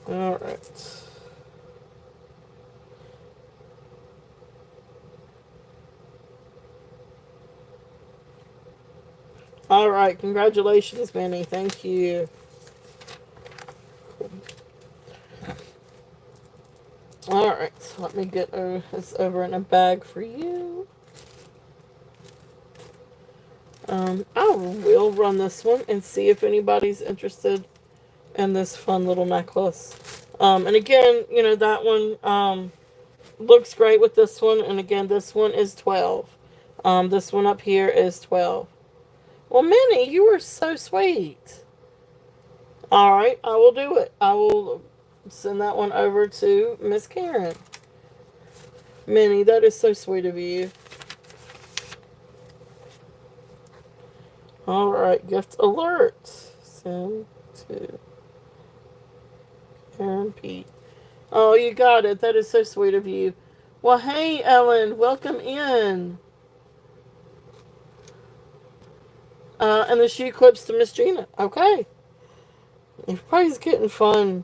All right. All right. Congratulations, Manny. Thank you. All right. Let me get this over in a bag for you. I will run this one and see if anybody's interested in this fun little necklace. And again, that one looks great with this one. And again, this one is 12. This one up here is 12. Well, Minnie, you were so sweet. All right, I will do it. I will send that one over to Miss Karen. Minnie, that is so sweet of you. All right, gift alert. Send to Karen P. Oh, you got it. That is so sweet of you. Well, hey, Ellen, welcome in. And the shoe clips to Miss Gina. Okay. Everybody's getting fun.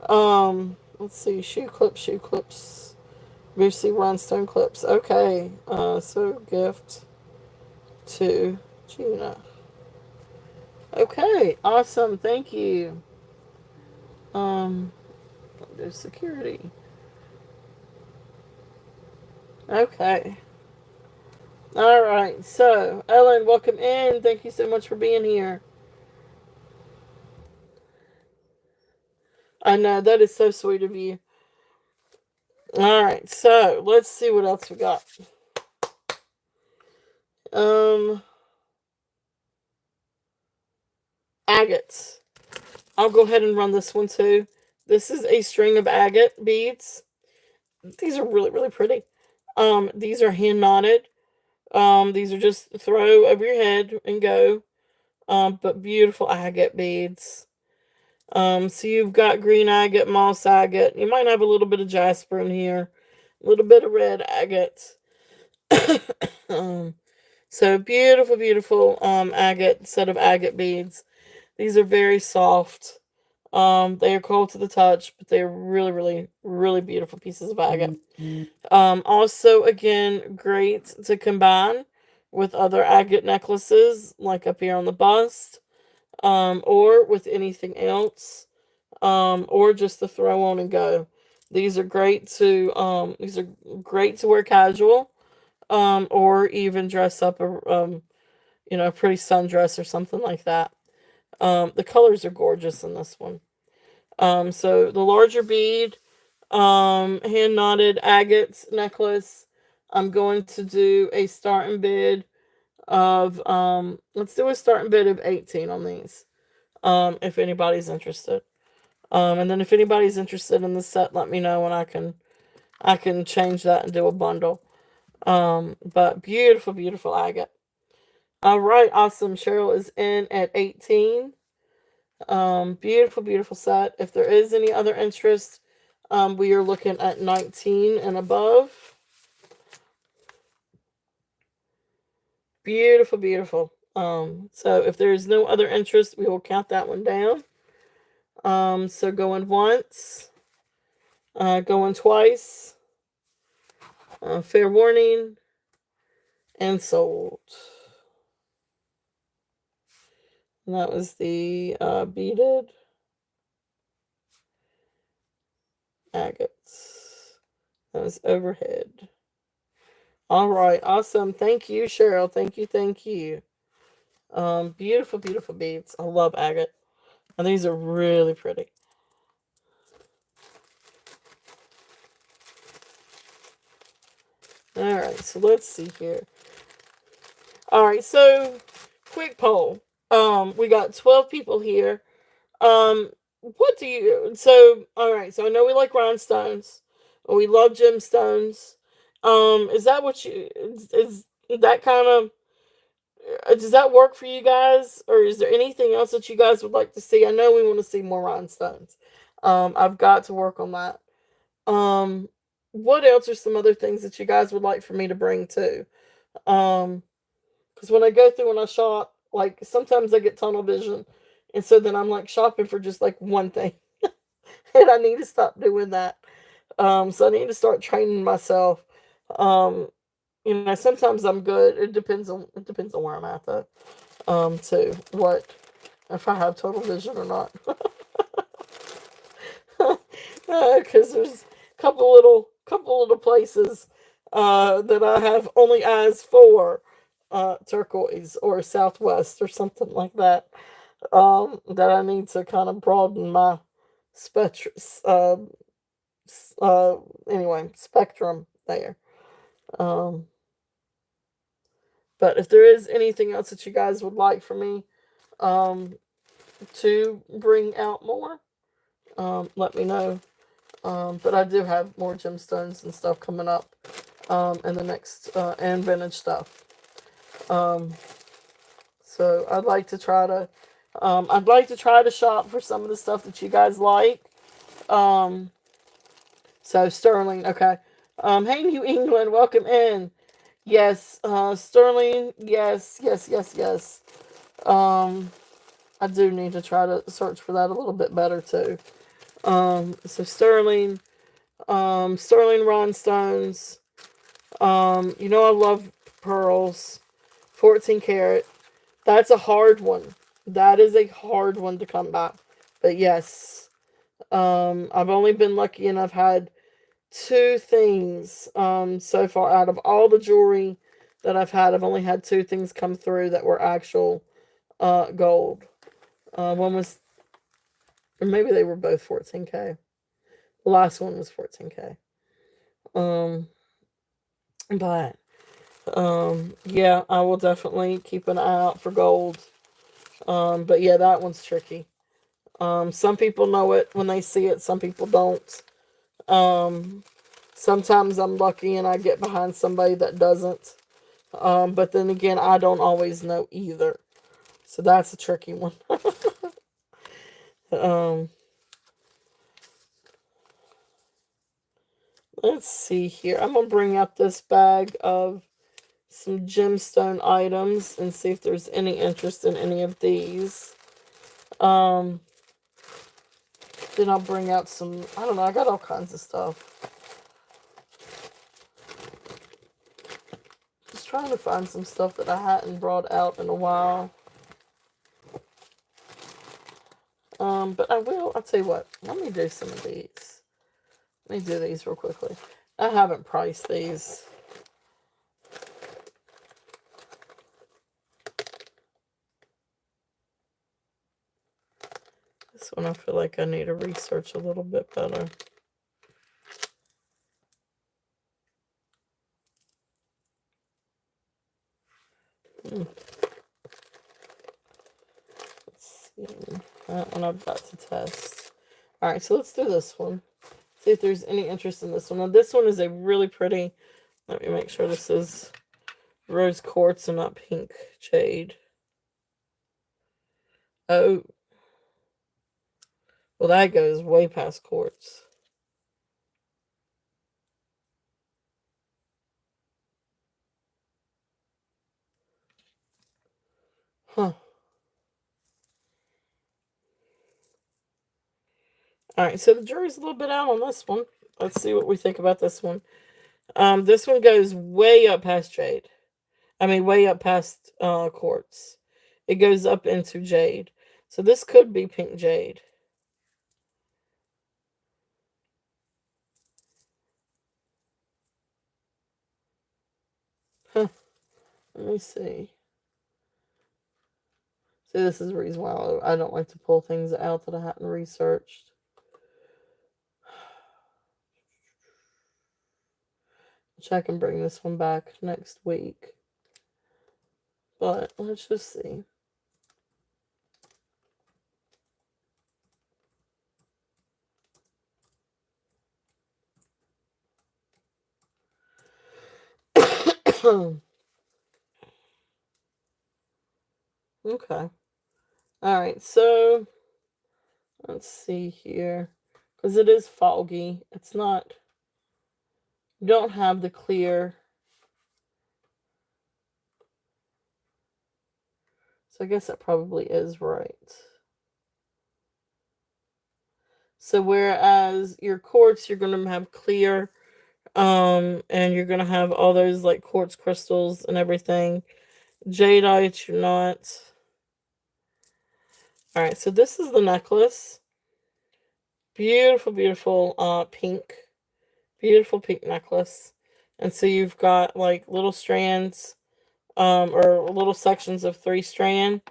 Let's see. Shoe clips, shoe clips. Lucy Rhinestone clips. Okay. So gift. to Gina. Okay, awesome. Thank you. Um, there's security. Okay. All right. So, Ellen, welcome in. Thank you so much for being here. I know that is so sweet of you. All right. So, let's see what else we got. Um, Agates. I'll go ahead and run this one too. This is a string of agate beads. These are really, really pretty. These are hand knotted. These are just throw over your head and go. But beautiful agate beads. So you've got green agate, moss agate. You might have a little bit of jasper in here, a little bit of red agate. um, so beautiful, beautiful agate set of agate beads. These are very soft. They are cold to the touch, but they are really, really, really beautiful pieces of agate. Also, again, great to combine with other agate necklaces, like up here on the bust, or with anything else, or just to throw on and go. These are great to wear casual, or even dress up a pretty sundress or something like that. The colors are gorgeous in this one. So the larger bead, hand knotted agate necklace. I'm going to do a starting bid of let's do a starting bid of 18 on these. If anybody's interested. And then if anybody's interested in the set, let me know and I can change that and do a bundle. But beautiful, beautiful agate. All right, awesome. Cheryl is in at 18. Beautiful, beautiful set. If there is any other interest, we are looking at 19 and above. Beautiful, beautiful. So if there is no other interest, we will count that one down. So going once, going twice, fair warning, and sold. And that was the beaded agates. That was overhead. All right, awesome. Thank you, Cheryl. Thank you, thank you. Beautiful, beautiful beads. I love agate. And these are really pretty. All right, so let's see here. All right, so quick poll. We got 12 people here. What do you? So, all right. So I know we like rhinestones. We love gemstones. Is that what you? Is that kind of? Does that work for you guys, or is there anything else that you guys would like to see? I know we want to see more rhinestones. I've got to work on that. Um, what else are some other things that you guys would like for me to bring too? Um, because when I go through and I shop, like sometimes I get tunnel vision, and so then I'm like shopping for just like one thing, and I need to stop doing that. So I need to start training myself. Um, sometimes I'm good. It depends on where I'm at though. Too what if I have total vision or not? Because there's a couple little places that I have only eyes for, turquoise or southwest or something like that. That I need to kind of broaden my spectrum. Uh, anyway, spectrum there. Um, but if there is anything else that you guys would like for me um, to bring out more, let me know. But I do have more gemstones and stuff coming up in the next and vintage stuff. Um, so I'd like to try to shop for some of the stuff that you guys like. Um, so Sterling, okay. Hey New England, welcome in. Yes, Sterling, yes, yes, yes, yes. Um, I do need to try to search for that a little bit better too. So Sterling rhinestones. I love pearls. 14 karat. That's a hard one. That is a hard one to come by. But yes, I've only been lucky enough had two things so far out of all the jewelry that I've had. I've only had two things come through that were actual gold. One was, or maybe they were both 14K. The last one was 14K. Um, but yeah, I will definitely keep an eye out for gold. But yeah, that one's tricky. Some people know it when they see it. Some people don't. Um, Sometimes I'm lucky and I get behind somebody that doesn't. But then again, I don't always know either. So that's a tricky one. um, let's see here. I'm going to bring up this bag of some gemstone items and see if there's any interest in any of these. Um, then I'll bring out some, I don't know, I got all kinds of stuff. Just trying to find some stuff that I hadn't brought out in a while. But I'll tell you what, let me do some of these. Let me do these real quickly. I haven't priced these. This one I feel like I need to research a little bit better. Let's see. That one I've got to test. Alright, so let's do this one. See if there's any interest in this one. Now, this one is a really pretty. Let me make sure this is rose quartz and not pink jade. Oh. Well, that goes way past quartz. Huh. Alright, so the jury's a little bit out on this one. Let's see what we think about this one. This one goes way up past jade. I mean, way up past quartz. It goes up into jade. So this could be pink jade. Huh. Let me see. See, this is the reason why I don't like to pull things out that I hadn't researched. Check and bring this one back next week. But let's just see. Okay. Alright, so let's see here. Because it is foggy. It's not. You don't have the clear. So I guess that probably is right. So whereas your quartz, you're going to have clear, and you're going to have all those like quartz crystals and everything. Jadeite, you're not. All right, so this is the necklace. Beautiful, beautiful pink. Beautiful pink necklace. And so you've got like little strands, or little sections of 3 strand.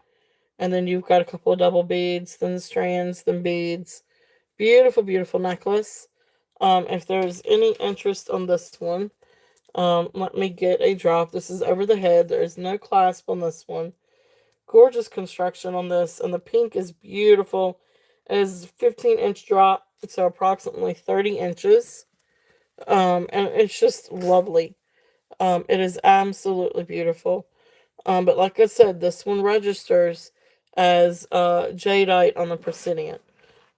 And then you've got a couple of double beads, then strands, then beads. Beautiful, beautiful necklace. If there's any interest on this one, let me get a drop. This is over the head. There is no clasp on this one. Gorgeous construction on this, and the pink is beautiful. It is a 15-inch drop, so approximately 30 inches. And it's just lovely. It is absolutely beautiful. But like I said, this one registers as jadeite on the Presidian.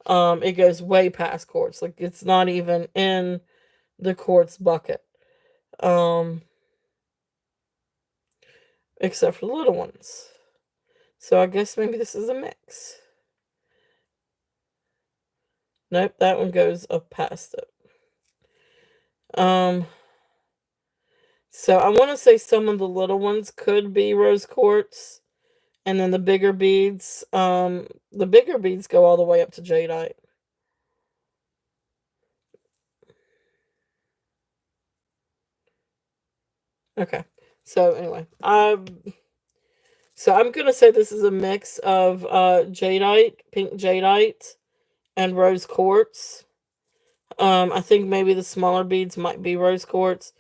It goes way past quartz. Like it's not even in the quartz bucket. Um, except for the little ones. So I guess maybe this is a mix. Nope, that one goes up past it. Um, So I want to say some of the little ones could be rose quartz, and then the bigger beads go all the way up to jadeite. Okay. So anyway, I'm gonna say this is a mix of jadeite, pink jadeite, and rose quartz. I think maybe the smaller beads might be rose quartz.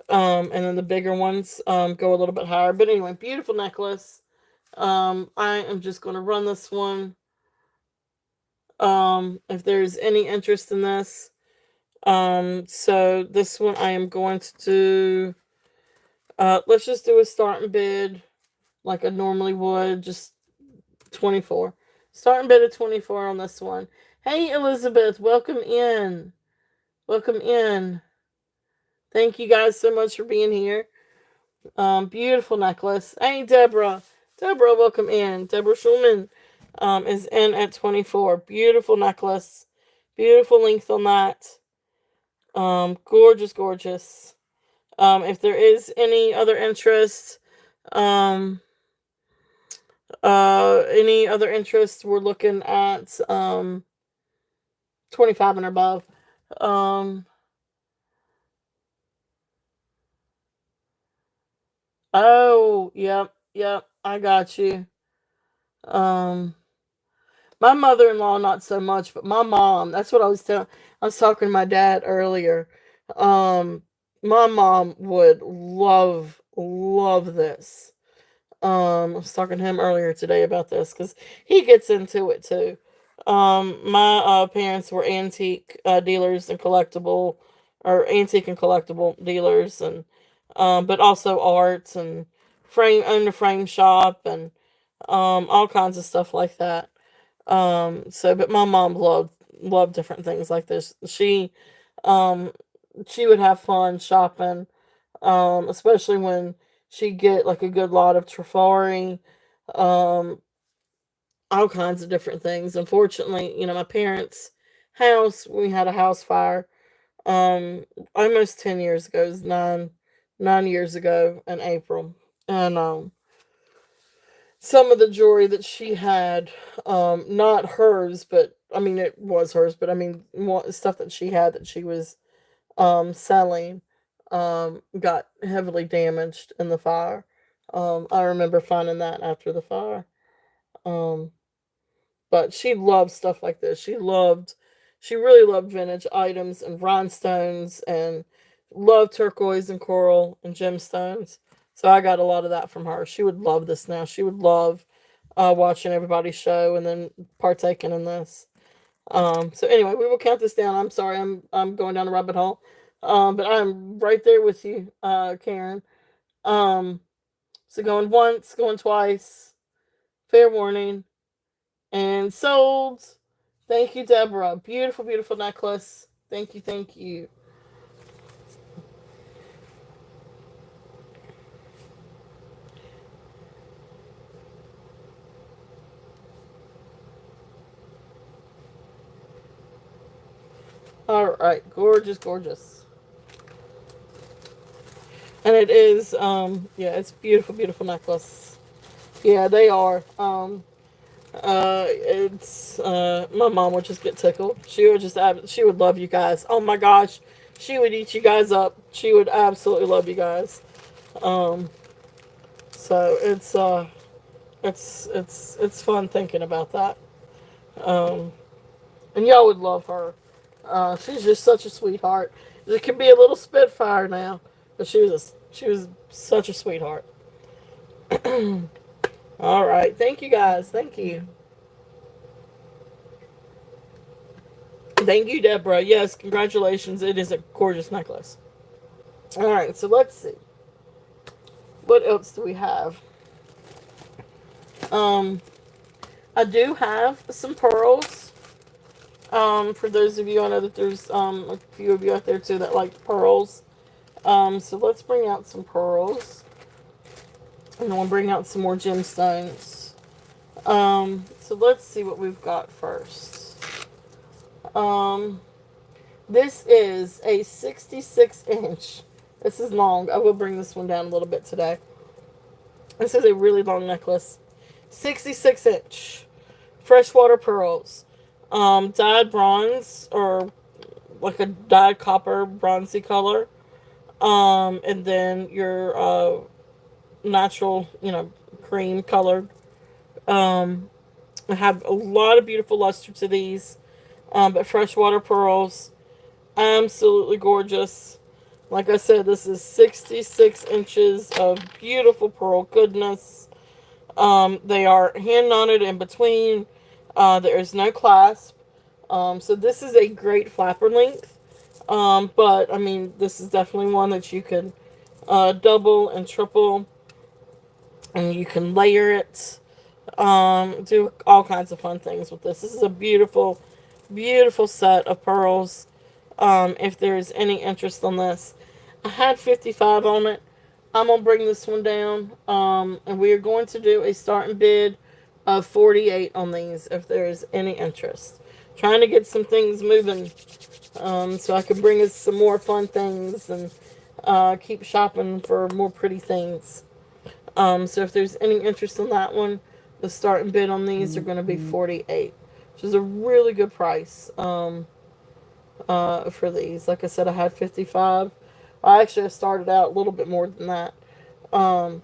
And then the bigger ones go a little bit higher. But anyway, beautiful necklace. I am just going to run this one. If there's any interest in this, so this one I am going to do. Let's just do a starting bid like I normally would, just 24. Starting bid of 24 on this one. Hey Elizabeth, welcome in. Welcome in. Thank you guys so much for being here. Beautiful necklace. Hey, Deborah. Deborah, welcome in. Deborah Schulman is in at 24. Beautiful necklace. Beautiful length on that. Gorgeous, gorgeous. If there is any other interest, um, we're looking at 25 and above. Um, oh, yep, yep, I got you. Um, My mother-in-law, not so much, but my mom. That's what I was telling. I was talking to my dad earlier. Um, my mom would love this. I was talking to him earlier today about this because he gets into it too. My parents were antique dealers and antique and collectible dealers, and but also arts and owned a frame shop and all kinds of stuff like that. But my mom loved different things like this. Um, she would have fun shopping, especially when she'd get like a good lot of Trifari, um, all kinds of different things. Unfortunately, my parents' house, we had a house fire, um, almost 10 years ago. It was 9 years ago in April. And, some of the jewelry that she had, not hers, but I mean it was hers, but I mean stuff that she had that she was selling, got heavily damaged in the fire. I remember finding that after the fire. Um, but she loved stuff like this. She really loved vintage items and rhinestones and loved turquoise and coral and gemstones. So I got a lot of that from her. She would love this now. She would love watching everybody's show and then partaking in this. So anyway, we will count this down. I'm sorry, I'm going down a rabbit hole. But I'm right there with you, Karen. Um, so going once, going twice, fair warning, and sold. Thank you, Deborah. Beautiful, beautiful necklace. Thank you, thank you. All right, gorgeous, gorgeous. And it is, yeah, it's beautiful, beautiful necklace. Yeah, they are. It's my mom would just get tickled. She would love you guys. Oh my gosh, she would eat you guys up. She would absolutely love you guys. Um, so it's fun thinking about that. Um, and y'all would love her. She's just such a sweetheart. It can be a little spitfire now, but she was such a sweetheart. All right, thank you guys. Thank you. Thank you, Deborah. Yes, congratulations. It is a gorgeous necklace. All right, so let's see. What else do we have? Um, I do have some pearls. For those of you, I know that there's a few of you out there too that like pearls. So let's bring out some pearls, and then we'll bring out some more gemstones. So let's see what we've got first. Um, this is a 66 inch This is long. I will bring this one down a little bit today. This is a really long necklace. 66-inch freshwater pearls. Dyed bronze or like a dyed copper bronzy color. And then your natural, cream colored. I have a lot of beautiful luster to these. But freshwater pearls, absolutely gorgeous. Like I said, this is 66 inches of beautiful pearl goodness. They are hand knotted in between. There is no clasp. So this is a great flapper length. But I mean, this is definitely one that you can double and triple, and you can layer it. Do all kinds of fun things with this. This is a beautiful, beautiful set of pearls. If there's any interest on this, I had 55 on it. I'm gonna bring this one down. And we are going to do a starting bid of 48 on these. If there is any interest, trying to get some things moving, so I can bring us some more fun things and keep shopping for more pretty things. So if there's any interest in that one, the starting bid on these are going to be 48, which is a really good price for these. Like I said, I had 55. I actually started out a little bit more than that. Um,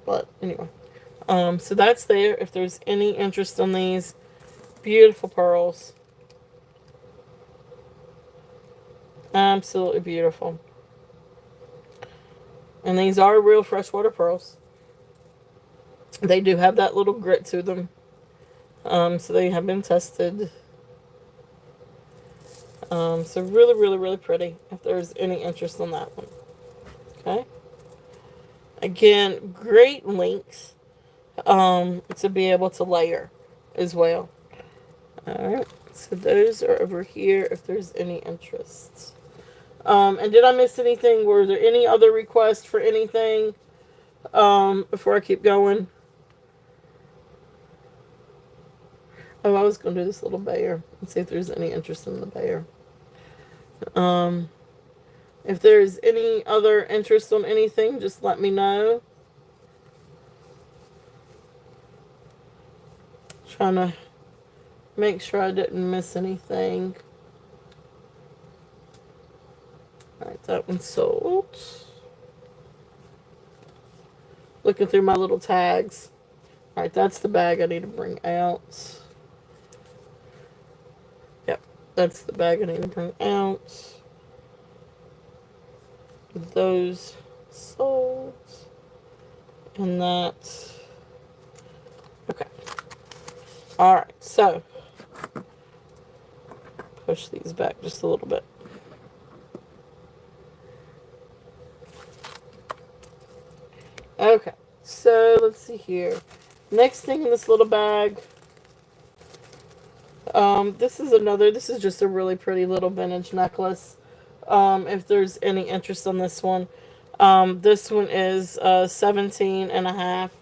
but anyway, so that's there. If there's any interest in these beautiful pearls, absolutely beautiful. And these are real freshwater pearls. They do have that little grit to them. So they have been tested. So really, really, really pretty. If there's any interest in that one. Okay. Again, great length to be able to layer as well. Alright. So those are over here if there's any interest. And did I miss anything? Were there any other requests for anything before I keep going? Oh, I was going to do this little bear and see if there's any interest in the bear. If there's any other interest on anything, just let me know. Trying to make sure I didn't miss anything. Alright, that one's sold. Looking through my little tags. Alright, that's the bag I need to bring out. Yep, that's the bag I need to bring out. Those sold. And that. Okay. Alright, so push these back just a little bit. Okay, so let's see here. Next thing in this little bag. This is just a really pretty little vintage necklace. If there's any interest on this one. This one is 17 and a half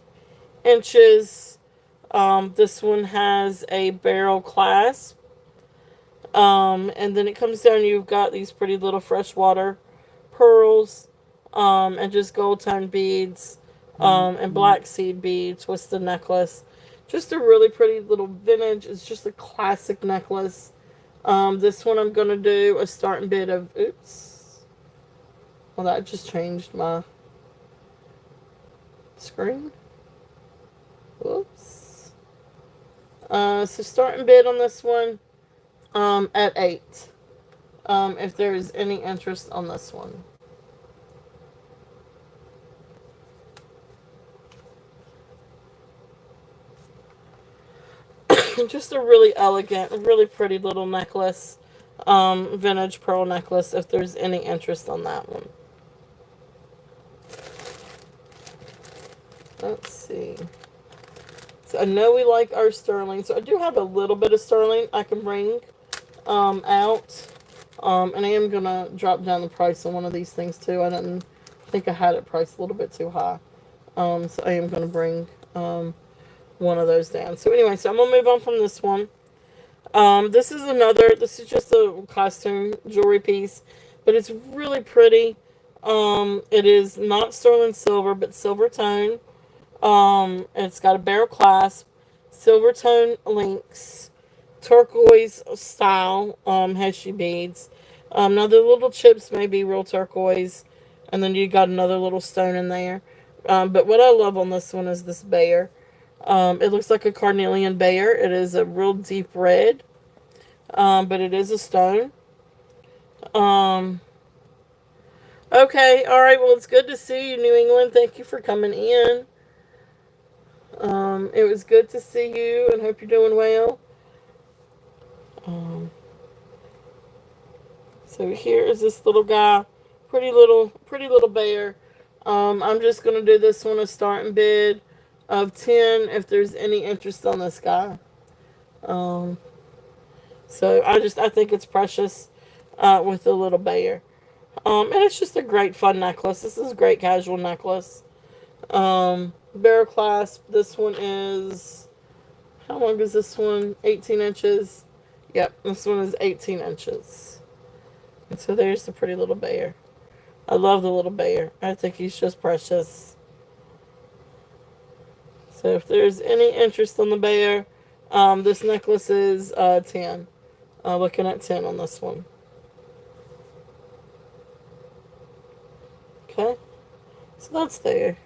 inches. This one has a barrel clasp. And then it comes down, you've got these pretty little freshwater pearls, and just gold tone beads, and black seed beads, twisted necklace. Just a really pretty little vintage. It's just a classic necklace. This one I'm going to do a starting bid of, oops. Well, that just changed my screen. Whoops. So starting bid on this one, at 8. If there's any interest on this one. Just a really elegant, really pretty little necklace. Vintage pearl necklace, if there's any interest on that one. Let's see. So I know we like our sterling. So I do have a little bit of sterling I can bring out. And I am going to drop down the price on one of these things too. I didn't think I had it priced a little bit too high. So I am going to bring one of those down. So anyway, so I'm going to move on from this one. This is just a costume jewelry piece. But it's really pretty. It is not sterling silver, but silver tone. It's got a barrel clasp, silver tone links, turquoise style heshy beads. Now the little chips may be real turquoise, and then you got another little stone in there. But what I love on this one is this bear. It looks like a carnelian bear. It is a real deep red, but it is a stone. Um, okay, all right. Well, it's good to see you, New England. Thank you for coming in. It was good to see you, and hope you're doing well. Um, so here is this little guy, pretty little bear. I'm just gonna do this one a starting bid of 10 if there's any interest on this guy. Um, so I think it's precious with the little bear. And it's just a great fun necklace. This is a great casual necklace. Barrel clasp. This one is, how long is this one? 18 inches. Yep, this one is 18 inches. And so there's the pretty little bear. I love the little bear. I think he's just precious. So if there's any interest in the bear, this necklace is 10. Looking at 10 on this one. Okay, so that's there.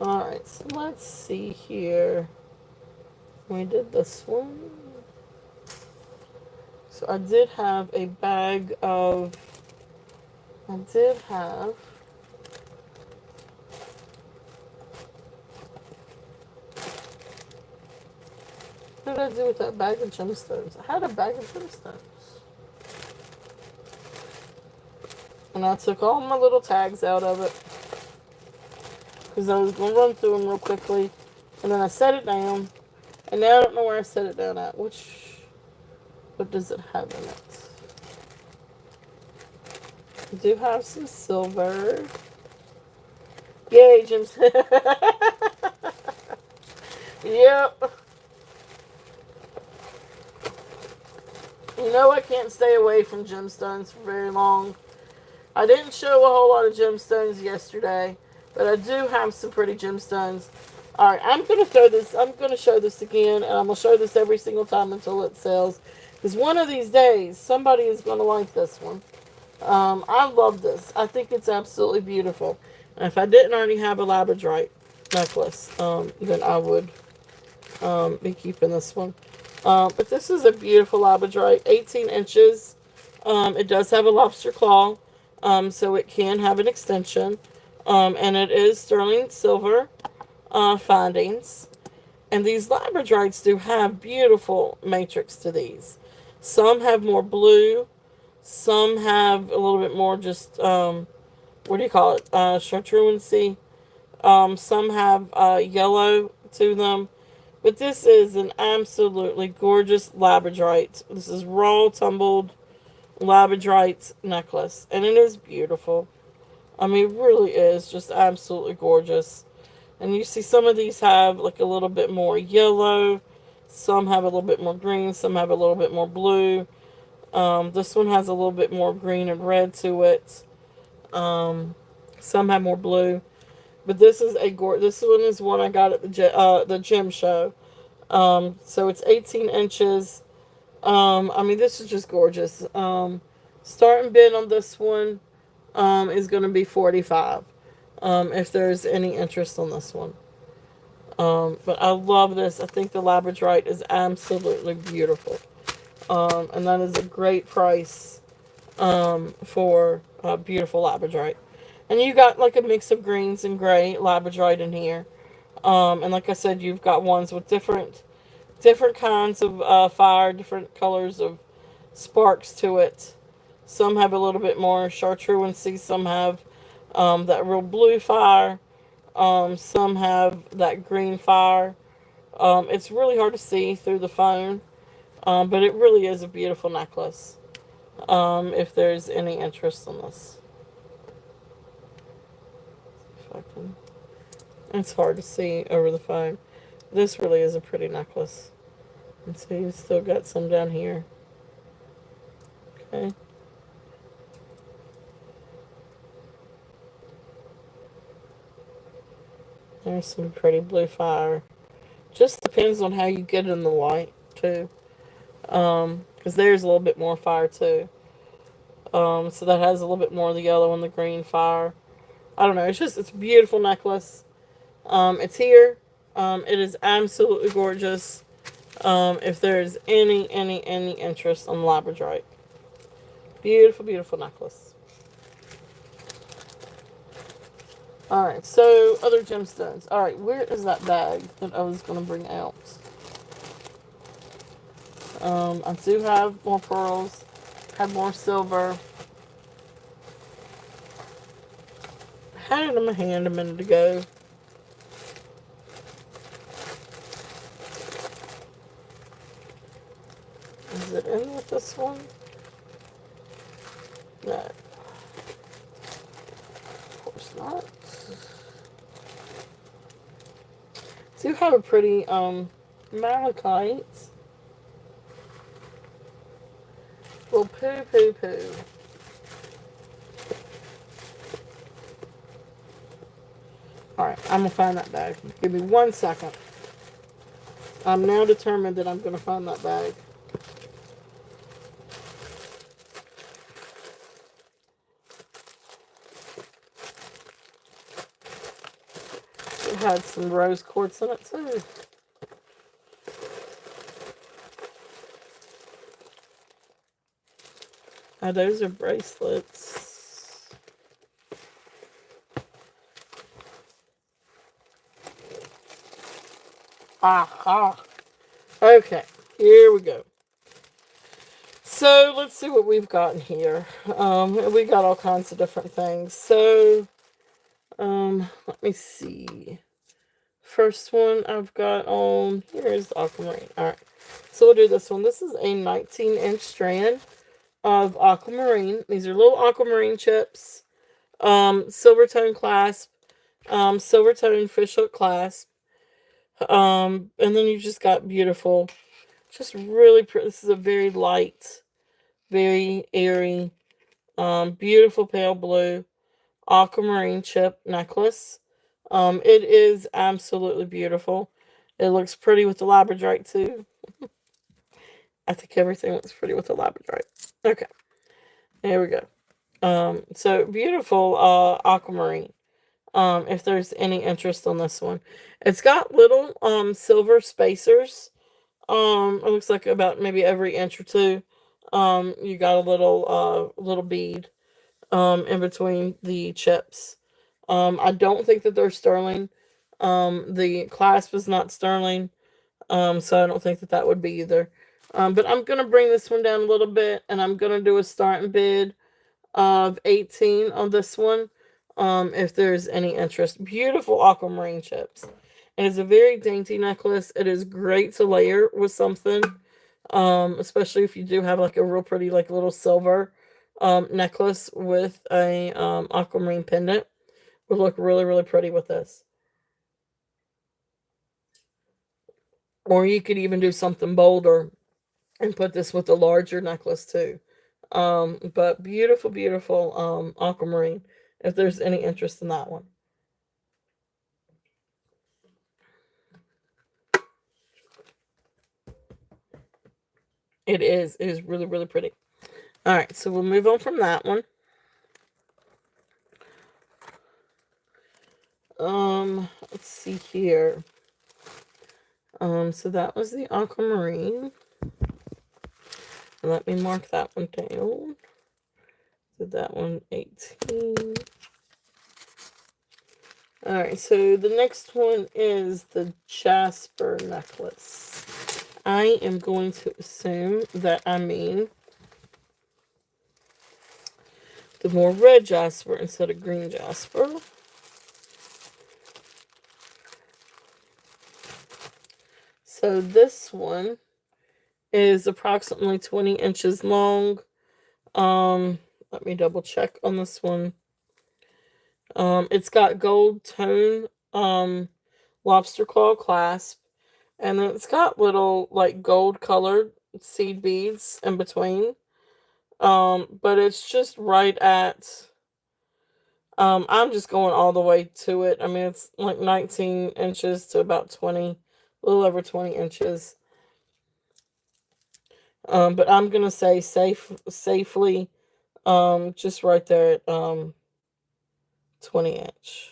Alright, so let's see here. We did this one. So I did have a bag of. I did have. What did I do with that bag of gemstones? I had a bag of gemstones. And I took all my little tags out of it. Because I was going to run through them real quickly. And then I set it down. And now I don't know where I set it down at. What does it have in it? I do have some silver. Yay, gems. Yep. You know I can't stay away from gemstones for very long. I didn't show a whole lot of gemstones yesterday, but I do have some pretty gemstones. Alright, I'm going to show this again, and I'm going to show this every single time until it sells. Because one of these days, somebody is going to like this one. I love this. I think it's absolutely beautiful. And if I didn't already have a labradorite necklace, then I would be keeping this one. But this is a beautiful labradorite, 18 inches. It does have a lobster claw, so it can have an extension. And it is sterling silver findings. And these labradorites do have beautiful matrix to these. Some have more blue. Some have a little bit more just, what do you call it, chartreuse. Some have yellow to them. But this is an absolutely gorgeous labradorite. This is raw, tumbled labradorite necklace. And it is beautiful. I mean, it really is just absolutely gorgeous. And you see some of these have like a little bit more yellow. Some have a little bit more green. Some have a little bit more blue. This one has a little bit more green and red to it. Some have more blue. But this is this one is one I got at the gym show. So it's 18 inches. I mean, this is just gorgeous. Starting bid on this one is going to be 45. If there's any interest on this one. But I love this. I think the labradorite is absolutely beautiful. And that is a great price for beautiful labradorite. And you got like a mix of greens and gray labradorite in here. And like I said, you've got ones with different kinds of fire, different colors of sparks to it. Some have a little bit more chartreuse. Some have that real blue fire. Some have that green fire. It's really hard to see through the phone. But it really is a beautiful necklace. If there's any interest in this. If I can. It's hard to see over the phone. This really is a pretty necklace. And so you still got some down here. Okay. There's some pretty blue fire. Just depends on how you get it in the light too. Because there's a little bit more fire too. So that has a little bit more of the yellow and the green fire. I don't know. It's a beautiful necklace. It's here. It is absolutely gorgeous. If there's any interest on labradorite, beautiful, beautiful necklace. All right. So other gemstones. All right. Where is that bag that I was going to bring out? I do have more pearls. Have more silver. I had it in my hand a minute ago. Is it in with this one? No. Of course not. Do have a pretty malachite. Well, poo. Alright, I'm gonna find that bag. Give me 1 second. I'm now determined that I'm gonna find that bag. It had some rose quartz in it too. Oh, those are bracelets. Aha. Okay, here we go. So let's see what we've got in here. We got all kinds of different things. So, let me see. First one I've got on here's the aquamarine. All right, so we'll do this one. This is a 19-inch strand of aquamarine. These are little aquamarine chips. Silver tone clasp, silver tone fish hook clasp. And then you just got beautiful, just really pretty. This is a very light, very airy, beautiful pale blue aquamarine chip necklace. It is absolutely beautiful. It looks pretty with the labradorite too. I think everything looks pretty with the labradorite. Okay, there we go. So beautiful aquamarine. If there's any interest on this one, it's got little silver spacers. It looks like about maybe every inch or two. You got a little bead in between the chips. I don't think that they're sterling. The clasp is not sterling, so I don't think that that would be either. But I'm gonna bring this one down a little bit, and I'm gonna do a starting bid of 18 on this one. If there's any interest, beautiful aquamarine chips. It is a very dainty necklace. It is great to layer with something, especially if you do have like a real pretty like little silver necklace with a aquamarine pendant. Would look really, really pretty with this. Or you could even do something bolder and put this with a larger necklace too. But beautiful, beautiful aquamarine. If there's any interest in that one, it is. It is really, really pretty. All right, so we'll move on from that one. Let's see here. So that was the aquamarine. Let me mark that one down. So that one 18. All right, so the next one is the Jasper necklace. I am going to assume that I mean the more red jasper instead of green jasper. So this one is approximately 20 inches long. Let me double check on this one. It's got gold tone lobster claw clasp. And then it's got little like gold colored seed beads in between. But it's just right at I'm just going all the way to it. I mean, it's like 19 inches to about 20, a little over 20 inches. But I'm gonna say safely, just right there at 20 inch.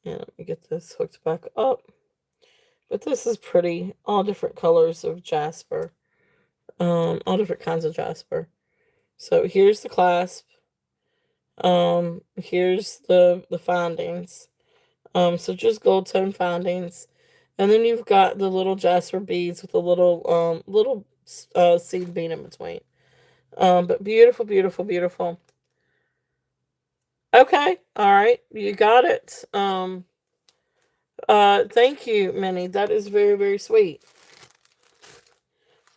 And let me get this hooked back up. But this is pretty. All different colors of jasper. All different kinds of jasper. So here's the clasp. Here's the findings. So just gold tone findings, and then you've got the little jasper beads with a little seed bead in between. But beautiful, beautiful, beautiful. Okay, all right, you got it. Thank you, Minnie. That is very, very sweet.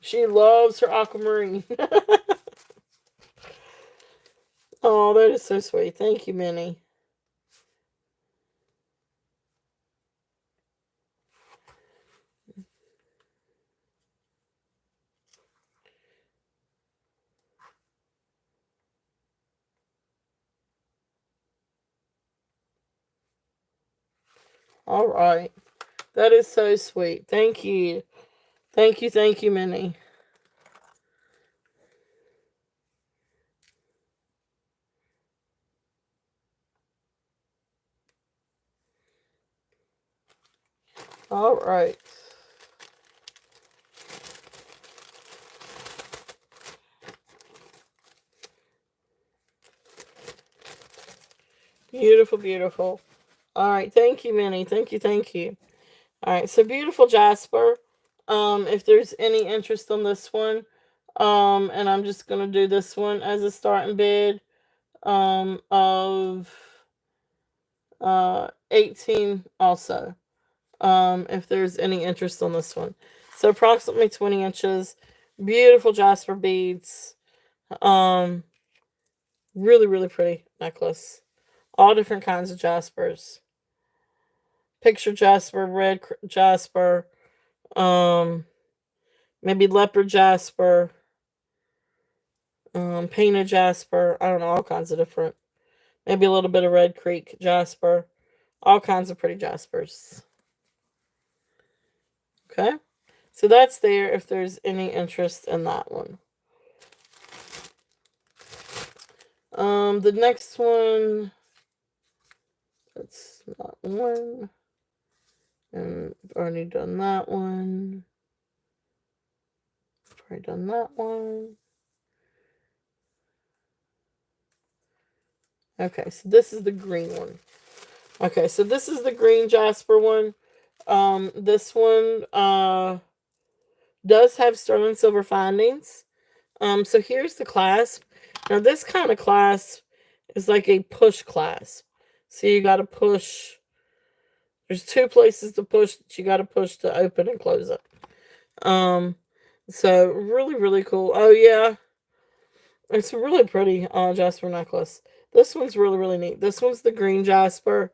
She loves her aquamarine. Oh, that is so sweet. Thank you, Minnie. All right. That is so sweet. Thank you. Thank you, Minnie. All right. Beautiful, beautiful. All right. Thank you, Minnie. Thank you. All right. So beautiful Jasper. If there's any interest on this one, and I'm just gonna do this one as a starting bid, of 18 also. If there's any interest on this one. So approximately 20 inches. Beautiful Jasper beads. Um, really, really pretty necklace. All different kinds of Jaspers. Picture Jasper, red Jasper, um, maybe leopard Jasper, painted Jasper. I don't know, all kinds of different. Maybe a little bit of Red Creek Jasper. All kinds of pretty Jaspers. Okay? So that's there if there's any interest in that one. The next one, that's not one. And I've already done that one. I've already done that one. Okay, so this is the green one. Okay, so this is the green Jasper one. This one does have sterling silver findings. So here's the clasp. Now this kind of clasp is like a push clasp. So you got to push. There's two places to push that you got to push to open and close it. Um, so really, really cool. Oh yeah, it's a really pretty jasper necklace. This one's really, really neat. This one's the green jasper.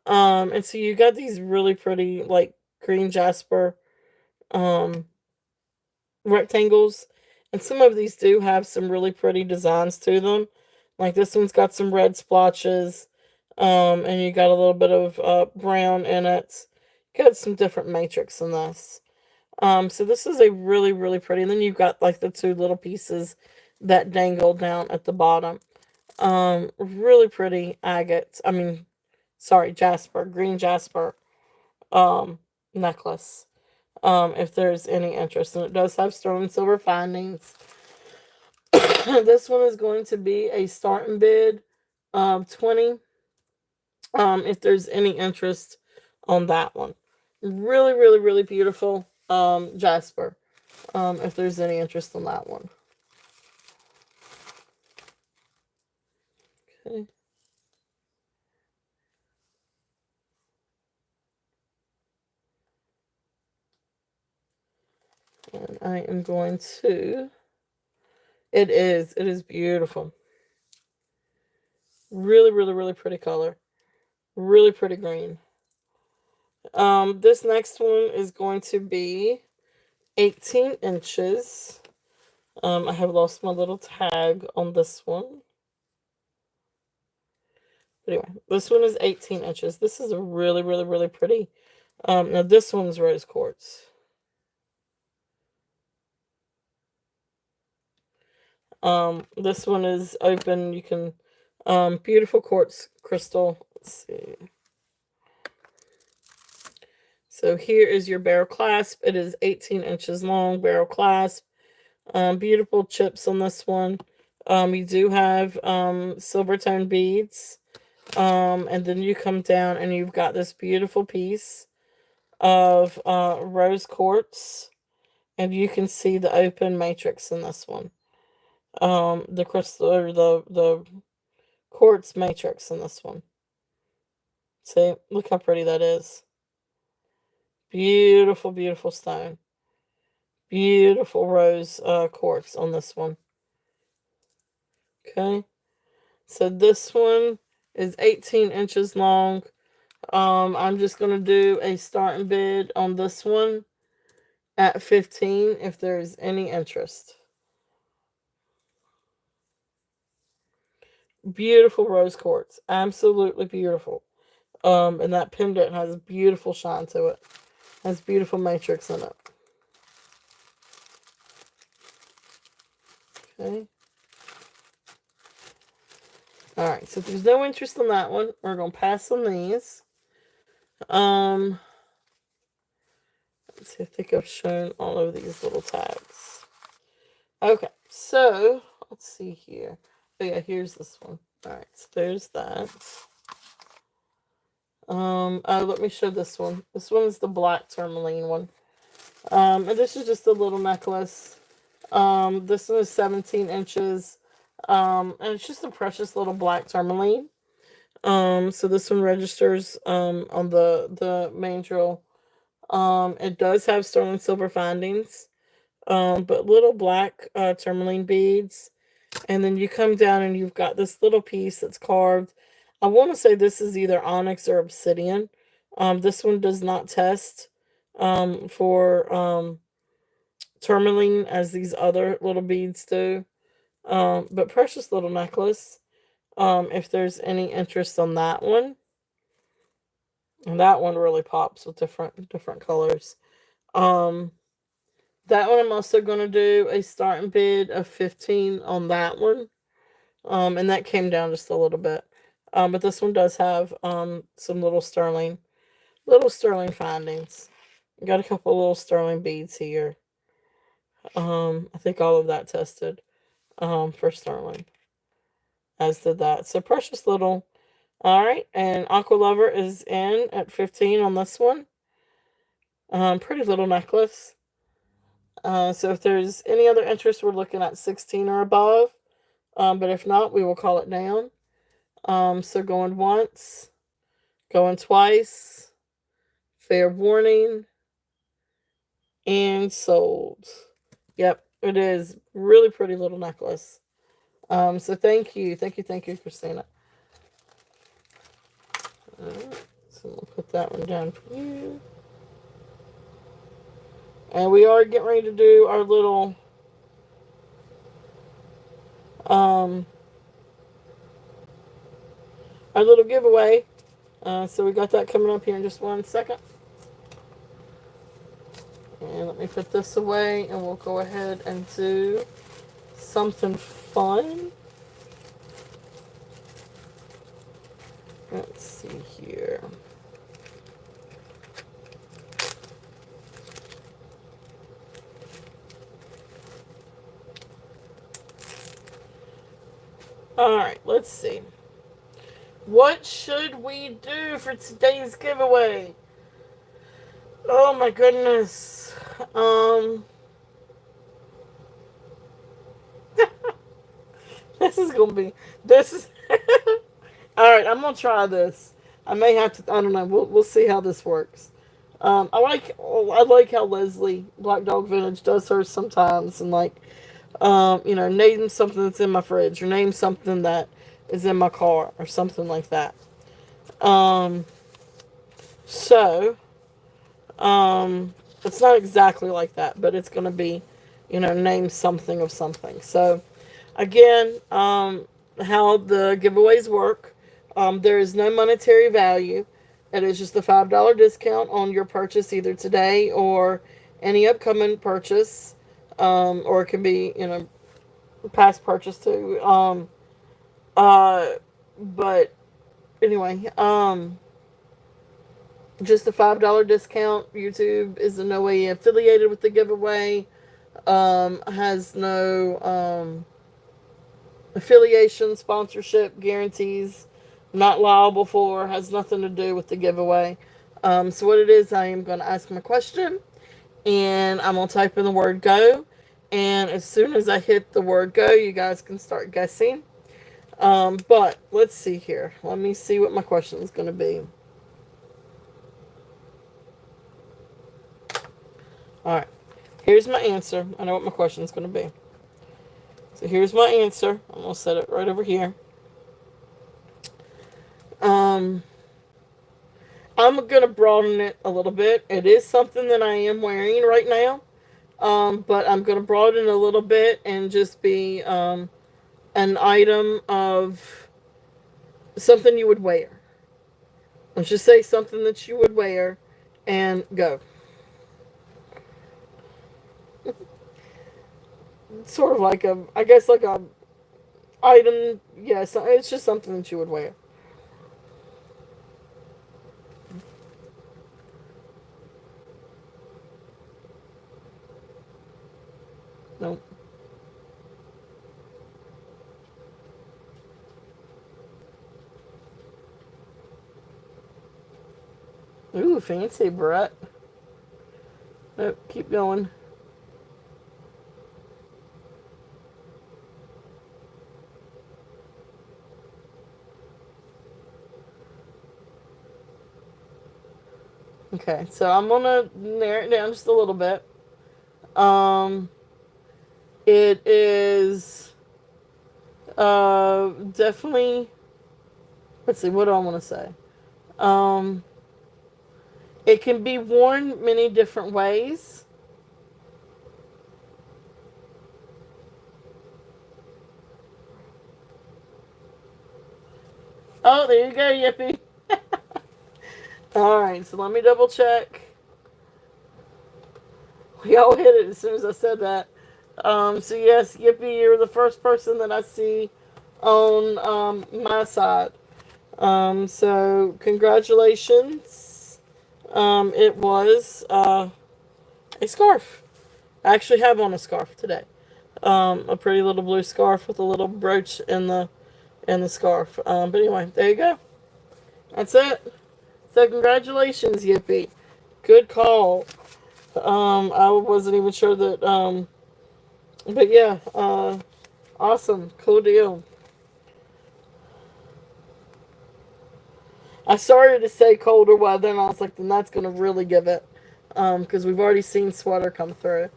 And so you got these really pretty like green jasper um rectangles, and some of these do have some really pretty designs to them. Like this one's got some red splotches, and you got a little bit of brown in it. Got some different matrix in this. So this is a really, really pretty. And then you've got like the two little pieces that dangle down at the bottom. Really pretty agate. I mean, sorry, jasper, green jasper um necklace. If there's any interest, and it does have sterling silver findings. This one is going to be a starting bid of 20. If there's any interest on that one, really, really, really beautiful jasper. If there's any interest on that one. Okay. And I am going to. It is. It is beautiful. Really, really, really pretty color. Really pretty green. This next one is going to be 18 inches. I have lost my little tag on this one. But anyway, this one is 18 inches. This is really, really, really pretty. Now this one's rose quartz. This one is open. You can, beautiful quartz crystal. Let's see. So here is your barrel clasp. It is 18 inches long, barrel clasp. Beautiful chips on this one. You do have silver tone beads. And then you come down and you've got this beautiful piece of rose quartz. And you can see the open matrix in this one. The crystal or the quartz matrix in this one. See, look how pretty that is. Beautiful, beautiful stone. Beautiful rose quartz on this one. Okay. So this one is 18 inches long. I'm just going to do a starting bid on this one at 15 if there's any interest. Beautiful rose quartz. Absolutely beautiful. And that pendant has beautiful shine to it. Has beautiful matrix in it. Okay. Alright, so if there's no interest in that one, we're going to pass on these. Let's see, I think I've shown all of these little tags. Okay, so let's see here. Oh yeah, here's this one. Alright, so there's that. Let me show this one. This one is the black tourmaline one. And this is just a little necklace. This one is 17 inches. And it's just a precious little black tourmaline. So this one registers on the main drill. It does have sterling silver findings. But little black tourmaline beads. And then you come down and you've got this little piece that's carved. I want to say this is either onyx or obsidian. This one does not test for tourmaline as these other little beads do. But precious little necklace. If there's any interest on that one. And that one really pops with different colors. That one I'm also going to do a starting bid of 15 on that one. And that came down just a little bit. But this one does have some little sterling findings. Got a couple little sterling beads here. I think all of that tested for sterling. As did that. So precious little. Alright, and Aqua Lover is in at 15 on this one. Pretty little necklace. So if there's any other interest, we're looking at 16 or above. But if not, we will call it down. So going once, going twice, fair warning, and sold. Yep, it is really pretty little necklace. So thank you, Christina. Alright, so we'll put that one down for you. And we are getting ready to do um our little giveaway. So we got that coming up here in just 1 second. And let me put this away and we'll go ahead and do something fun. Let's see here. Alright, let's see. What should we do for today's giveaway? Oh my goodness. This is gonna be alright, I'm gonna try this. I may have to, I don't know, we'll see how this works. I like how Leslie Black Dog Vintage does hers sometimes, and like name something that's in my fridge, or name something that is in my car, or something like that. So It's not exactly like that, but it's going to be, name something of something. So, again, how the giveaways work, there is no monetary value. It is just a $5 discount on your purchase either today or any upcoming purchase, or it can be, past purchase too. Uh, but anyway, just a $5 discount. YouTube is in no way affiliated with the giveaway. Has no affiliation, sponsorship, guarantees. Not liable for. Has nothing to do with the giveaway. So what it is, I am going to ask my question, and I'm going to type in the word go. And as soon as I hit the word go, you guys can start guessing. But let's see here. Let me see what my question is going to be. All right. Here's my answer. I know what my question is going to be. So here's my answer. I'm going to set it right over here. Um, I'm going to broaden it a little bit. It is something that I am wearing right now. But I'm going to broaden it a little bit and just be an item of something you would wear. Let's just say something that you would wear and go. Sort of like I guess like a item. Yes, it's just something that you would wear. Nope. Ooh, fancy, Brett. Nope, keep going. Okay, so I'm gonna narrow it down just a little bit. Um, it is definitely. Let's see, what do I want to say? Um, it can be worn many different ways. Oh, there you go, Yippee. All right, so let me double check. We all hit it as soon as I said that. So yes, Yippee, you're the first person that I see on my side. So congratulations. It was a scarf. I actually have on a scarf today. A pretty little blue scarf with a little brooch in the scarf. But anyway, there you go. That's it. So congratulations, Yippee. Good call. I wasn't even sure that. But yeah. Awesome. Cool deal. I started to say colder weather, and I was like, then that's going to really give it. Because we've already seen sweater come through.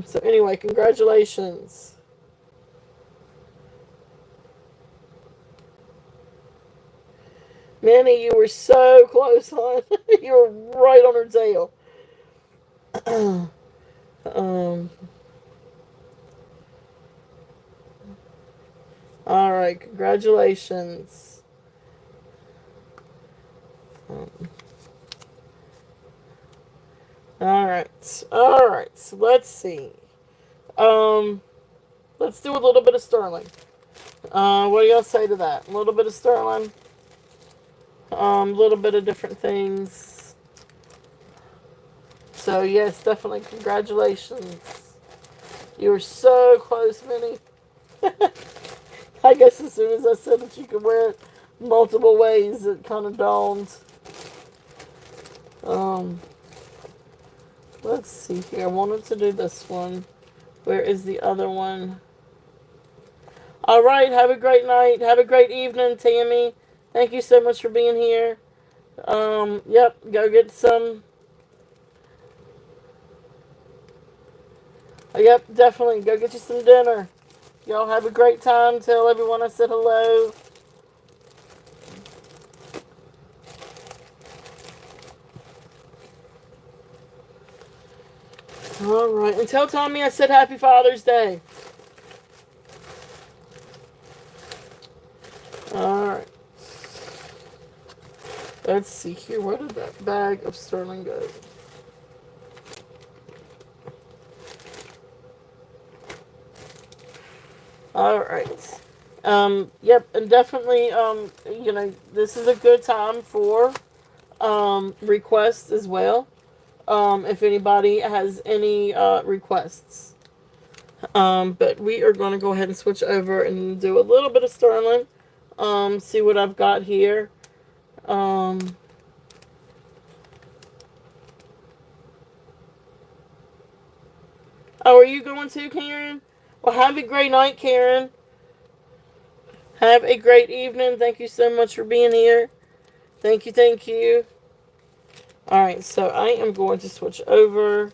So anyway, congratulations. Manny, you were so close, hon. You were right on her tail. um, all right, congratulations. All right. So let's see. Um, let's do a little bit of sterling. What do y'all say to that? A little bit of sterling. A little bit of different things. So yes, definitely congratulations. You were so close, Minnie. I guess as soon as I said that you could wear it multiple ways, it kind of dawned. Um, let's see here. I wanted to do this one. Where is the other one? All right. Have a great night. Have a great evening, Tammy. Thank you so much for being here. Yep. Go get some. Yep. Definitely. Go get you some dinner. Y'all have a great time. Tell everyone I said hello. All right. And tell Tommy I said Happy Father's Day. All right. Let's see here. Where did that bag of sterling go? All right. Yep, and definitely, this is a good time for requests as well. If anybody has any requests. But we are going to go ahead and switch over and do a little bit of sterling. See what I've got here. Um, oh, are you going to, Karen? Well, have a great night, Karen. Have a great evening. Thank you so much for being here. Thank you, thank you. Alright, so I am going to switch over.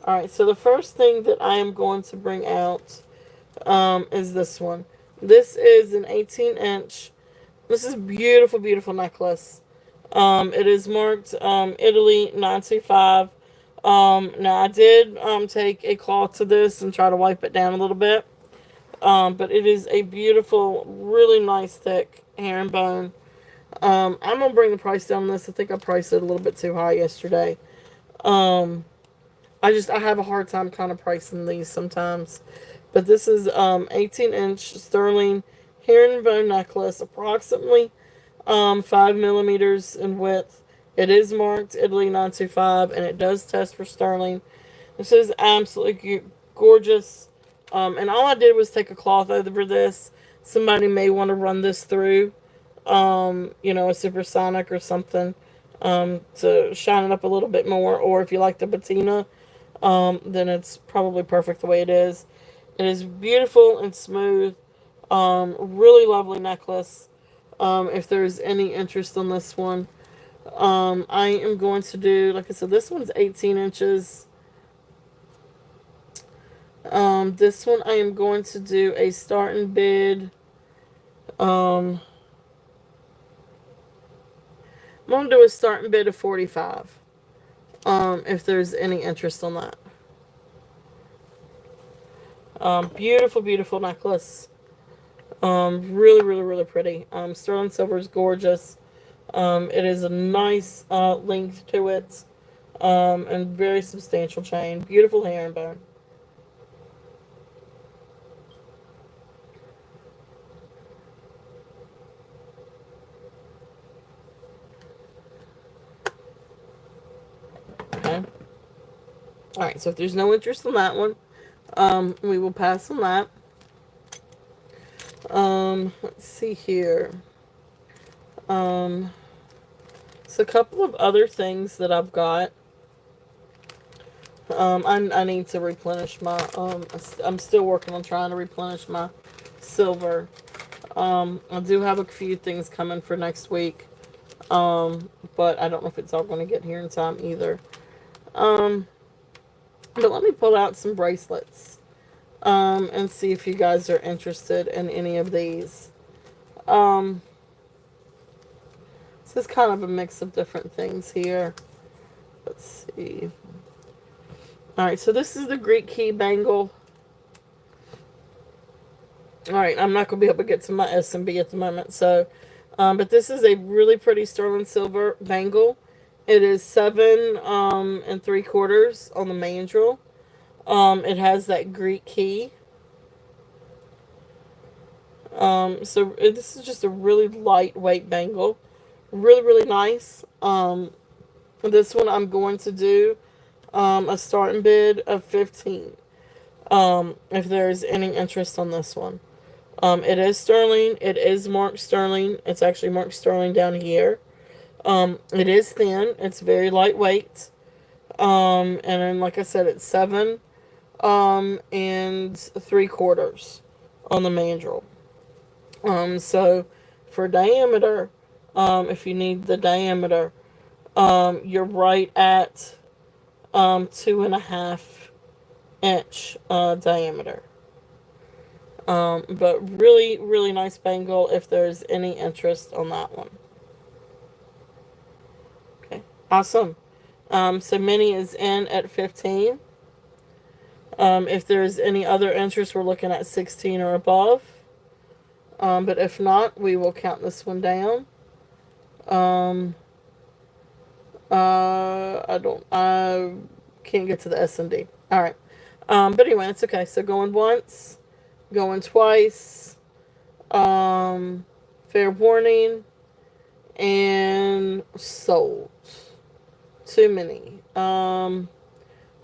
Alright, so the first thing that I am going to bring out is this one. This is an 18-inch. This is beautiful, beautiful necklace. It is marked Italy 925. Now, I did take a cloth to this and try to wipe it down a little bit. But it is a beautiful, really nice, thick herringbone. I'm going to bring the price down on this. I think I priced it a little bit too high yesterday. I have a hard time kind of pricing these sometimes. But this is 18-inch sterling herringbone necklace, approximately 5 millimeters in width. It is marked Italy 925, and it does test for sterling. This is absolutely gorgeous. And all I did was take a cloth over this. Somebody may want to run this through, a supersonic or something, to shine it up a little bit more. Or if you like the patina, then it's probably perfect the way it is. It is beautiful and smooth. Really lovely necklace. If there's any interest on this one, I am going to do, like I said, this one's 18 inches. This one I am going to do a starting bid. I'm going to do a starting bid of 45. If there's any interest on that. Beautiful, beautiful necklace. Really, really, really pretty. Sterling silver is gorgeous. It is a nice length to it. And very substantial chain. Beautiful herringbone. Okay. Alright, so if there's no interest in that one, we will pass on that. Let's see here. So a couple of other things that I've got. I need to replenish my, I'm still working on trying to replenish my silver. I do have a few things coming for next week. But I don't know if it's all going to get here in time either. But let me pull out some bracelets. And see if you guys are interested in any of these. This is kind of a mix of different things here. Let's see. Alright, so this is the Greek key bangle. Alright, I'm not going to be able to get to my S&B at the moment. So, but this is a really pretty sterling silver bangle. It is 7 3/4 on the mandrel. It has that Greek key. So this is just a really lightweight bangle. Really, really nice. This one I'm going to do a starting bid of 15. If there's any interest on this one. It is sterling. It is marked sterling. It's actually marked sterling down here. It is thin. It's very lightweight. And then, like I said, it's 7 and 3/4 on the mandrel. So for diameter, if you need the diameter, you're right at 2.5 inch diameter. But really, really nice bangle if there's any interest on that one. Okay, awesome. So Minnie is in at 15. If there's any other interest, we're looking at 16 or above. But if not, we will count this one down. Um, I can't get to the S&D. All right. But anyway, it's okay. So going once, going twice, um, fair warning, and sold. Too many.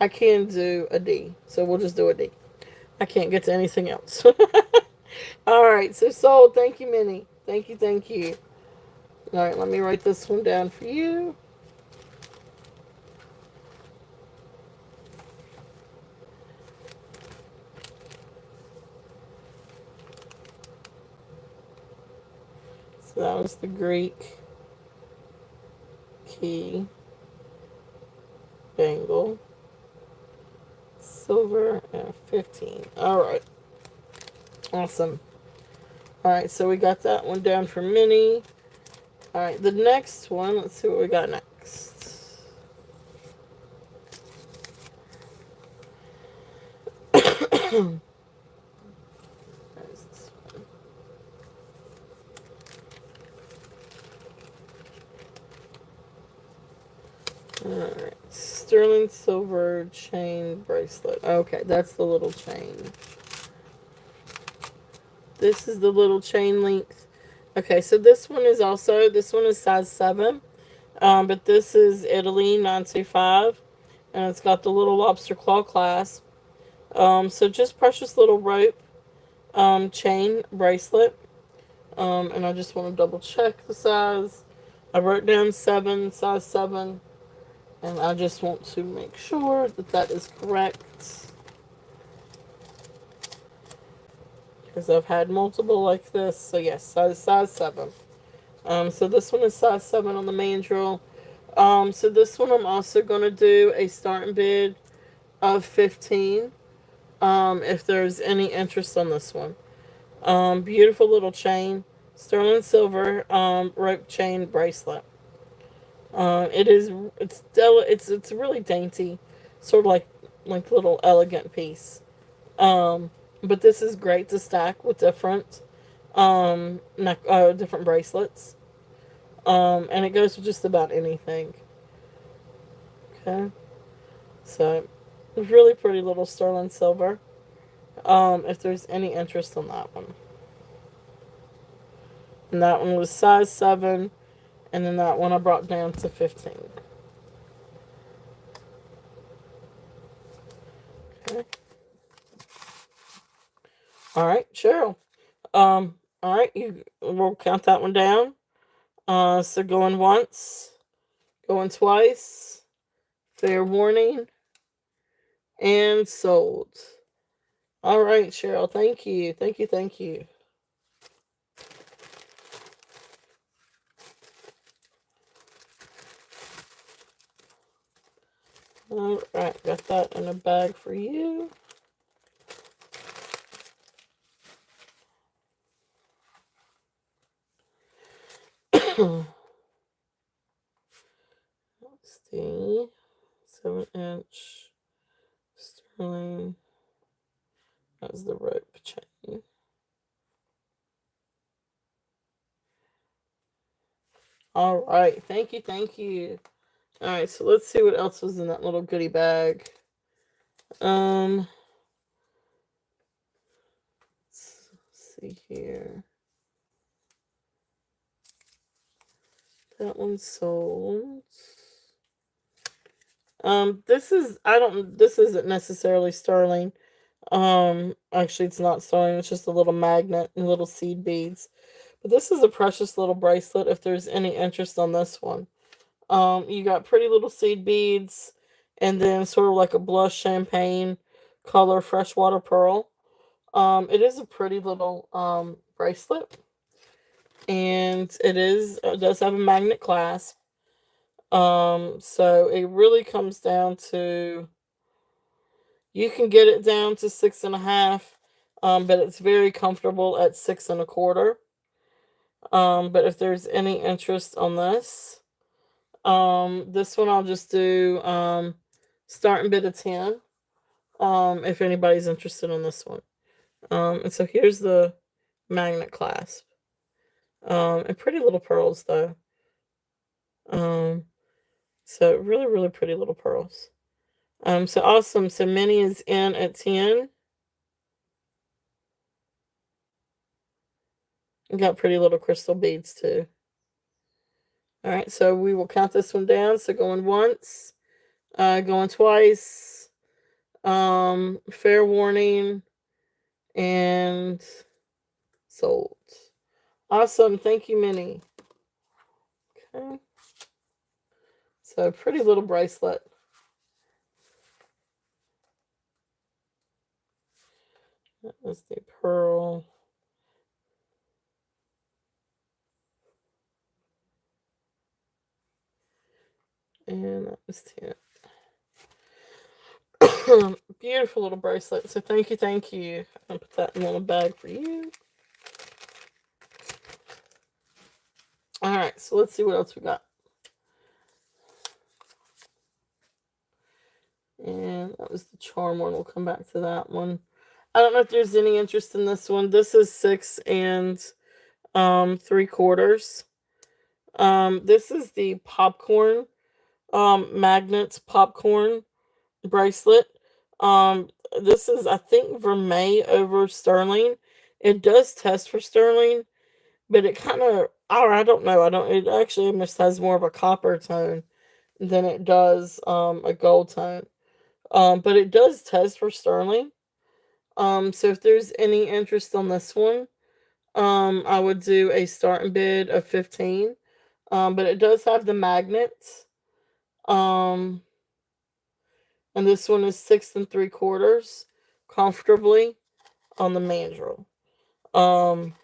I can do a D, so we'll just do a D. I can't get to anything else. All right, so sold. Thank you, Minnie. Thank you, thank you. All right, let me write this one down for you. So that was the Greek key bangle. Silver and 15. All right. Awesome. All right, so we got that one down for Minnie. All right, the next one, let's see what we got next. Alright, sterling silver chain bracelet. Okay, that's the little chain. This is the little chain length. Okay, so this one is size 7. But this is Italy 925. And it's got the little lobster claw clasp. So just precious little rope chain bracelet. And I just want to double check the size. I wrote down 7, size 7. And I just want to make sure that that is correct. Because I've had multiple like this. So yes, size 7. So this one is size 7 on the mandrel. So this one I'm also going to do a starting bid of 15. If there's any interest on this one. Beautiful little chain. Sterling silver rope chain bracelet. It's really dainty, sort of like little elegant piece. But this is great to stack with different bracelets. And it goes with just about anything. Okay, so really pretty little sterling silver. If there's any interest on that one, and that one was size 7, and then that one I brought down to 15. Okay. All right, Cheryl. All right, we'll count that one down. So going once, going twice, fair warning, and sold. All right, Cheryl. Thank you, thank you, thank you. All right, got that in a bag for you. Let's see. 7-inch sterling. That's the rope chain. All right. Thank you. Thank you. All right. So let's see what else was in that little goodie bag. Let's see here. That one's sold. This isn't necessarily sterling. Actually it's not sterling, it's just a little magnet and little seed beads. But this is a precious little bracelet if there's any interest on this one. You got pretty little seed beads and then sort of like a blush champagne color freshwater pearl. It is a pretty little bracelet, and it does have a magnet clasp. So it really comes down to, you can get it down to 6.5, but it's very comfortable at 6.25. But if there's any interest on this one I'll just do starting bid of 10. if anybody's interested in this one. And so here's the magnet clasp. And pretty little pearls though. Um, so really, really pretty little pearls. So awesome. So Minnie is in at 10. Got pretty little crystal beads too. All right, so we will count this one down. So going once, going twice, fair warning, and sold. Awesome. Thank you, Minnie. Okay. So pretty little bracelet. That was the pearl. And that was 10. Beautiful little bracelet. So thank you, thank you. I'll put that in a little bag for you. All right, so let's see what else we got. And that was the charm one. We'll come back to that one. I don't know if there's any interest in this one. This is 6 3/4. This is the popcorn magnets popcorn bracelet. This is, I think, vermeil over sterling. It does test for sterling, but it kind of, I don't know. It actually almost has more of a copper tone than it does a gold tone. But it does test for sterling. So if there's any interest on this one, I would do a starting bid of 15. But it does have the magnets. Um, and this one is 6 3/4 comfortably on the mandrel. So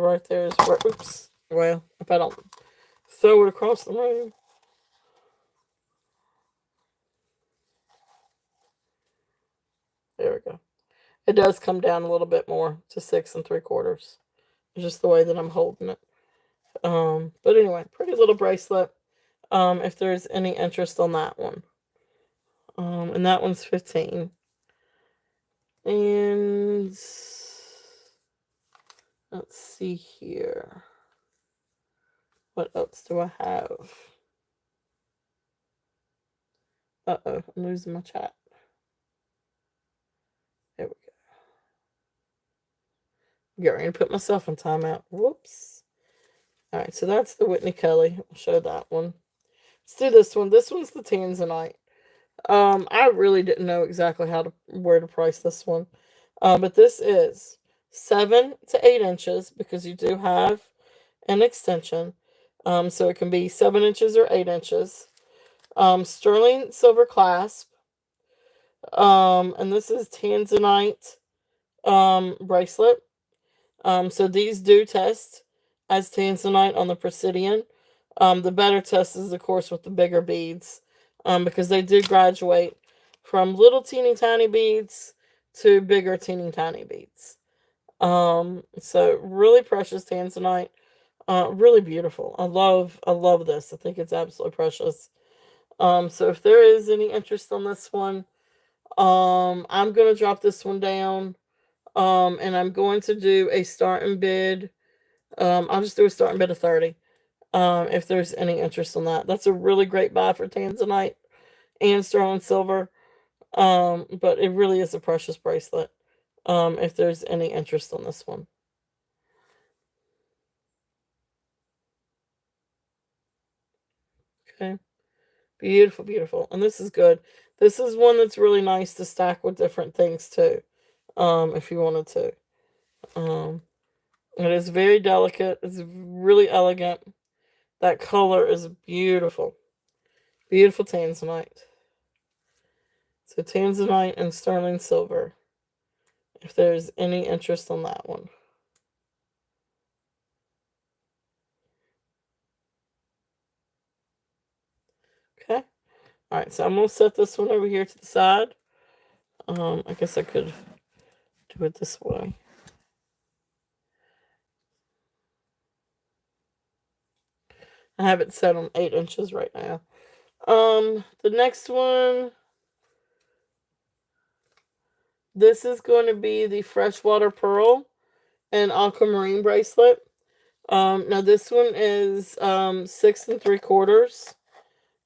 right there is where, oops, well, if I don't throw it across the room. There we go. It does come down a little bit more to 6 3/4. It's just the way that I'm holding it. But anyway, pretty little bracelet. If there's any interest on that one. And that one's 15. And let's see here. What else do I have? Uh-oh, I'm losing my chat. There we go. Get ready to put myself in timeout. Whoops. All right, so that's the Whitney Kelly. I'll show that one. Let's do this one. This one's the Tanzanite. I really didn't know exactly where to price this one. But this is 7 to 8 inches because you do have an extension. So it can be 7 inches or 8 inches. Sterling silver clasp. And this is Tanzanite bracelet. So these do test as Tanzanite on the Presidian. The better test is, of course, with the bigger beads, because they do graduate from little teeny tiny beads to bigger teeny tiny beads. So really precious Tanzanite, really beautiful. I love this. I think it's absolutely precious. So if there is any interest on this one, I'm gonna drop this one down. And I'm going to do a starting bid. I'll just do a starting bid of 30. If there's any interest in that. That's a really great buy for Tanzanite and sterling silver. But it really is a precious bracelet. If there's any interest on this one. Okay. Beautiful, beautiful. And this is good. This is one that's really nice to stack with different things too. If you wanted to. It is very delicate. It's really elegant. That color is beautiful. Beautiful Tanzanite. So Tanzanite and sterling silver. If there's any interest on that one. Okay. Alright, so I'm going to set this one over here to the side. I guess I could do it this way. I have it set on 8 inches right now. The next one This is going to be the freshwater pearl and aquamarine bracelet. Now this one is 6 3/4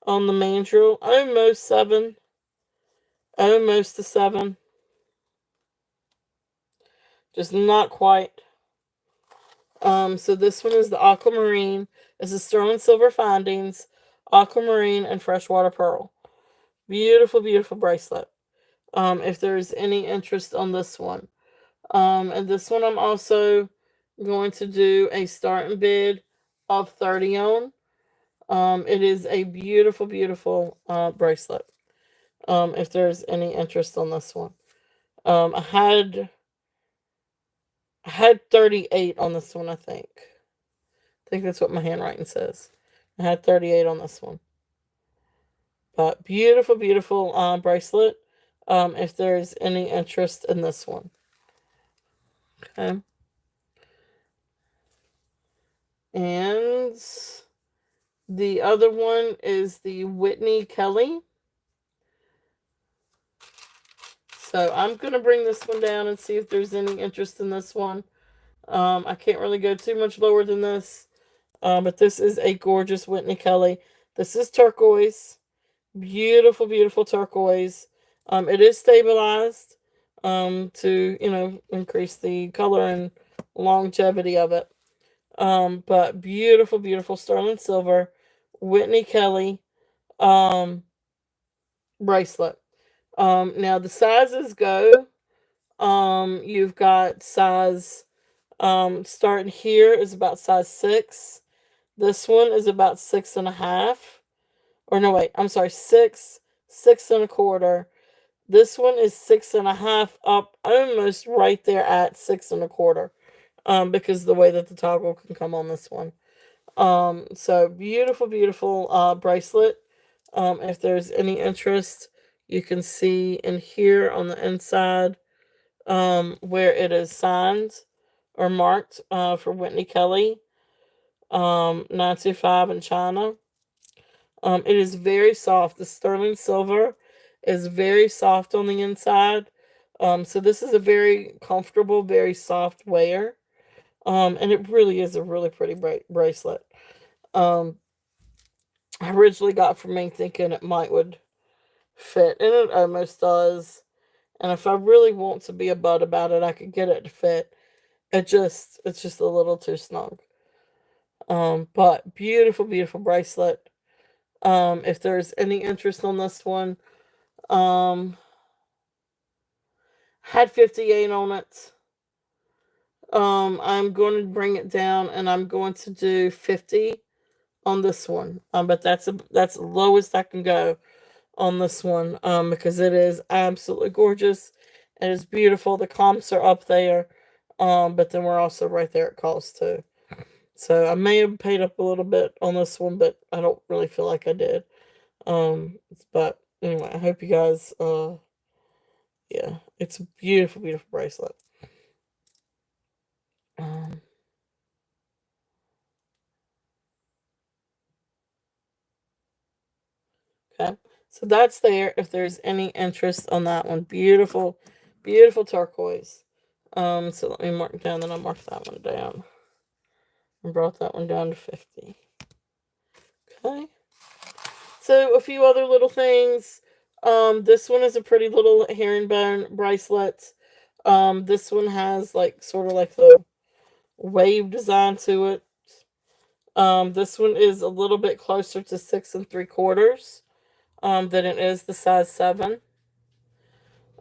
on the mandrel, almost 7, almost a 7, just not quite. So this one is the aquamarine. This is sterling silver findings, aquamarine, and freshwater pearl. Beautiful, beautiful bracelet. If there's any interest on this one. And this one I'm also going to do a starting bid of 30 on. It is a beautiful, beautiful bracelet. If there's any interest on this one. I had 38 on this one, I think. I think that's what my handwriting says. I had 38 on this one. But beautiful, beautiful bracelet. If there's any interest in this one. Okay. And the other one is the Whitney Kelly. So I'm going to bring this one down and see if there's any interest in this one. I can't really go too much lower than this. But this is a gorgeous Whitney Kelly. This is turquoise. Beautiful, beautiful turquoise. It is stabilized to, increase the color and longevity of it. But beautiful, beautiful sterling silver Whitney Kelly bracelet. Now the sizes go. You've got size starting here is about size 6. This one is about 6.5. Or no, wait, I'm sorry, 6, 6 1/4. This one is 6.5 up, almost right there at 6 1/4. Because of the way that the toggle can come on this one. So beautiful, beautiful bracelet. If there's any interest, you can see in here on the inside where it is signed or marked for Whitney Kelly 925 in China. It is very soft. The sterling silver is very soft on the inside. So this is a very comfortable, very soft wear. And it really is a really pretty bracelet. Um, I originally got for me thinking it might would fit, and it almost does. And if I really want to be a butt about it, I could get it to fit. It's just a little too snug. But beautiful, beautiful bracelet. If there's any interest on this one, um, had 58 on it. I'm going to bring it down, and I'm going to do 50 on this one. But that's the lowest I can go on this one. Because it is absolutely gorgeous. It is beautiful. The comps are up there. But then we're also right there at cost too. So I may have paid up a little bit on this one, but I don't really feel like I did. But anyway, I hope you guys, yeah, it's a beautiful, beautiful bracelet. Um, okay, so that's there. If there's any interest on that one, beautiful, beautiful turquoise. So let me mark down. Then I marked that one down and brought that one down to 50. Okay. So a few other little things. This one is a pretty little herringbone bracelet. This one has like sort of like the wave design to it. This one is a little bit closer to 6 3/4 than it is the size 7.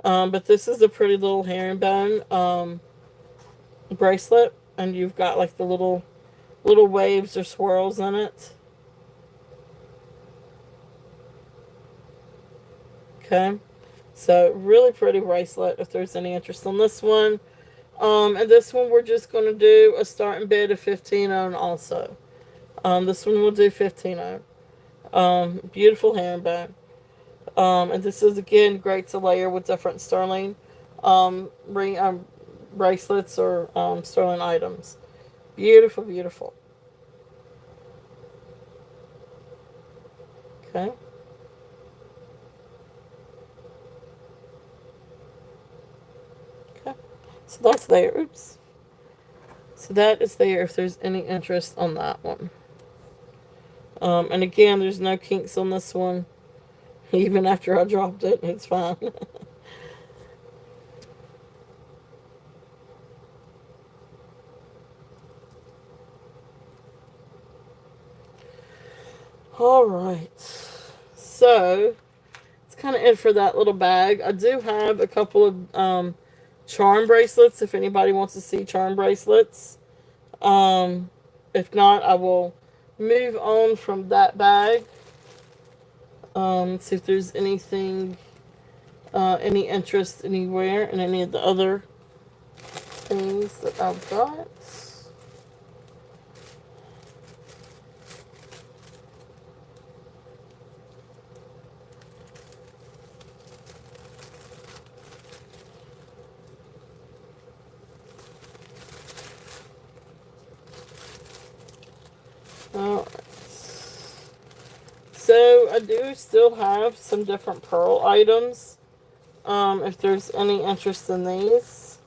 But this is a pretty little herringbone bracelet, and you've got like the little waves or swirls in it. Okay, so really pretty bracelet. If there's any interest on this one, and this one we're just going to do a starting bid of 15 on also. This one we'll do 15 on. Beautiful herringbone. And this is again great to layer with different sterling ring bracelets or sterling items. Beautiful, beautiful. Okay. So that's there. Oops. So that is there if there's any interest on that one. And again, there's no kinks on this one. Even after I dropped it, it's fine. Alright. So, it's kind of it for that little bag. I do have a couple of charm bracelets if anybody wants to see charm bracelets. Um, if not, I will move on from that bag. See if there's anything, any interest anywhere in any of the other things that I've got. Alright. So I do still have some different pearl items. If there's any interest in these.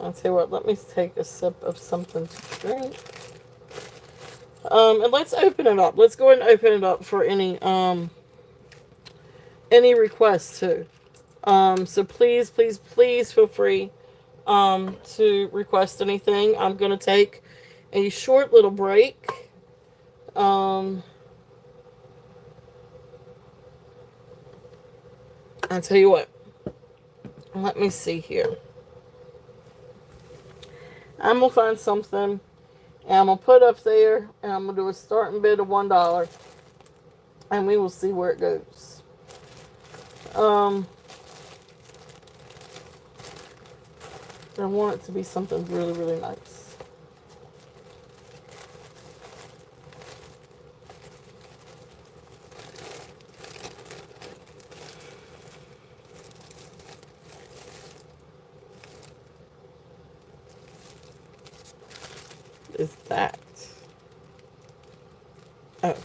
I'll tell you what, let me take a sip of something to drink. And let's open it up. Let's go ahead and open it up for any requests too. So please, please, please feel free to request anything. I'm gonna take a short little break. I'll tell you what. Let me see here. I'm gonna find something and I'm gonna put up there and I'm gonna do a starting bid of $1 and we will see where it goes. I want it to be something really, really nice. Is that? Oh,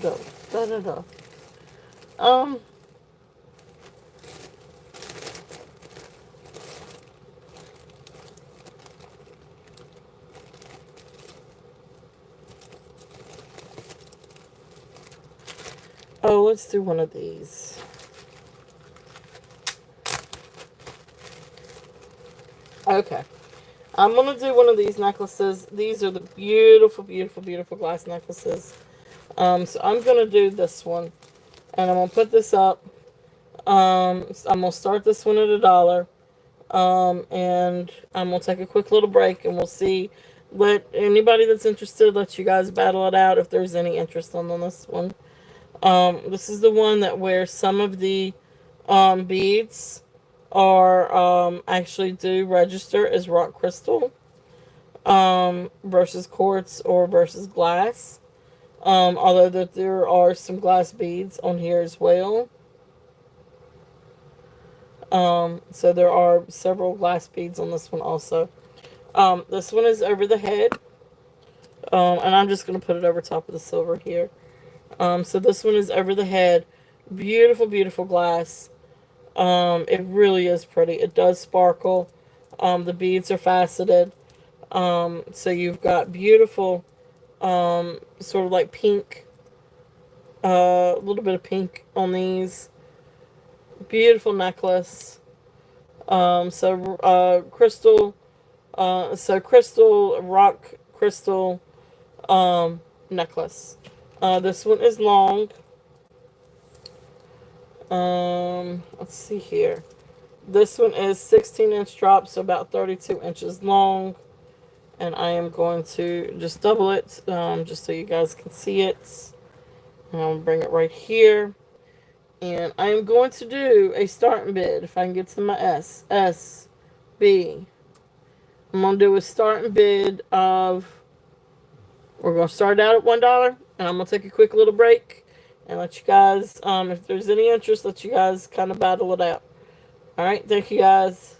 go. Da da da. Um. Oh, let's do one of these. Okay. I'm going to do one of these necklaces. These are the beautiful, beautiful, beautiful glass necklaces. So I'm going to do this one. And I'm going to put this up. So I'm going to start this one at $1. And I'm going to take a quick little break and we'll see. Let anybody that's interested, let you guys battle it out if there's any interest on this one. This is the one that where some of the beads are actually do register as rock crystal versus quartz or versus glass. Although that there are some glass beads on here as well. So there are several glass beads on this one also. This one is over the head. And I'm just going to put it over top of the silver here. So this one is over the head. Beautiful, beautiful glass. It really is pretty. It does sparkle. The beads are faceted. So you've got beautiful, sort of like pink, a little bit of pink on these. Beautiful necklace. Crystal, crystal, rock crystal, necklace. This one is long. Let's see here. This one is 16-inch drop, so about 32 inches long. And I am going to just double it, just so you guys can see it. And I'll bring it right here. And I am going to do a starting bid, if I can get to my B. I'm going to do a starting bid of, we're going to start out at $1, and I'm going to take a quick little break and let you guys, if there's any interest, let you guys kind of battle it out. Alright, thank you guys.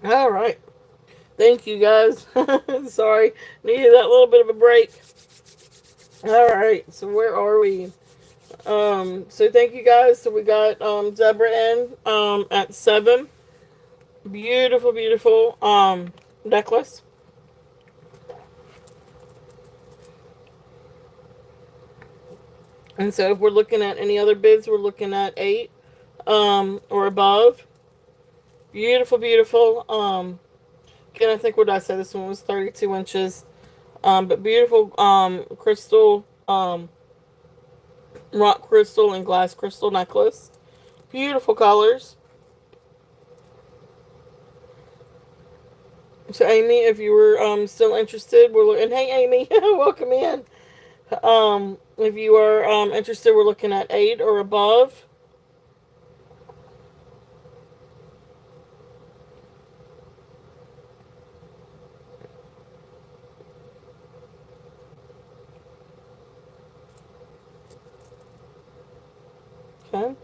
All right. Thank you guys. Sorry, needed that little bit of a break. All right. So where are we? So thank you guys. So we got Deborah in at 7. Beautiful, beautiful necklace. And so if we're looking at any other bids, we're looking at 8 or above. Beautiful, beautiful. Again, I think what did I say? This one was 32 inches. But beautiful crystal, rock crystal and glass crystal necklace. Beautiful colors. So Amy, if you were still interested, and hey Amy, welcome in. If you are interested, we're looking at 8 or above. Okay.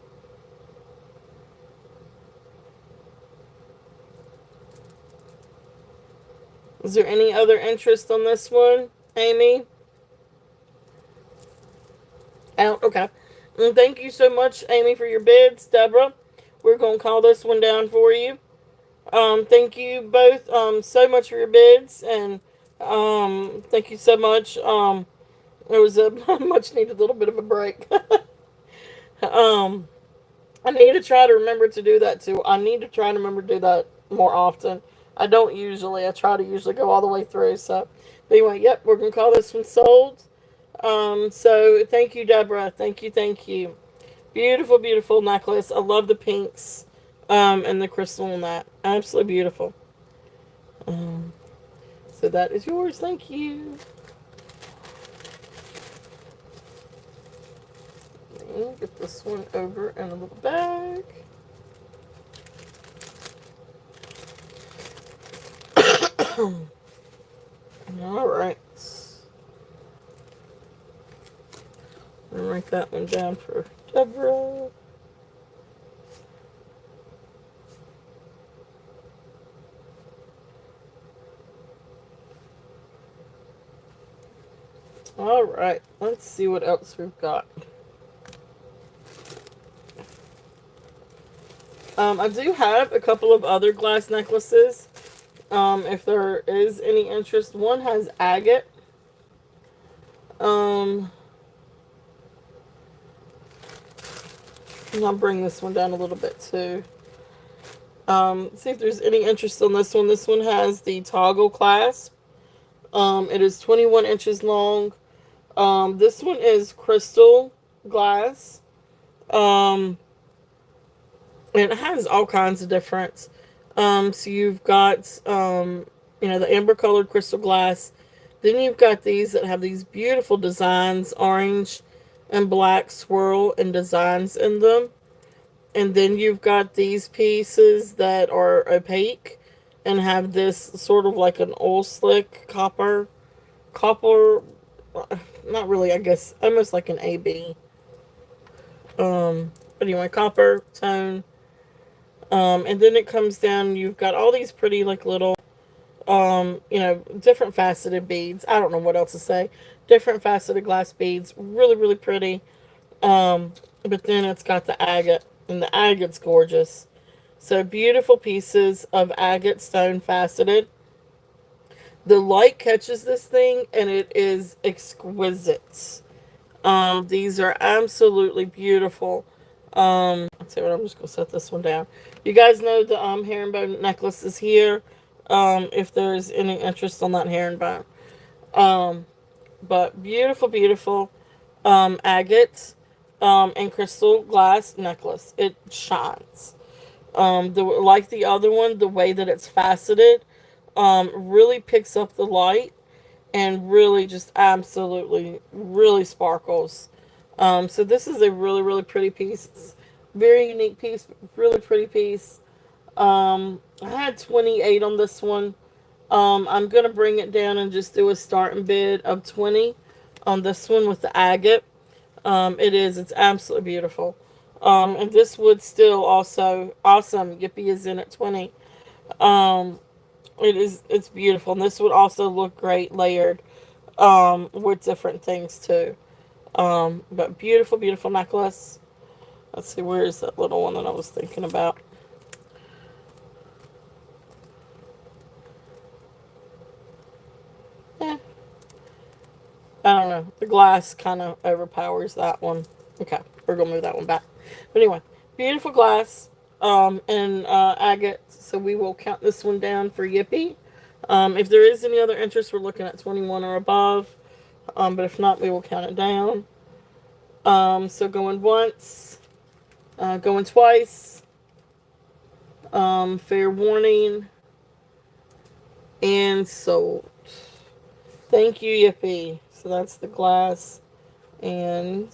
Is there any other interest on this one, Amy? Out. Okay. And thank you so much, Amy, for your bids, Deborah. We're gonna call this one down for you. Thank you both so much for your bids, and thank you so much. It was a much needed little bit of a break. um, I need to try to remember to do that too. I need to try to remember to do that more often. I don't usually. I try to usually go all the way through. So, but anyway, yep, we're gonna call this one sold. So thank you, Deborah. Thank you, thank you. Beautiful, beautiful necklace. I love the pinks, and the crystal in that. Absolutely beautiful. Um, so that is yours. Thank you. Get this one over in a little bag. All right. I'll write that one down for Deborah. All right. Let's see what else we've got. I do have a couple of other glass necklaces. If there is any interest, one has agate. Um, and I'll bring this one down a little bit too. See if there's any interest on this one. This one has the toggle clasp. It is 21 inches long. This one is crystal glass. Um, it has all kinds of different. So you've got, the amber colored crystal glass. Then you've got these that have these beautiful designs, orange and black swirl and designs in them. And then you've got these pieces that are opaque and have this sort of like an oil slick copper, not really, I guess, almost like an AB. But anyway, copper tone. And then it comes down, you've got all these pretty like little, different faceted beads. I don't know what else to say. Different faceted glass beads. Really, really pretty. But then it's got the agate, and the agate's gorgeous. So beautiful pieces of agate stone faceted. The light catches this thing, and it is exquisite. These are absolutely beautiful. I'll tell you what, I'm just gonna set this one down. You guys know the herringbone necklace is here. If there's any interest on that herringbone. Um, but beautiful, beautiful agate and crystal glass necklace. It shines. Like the other one, the way that it's faceted really picks up the light and really just absolutely really sparkles. So this is a really, really pretty piece. It's a very unique piece, really pretty piece. I had 28 on this one. I'm going to bring it down and just do a starting bid of 20 on this one with the agate. It's absolutely beautiful. And this would still also, awesome, Yippee is in at 20. Um, it's beautiful, and this would also look great layered with different things too. But beautiful, beautiful necklace. Let's see, where is that little one that I was thinking about? Eh, I don't know. The glass kind of overpowers that one. Okay, we're gonna move that one back. But anyway, beautiful glass. And agate. So we will count this one down for Yippee. If there is any other interest, we're looking at 21 or above. But if not, we will count it down. So going once, going twice. Fair warning, and sold. Thank you, Yippee. So that's the glass and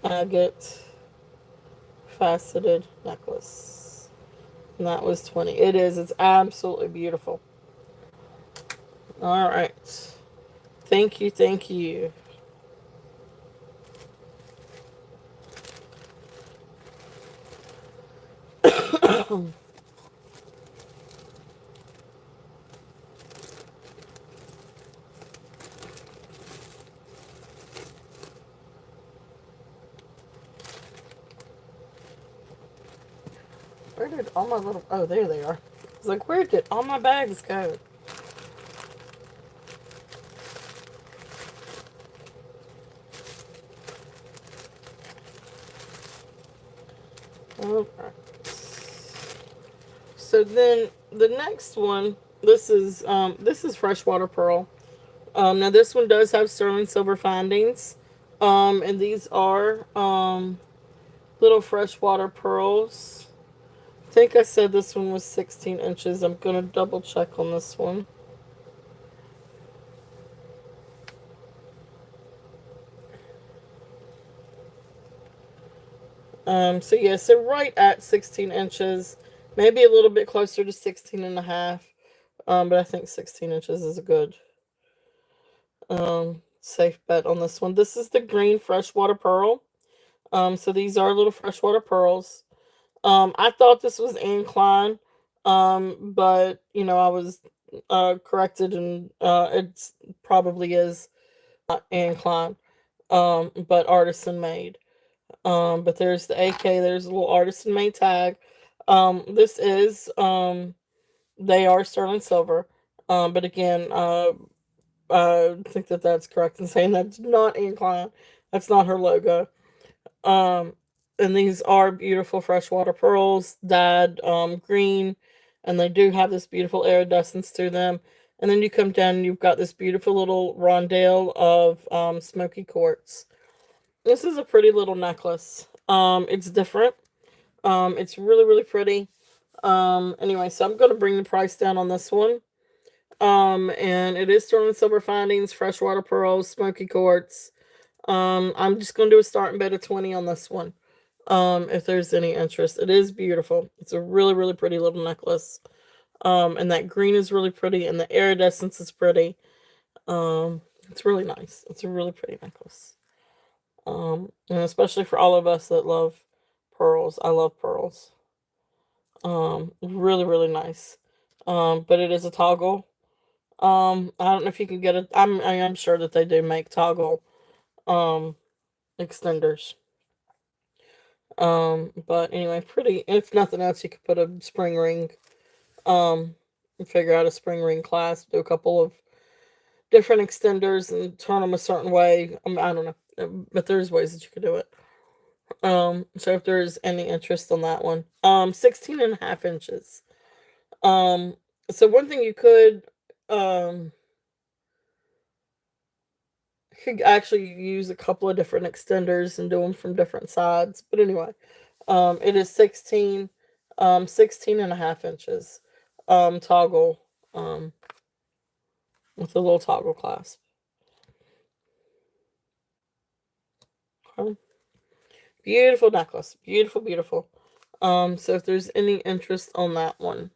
agate faceted necklace. And that was 20. It is. It's absolutely beautiful. All right. Thank you. Thank you. Where did all my little... Oh, there they are. I was like, where did all my bags go? All right. So then the next one, this is freshwater pearl. Now this one does have sterling silver findings, and these are little freshwater pearls. I think I said this one was 16 inches. I'm gonna double check on this one. So yeah, so right at 16 inches, maybe a little bit closer to 16 and a half. But I think 16 inches is a good safe bet on this one. This is the green freshwater pearl. So these are little freshwater pearls. I thought this was incline, but I was corrected, and it probably is incline, but artisan made. But there's the AK. There's a little artisan made tag. This is they are sterling silver, but again, I think that that's correct in saying that's not incline. That's not her logo. Um, and these are beautiful freshwater pearls, dyed green, and they do have this beautiful iridescence to them. And then you come down and you've got this beautiful little rondelle of smoky quartz. This is a pretty little necklace. It's different. It's really, really pretty. Anyway, so I'm going to bring the price down on this one. And it is sterling silver findings, freshwater pearls, smoky quartz. I'm just going to do a starting bid of 20 on this one. If there's any interest. It is beautiful. It's a really, really pretty little necklace. And that green is really pretty, and the iridescence is pretty. It's really nice. It's a really pretty necklace. And especially for all of us that love pearls. I love pearls. Really, really nice. But it is a toggle. I don't know if you can get it. I'm sure that they do make toggle um extenders. But anyway, pretty. If nothing else, you could put a spring ring. And figure out a spring ring clasp. Do a couple of different extenders and turn them a certain way. I don't know, but there's ways that you could do it. So if there's any interest on that one, 16 and a half inches. Um, so one thing you um could actually use a couple of different extenders and do them from different sides. But anyway, it is 16 and a half inches. Toggle, um, with a little toggle clasp. Okay. Beautiful necklace. Beautiful, beautiful. So if there's any interest on that one.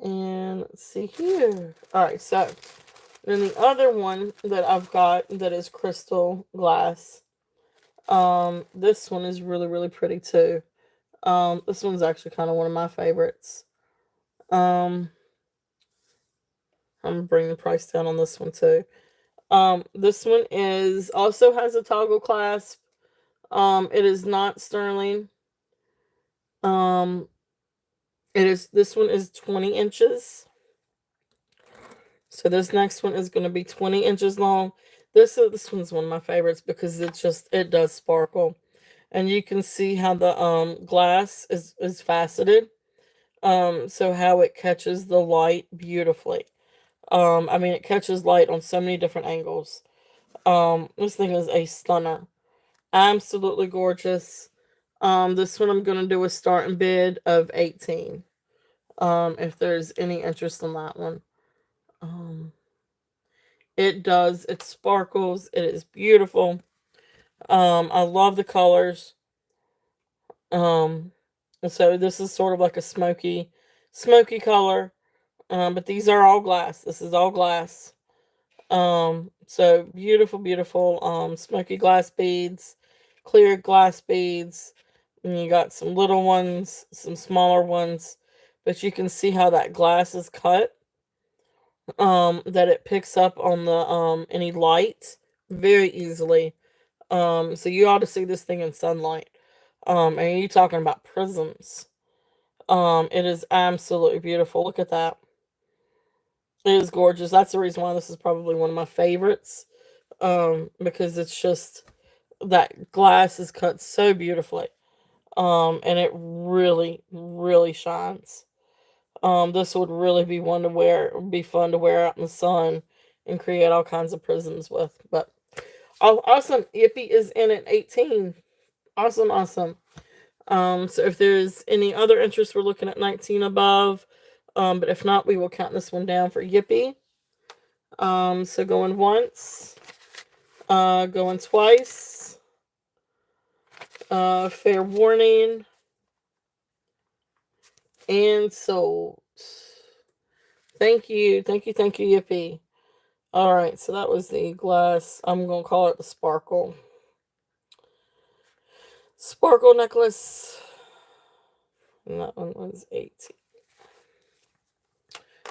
And let's see here. Alright, so Then the other one that I've got that is crystal glass. This one is really, really pretty too. This one's actually kind of one of my favorites. Um, I'm gonna bring the price down on this one too. This one is also has a toggle clasp. It is not sterling. Um, it is this one is 20 inches. So this next one is going to be 20 inches long. This one's one of my favorites because it does sparkle, and you can see how the glass is faceted. So how it catches the light beautifully. I mean it catches light on so many different angles. This thing is a stunner. Absolutely gorgeous. This one I'm gonna do a starting bid of 18. If there's any interest in that one. Um, it sparkles, it is beautiful. I love the colors. Um, so this is sort of like a smoky color. But these are all glass. This is all glass. So beautiful, beautiful, smoky glass beads, clear glass beads. And you got some little ones, some smaller ones, but you can see how that glass is cut. That it picks up on the any light very easily. So you ought to see this thing in sunlight. And you talking about prisms. It is absolutely beautiful. Look at that. It is gorgeous. That's the reason why this is probably one of my favorites. Because it's just that glass is cut so beautifully. And it really, really shines. This would really be one to wear, be fun to wear out in the sun and create all kinds of prisms with. But oh, awesome. Yippee is in at 18. Awesome, awesome. So if there's any other interest, we're looking at 19 above. But if not, we will count this one down for Yippee. So going once, going twice, fair warning, and sold. Thank you, Yippee. All right, so that was the glass. I'm gonna call it the sparkle necklace, and that one was 18.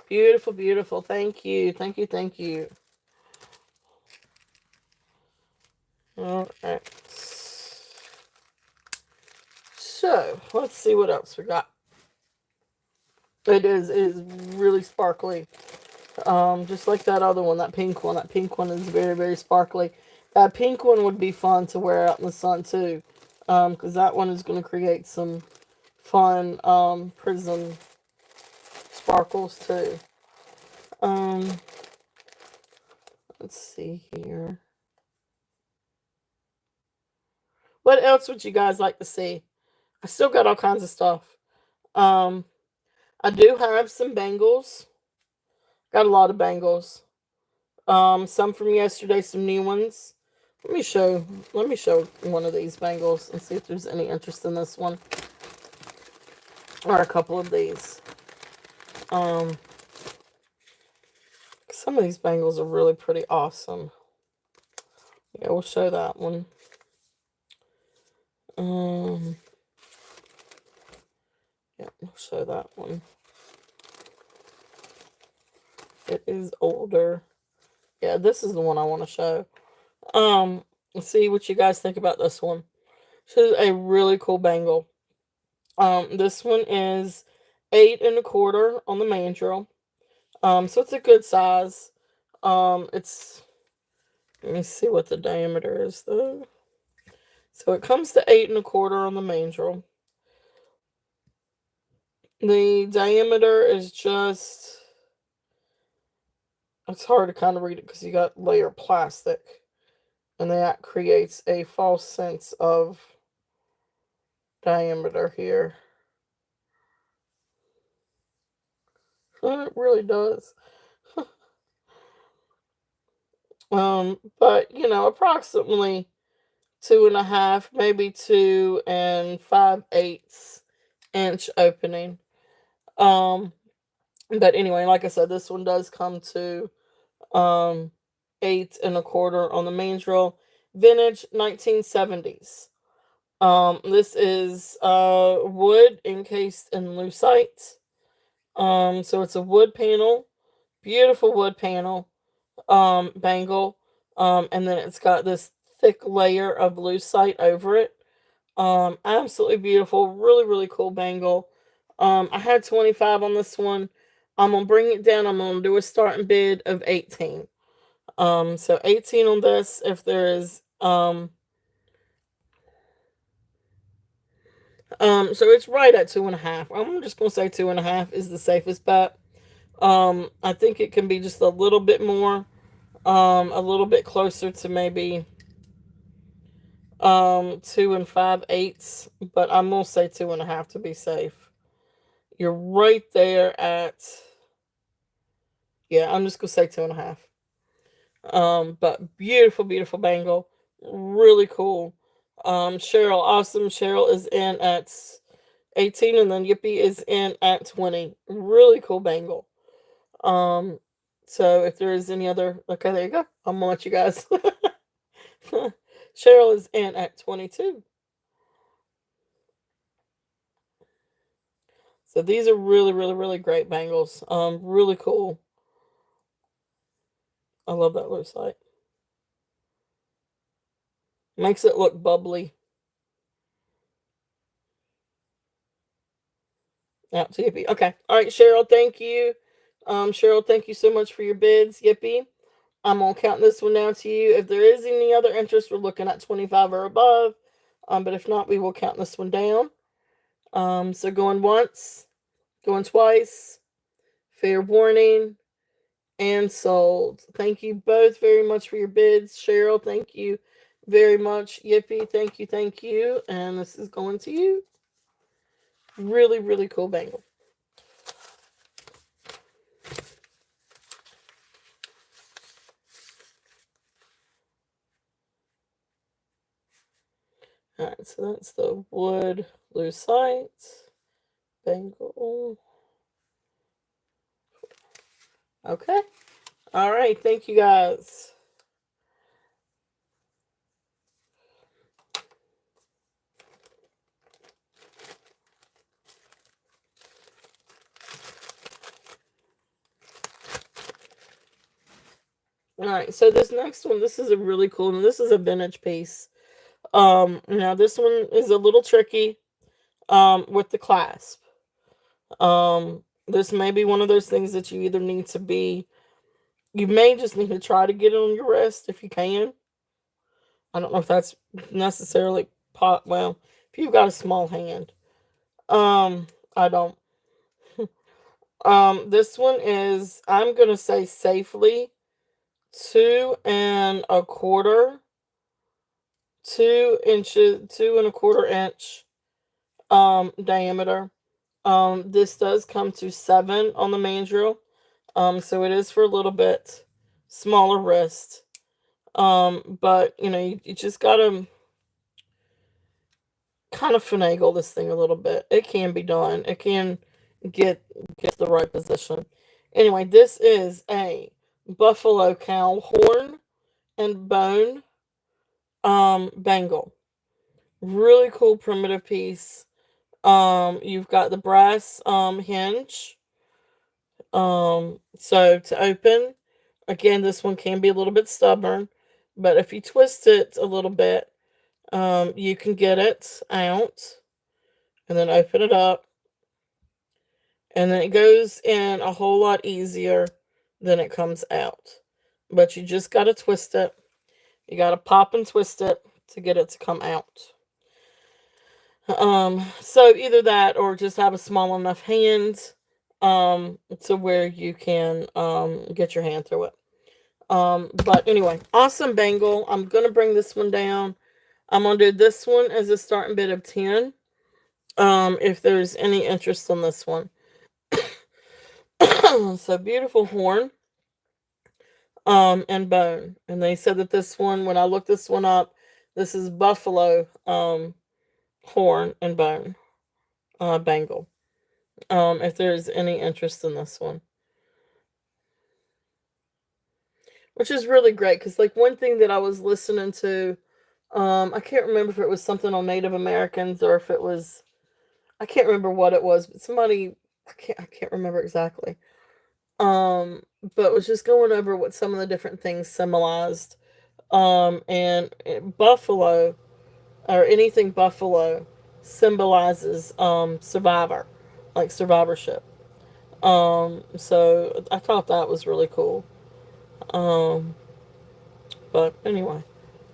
Beautiful, beautiful. Thank you. All right. So let's see what else we got. It is really sparkly. Just like that other one, that pink one. That pink one is very, very sparkly. That pink one would be fun to wear out in the sun too. Because that one is going to create some fun prism sparkles too. Um, let's see here. What else would you guys like to see? I still got all kinds of stuff. Um, I do have some bangles. Got a lot of bangles. Some from yesterday, some new ones. Let me show. Let me show one of these bangles and see if there's any interest in this one or a couple of these. Um, some of these bangles are really pretty awesome. Yeah, we'll show that one. Um, yeah, we'll show that one. It is older. Yeah, this is the one I want to show. Let's see what you guys think about this one. This is a really cool bangle. This one is 8 1/4 on the mandrel. So it's a good size. It's let me see what the diameter is though. So it comes to 8 1/4 on the mandrel. The diameter is just it's hard to kind of read it because you got layer plastic, and that creates a false sense of diameter here. It really does. But approximately 2.5, maybe 2 5/8 inch opening. Um, but anyway, like I said, this one does come to um, 8 1/4 on the mandrel. Vintage 1970s. This is wood encased in lucite. So it's a wood panel, beautiful wood panel, bangle, and then it's got this thick layer of lucite over it. Absolutely beautiful, really really cool bangle. I had 25 on this one. I'm gonna bring it down. I'm gonna do a starting bid of 18. So 18 on this. If there is so it's right at 2.5. I'm just gonna say 2.5 is the safest bet. I think it can be just a little bit more, a little bit closer to maybe 2 5/8, but I'm gonna say 2.5 to be safe. You're right there at, yeah, I'm just gonna say 2.5. But beautiful, beautiful bangle, really cool. Cheryl, awesome. Cheryl is in at 18, and then Yippee is in at 20. Really cool bangle. Um, so if there is any other, okay, there you go. I'm gonna let you guys. Cheryl is in at 22. So these are really, really, really great bangles. Really cool. I love that website. Makes it look bubbly. Out to Yippee. Okay. All right, Cheryl, thank you. Cheryl, thank you so much for your bids. Yippee. I'm gonna count this one down to you. If there is any other interest, we're looking at 25 or above. But if not, we will count this one down. So going once, going twice, fair warning, and sold. Thank you both very much for your bids. Cheryl, thank you very much. Yippee, thank you, thank you. And this is going to you. Really, really cool bangle. Alright, so that's the wood lucite bangle. Okay. Alright, thank you guys. Alright, so this next one, this is a really cool one. This is a vintage piece. Now this one is a little tricky with the clasp. This may be one of those things that you either need to be, you may just need to try to get it on your wrist if you can. I don't know if that's necessarily pot. Well, if you've got a small hand, I don't. This one is, I'm gonna say safely 2 1/4, 2 inches, 2 1/4 inch diameter. This does come to 7 on the mandrel. So it is for a little bit smaller wrist. But you just gotta kind of finagle this thing a little bit. It can be done. It can get get the right position. Anyway, this is a buffalo cow horn and bone bangle. Really cool primitive piece. You've got the brass hinge. So to open, again, this one can be a little bit stubborn, but if you twist it a little bit, you can get it out and then open it up, and then it goes in a whole lot easier than it comes out. But you just got to twist it. You got to pop and twist it to get it to come out. So either that or just have a small enough hand to where you can get your hand through it. But anyway, awesome bangle. I'm gonna bring this one down. I'm gonna do this one as a starting bid of 10. If there's any interest on this one. So beautiful horn and bone. And they said that this one, when I looked this one up, this is buffalo horn and bone bangle. If there's any interest in this one. which is really great because like one thing that I was listening to, I can't remember if it was something on Native Americans or if it was, I can't remember what it was, but somebody, I can't remember exactly. Um, but was just going over what some of the different things symbolized. And buffalo or anything buffalo symbolizes survivor, like survivorship. So I thought that was really cool. Um, but anyway,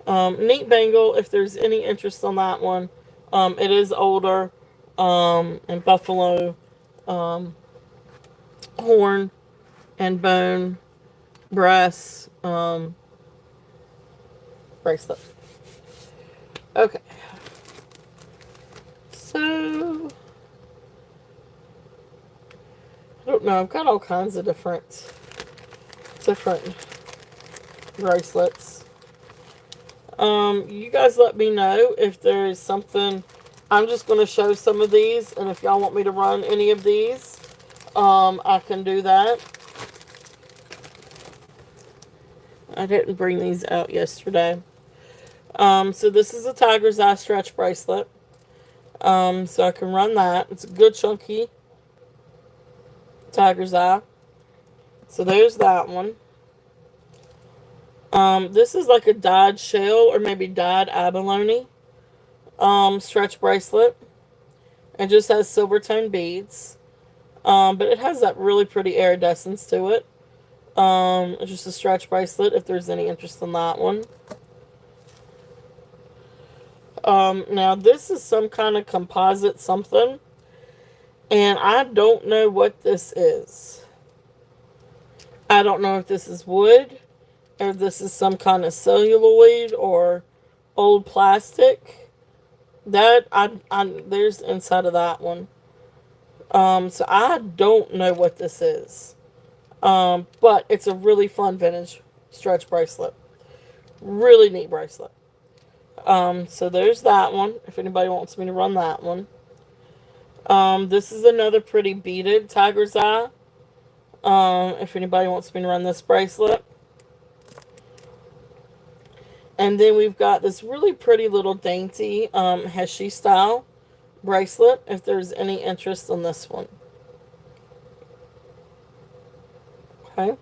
neat bangle. If there's any interest on that one, it is older, and buffalo, um, horn and bone, brass, bracelet. Okay, so I don't know. I've got all kinds of different bracelets. You guys let me know if there is something. I'm just going to show some of these, and if y'all want me to run any of these, I can do that. I didn't bring these out yesterday. So this is a tiger's eye stretch bracelet. So I can run that. It's a good chunky tiger's eye. So there's that one. This is like a dyed shell or maybe dyed abalone stretch bracelet. It just has silver tone beads. But it has that really pretty iridescence to it. It's just a stretch bracelet if there's any interest in that one. Now this is some kind of composite something, and I don't know what this is. I don't know if this is wood, or if this is some kind of celluloid or old plastic. That there's inside of that one. So I don't know what this is. But it's a really fun vintage stretch bracelet. Really neat bracelet. So there's that one. If anybody wants me to run that one. This is another pretty beaded tiger's eye. If anybody wants me to run this bracelet. And then we've got this really pretty little dainty Heshi style bracelet. If there's any interest in this one. Okay.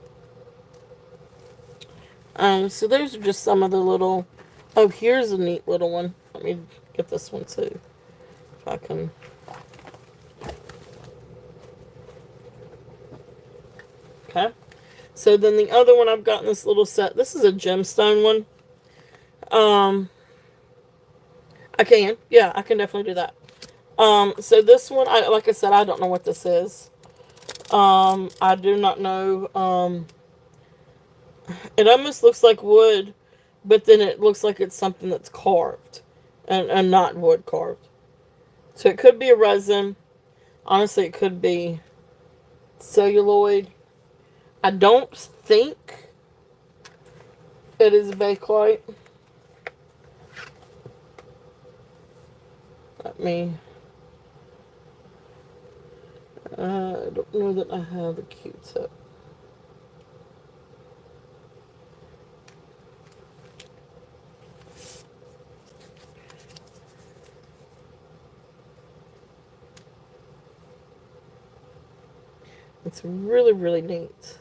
So those are just some of the little. Oh, here's a neat little one. Let me get this one too, if I can. Okay. So then the other one I've got in this little set. This is a gemstone one. I can. Yeah, I can definitely do that. So this one, like I said, I don't know what this is. I do not know. It almost looks like wood, but then it looks like it's something that's carved and not wood carved. So it could be a resin. Honestly, it could be celluloid. I don't think it is bakelite. Let me. I don't know that I have a Q-tip. It's really, really neat.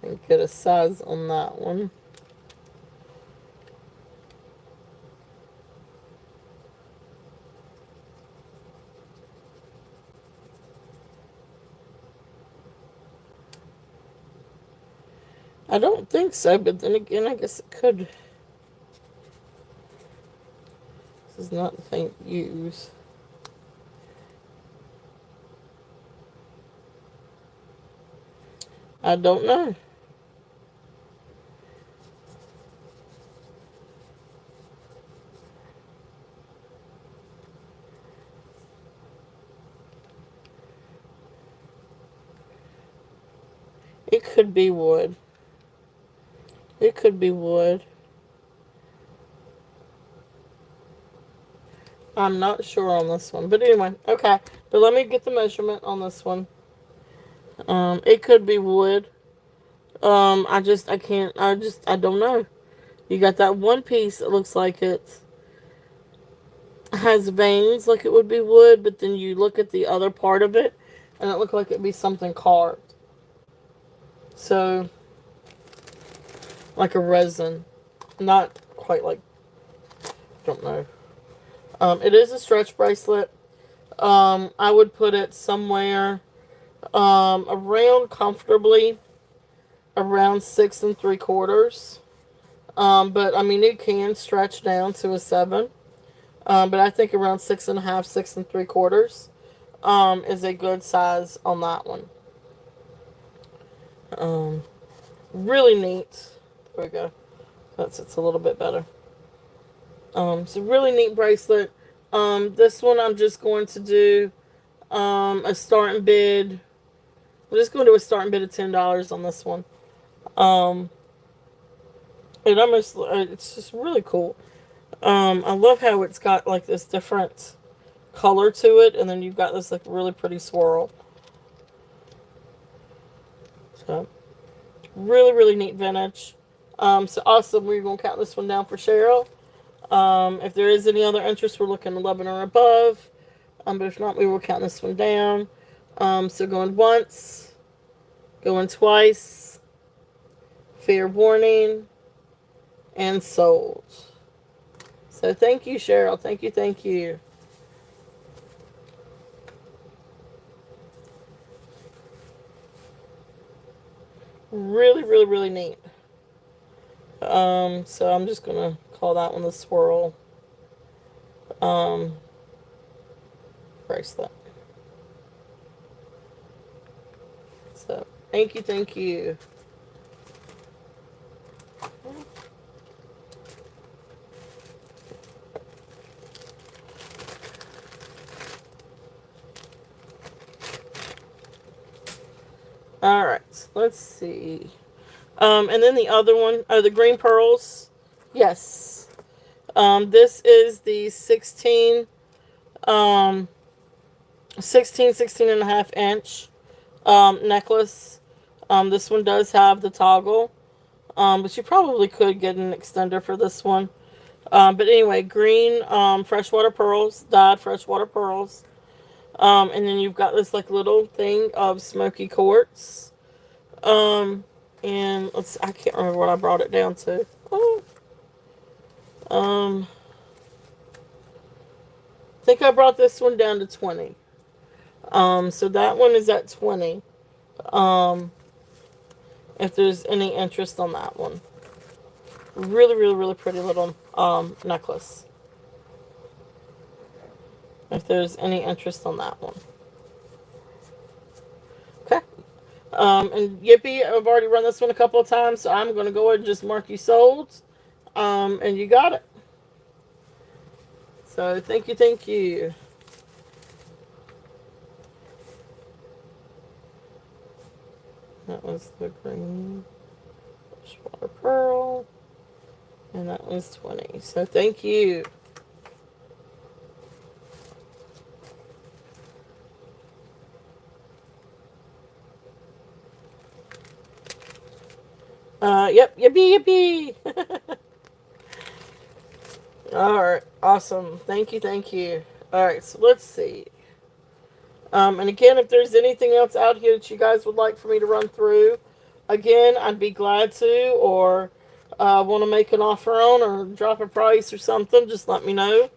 And get a size on that one. I don't think so, but then again, I guess it could. This is not the thing to use. I don't know. It could be wood. It could be wood. I'm not sure on this one. But anyway, okay. But let me get the measurement on this one. It could be wood. I can't, I don't know. You got that one piece that looks like it has veins like it would be wood, but then you look at the other part of it and it looked like it'd be something carved. So, like a resin. Not quite like, don't know. It is a stretch bracelet. I would put it somewhere around comfortably around 6 3/4. But I mean, it can stretch down to a 7. But I think around 6.5, 6 3/4 is a good size on that one. Um, really neat. There we go. It's a little bit better. It's a really neat bracelet. This one I'm just going to do a starting bid. I'm just going to do a starting bid of $10 on this one. Um, it's just really cool. I love how it's got like this different color to it, and then you've got this like really pretty swirl. So really, really neat vintage. So awesome. We're gonna count this one down for Cheryl. If there is any other interest, we're looking 11 or above. But if not, we will count this one down. So going once, going twice, fair warning, and sold. So thank you, Cheryl. Thank you, thank you. Really, really, really neat. So I'm just gonna call that one the swirl um, bracelet. So thank you, thank you. All right, let's see. And then the other one, the green pearls. Yes. This is the um, 16 and a half inch necklace. This one does have the toggle, but you probably could get an extender for this one. But anyway, green freshwater pearls, dyed freshwater pearls. And then you've got this like little thing of smoky quartz. Um, and I can't remember what I brought it down to. Oh, um, I think I brought this one down to 20. So that one is at 20. Um, if there's any interest on that one. Really, really, really pretty little necklace. If there's any interest on that one. Okay. And Yippee, I've already run this one a couple of times, so I'm going to go ahead and just mark you sold. And you got it. So thank you, thank you. That was the green water pearl. And that was 20. So thank you. Yep, yippee, yippee. Alright, awesome. Thank you, thank you. Alright, so let's see. And again, if there's anything else out here that you guys would like for me to run through, again, I'd be glad to, or want to make an offer on, or drop a price or something, just let me know.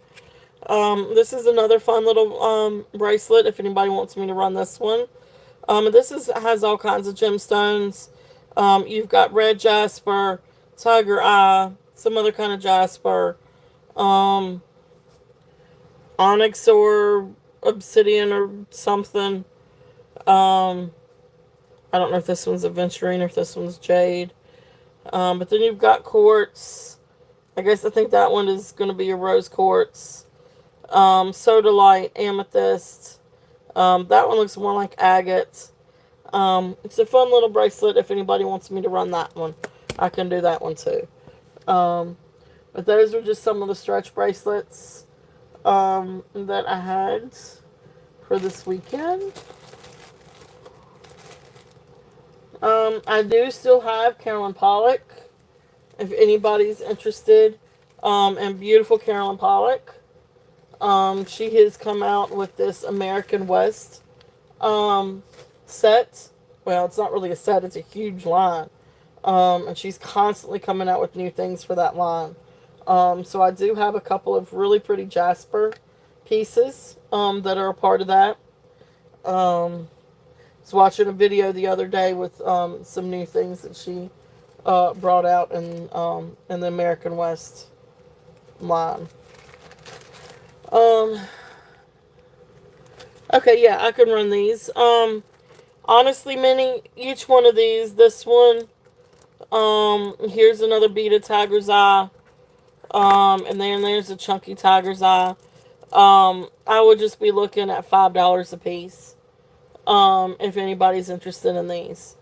This is another fun little bracelet if anybody wants me to run this one. Has all kinds of gemstones. You've got red jasper, tiger eye, some other kind of jasper, um, onyx or obsidian or something. I don't know if this one's aventurine or if this one's jade. But then you've got quartz. I think that one is going to be a rose quartz. Sodalite, amethyst. That one looks more like agate. It's a fun little bracelet if anybody wants me to run that one. I can do that one too. But those are just some of the stretch bracelets that I had for this weekend. I do still have Carolyn Pollock. If anybody's interested, in beautiful Carolyn Pollock, she has come out with this American West um, set. Well, it's not really a set; it's a huge line, and she's constantly coming out with new things for that line. So I do have a couple of really pretty Jasper pieces that are a part of that. Um, I was watching a video the other day with some new things that she brought out in the American West line. Um, okay, yeah, I can run these. Honestly, Minnie, each one of these, this one, here's another beaded tiger's eye, and then there's a chunky tiger's eye. I would just be looking at $5 a piece. If anybody's interested in these.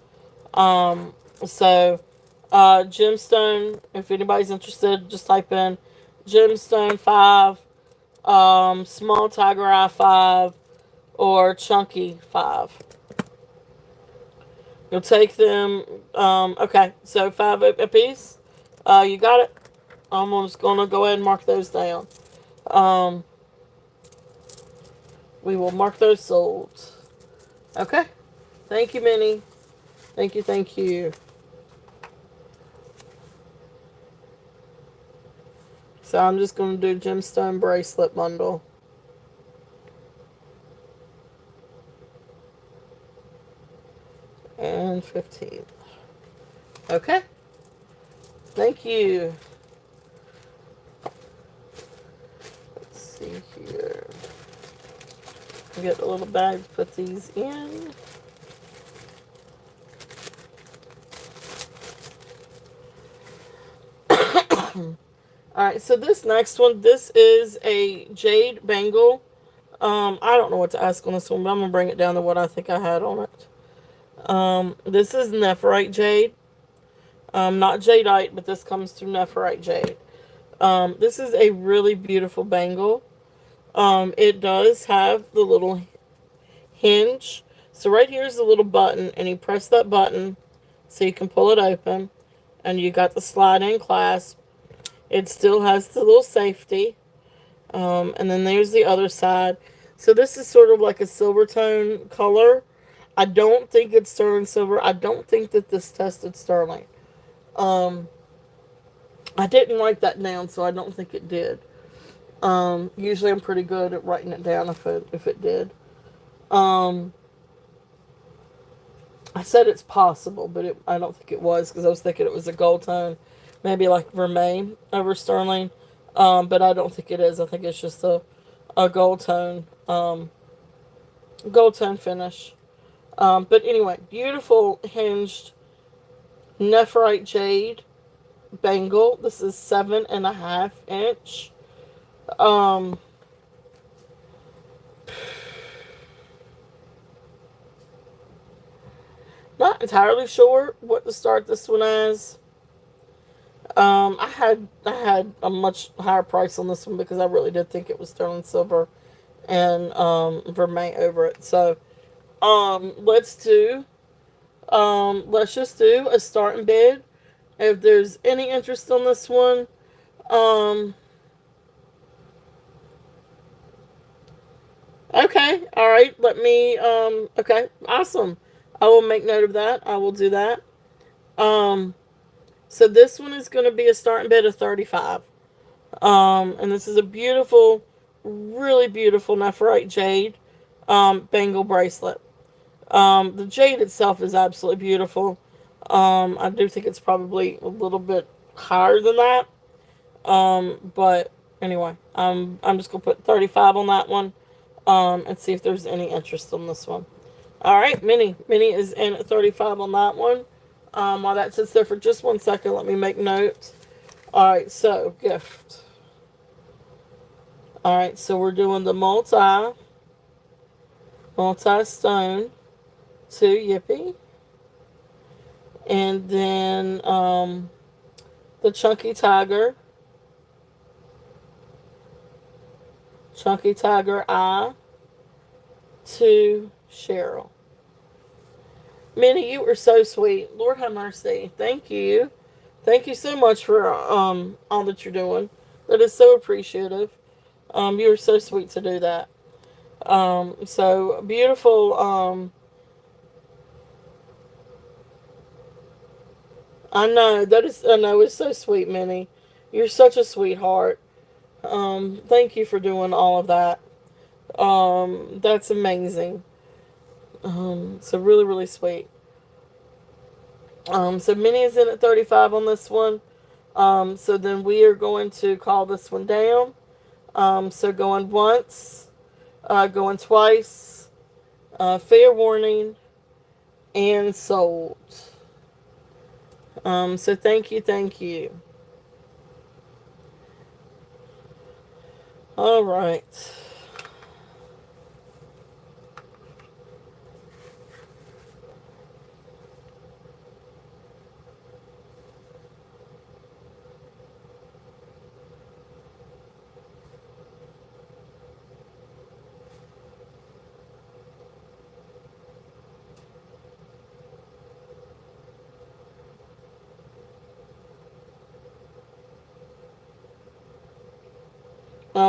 Um, so, gemstone. If anybody's interested, just type in gemstone 5, small tiger eye 5, or chunky 5. You'll take them. Okay, so 5 a piece. You got it. I'm just gonna go ahead and mark those down. Um, we will mark those sold. Okay. Thank you, Minnie. Thank you. Thank you. So I'm just gonna do gemstone bracelet bundle. And 15. Okay. Thank you. Let's see here. Get a little bag to put these in. Alright, so this next one, this is a jade bangle. I don't know what to ask on this one, but I'm going to bring it down to what I think I had on it. This is nephrite jade. Not jadeite, but this comes through nephrite jade. This is a really beautiful bangle. It does have the little hinge. So right here is the little button, and you press that button so you can pull it open, and you got the slide-in clasp. It still has the little safety, and then there's the other side. So this is sort of like a silver tone color. I don't think it's sterling silver. I don't think that this tested sterling. Um, I didn't write that down, so I don't think it did. Usually I'm pretty good at writing it down if it did. Um, I said it's possible, but I don't think it was because I was thinking it was a gold tone, maybe like vermeil over sterling. But I don't think it is. I think it's just a gold tone finish. But anyway, beautiful hinged nephrite jade bangle. This is 7.5 inch. Um, Not entirely sure what to start this one as. I had a much higher price on this one because I really did think it was sterling silver and vermeil over it. So let's just do a starting bid. If there's any interest on this one, um, okay, all right. Okay, awesome. I will make note of that. I will do that. Um, so this one is going to be a starting bid of 35. And this is a beautiful, really beautiful nephrite jade bangle bracelet. The jade itself is absolutely beautiful. I do think it's probably a little bit higher than that. But anyway, I'm just gonna put 35 on that one. And see if there's any interest on this one. All right, Minnie is in at 35 on that one. While that sits there for just 1 second, let me make notes. All right, so gift. All right, so we're doing the multi stone to Yippee, and then the chunky tiger eye to Cheryl. Minnie, you were so sweet. Lord have mercy. Thank you. Thank you so much for all that you're doing. That is so appreciative. You were so sweet to do that. So beautiful. I know that is. I know it's so sweet, Minnie. You're such a sweetheart. Thank you for doing all of that. That's amazing. So really, really sweet. So Minnie is in at 35 on this one. So then we are going to call this one down. So going once, going twice, fair warning, and sold. So thank you, thank you. All right.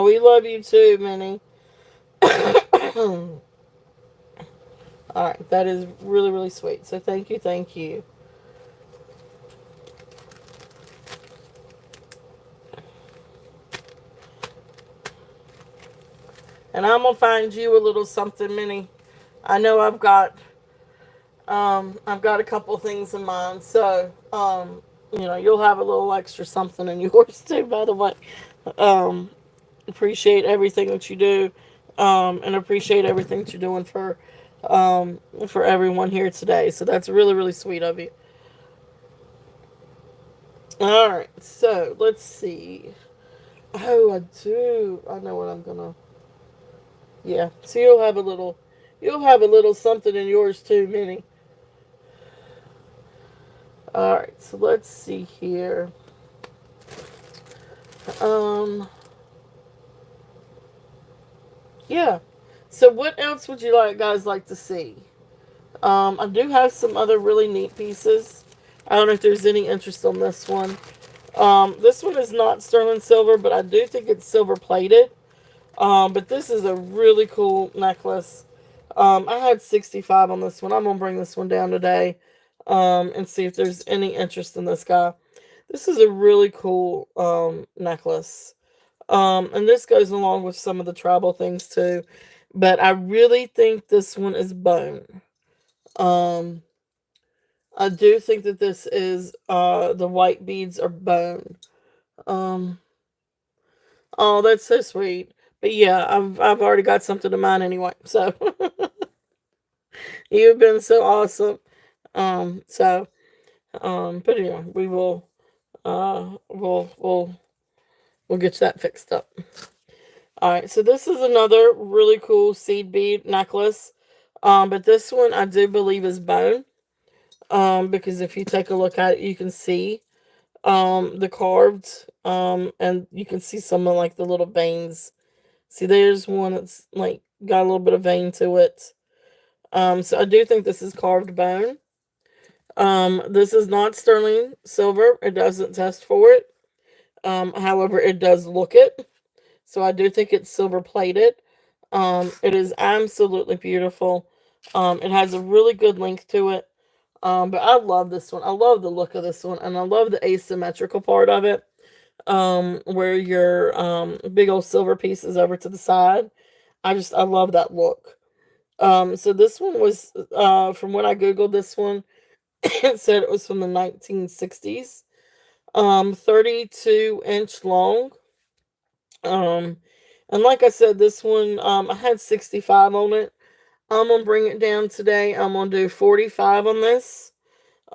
We love you too, Minnie. All right, that is really, really sweet. So thank you, thank you. And I'm gonna find you a little something, Minnie. I know I've got a couple things in mind, so you'll have a little extra something in yours too. By the way, um, appreciate everything that you do, and appreciate everything that you're doing for everyone here today. So that's really, really sweet of you. All right, so let's see. Oh, I do. I know what I'm gonna. Yeah, so you'll have a little something in yours too, Minnie. All right, so let's see here. Um, yeah. So what else would you guys like to see? I do have some other really neat pieces. I don't know if there's any interest on this one. This one is not sterling silver, but I do think it's silver plated. But this is a really cool necklace. I had 65 on this one. I'm gonna bring this one down today, and see if there's any interest in this guy. This is a really cool necklace. And this goes along with some of the tribal things too. But I really think this one is bone. Um, I do think that this is the white beads are bone. Um, oh, that's so sweet. But yeah, I've already got something in mind anyway. So you've been so awesome. So but anyway, we will we'll get that fixed up. All right, so this is another really cool seed bead necklace. But this one I do believe is bone. Because if you take a look at it, you can see the carved and you can see some of like the little veins. See, there's one that's like got a little bit of vein to it. So I do think this is carved bone. This is not sterling silver. It doesn't test for it. However, it does look it. So I do think it's silver plated. It is absolutely beautiful. It has a really good length to it. But I love this one. I love the look of this one, and I love the asymmetrical part of it. Where your big old silver piece is over to the side. I love that look. So this one was from when I googled this one, it said it was from the 1960s. 32-inch long. Um, and like I said, this one I had 65 on it. I'm gonna bring it down today. I'm gonna do 45 on this.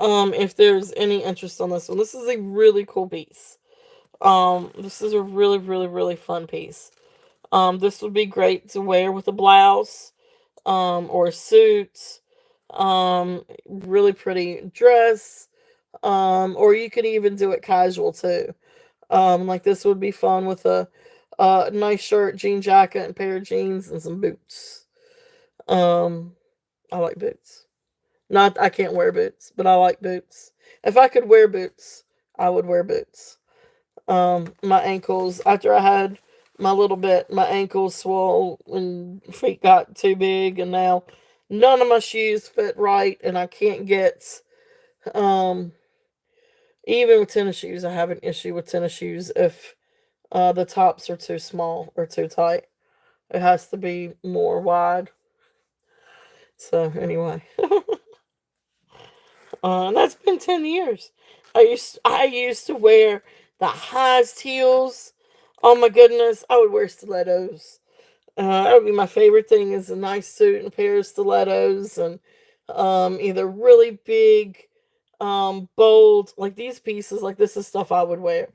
If there's any interest on this one, this is a really cool piece. This is a really, really, really fun piece. This would be great to wear with a blouse, or a suit. Really pretty dress. Or you could even do it casual too. Like this would be fun with a nice shirt, jean jacket, and pair of jeans and some boots. Um, I like boots. Not I can't wear boots, but I like boots. If I could wear boots, I would wear boots. My ankles after I had my little bit, my ankles swole and feet got too big, and now none of my shoes fit right, and I can't get um even with tennis shoes. I have an issue with tennis shoes if the tops are too small or too tight. It has to be more wide. So anyway, and that's been 10 years. I used to wear the highest heels. Oh my goodness, I would wear stilettos. That would be my favorite thing is a nice suit and a pair of stilettos and either really big, bold like these pieces. Like this is stuff I would wear.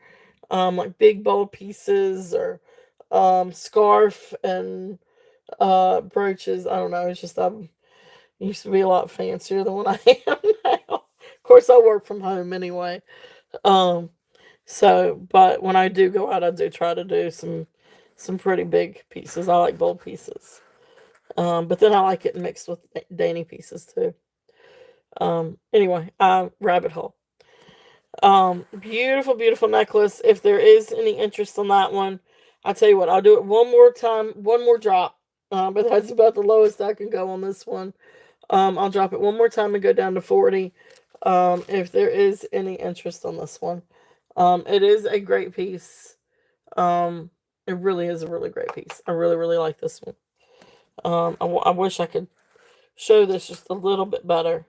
Like big bold pieces or scarf and brooches. I don't know. It's just I used to be a lot fancier than what I am now. Of course, I work from home anyway. Um, but when I do go out, I do try to do some pretty big pieces. I like bold pieces. But then I like it mixed with dainty pieces too. Anyway, rabbit hole. Beautiful, beautiful necklace. If there is any interest on that one, I tell you what, I'll do it one more time, one more drop. But that's about the lowest I can go on this one. I'll drop it one more time and go down to 40. If there is any interest on this one, it is a great piece. Um, it really is a really great piece. I really, really like this one. I wish I could show this just a little bit better.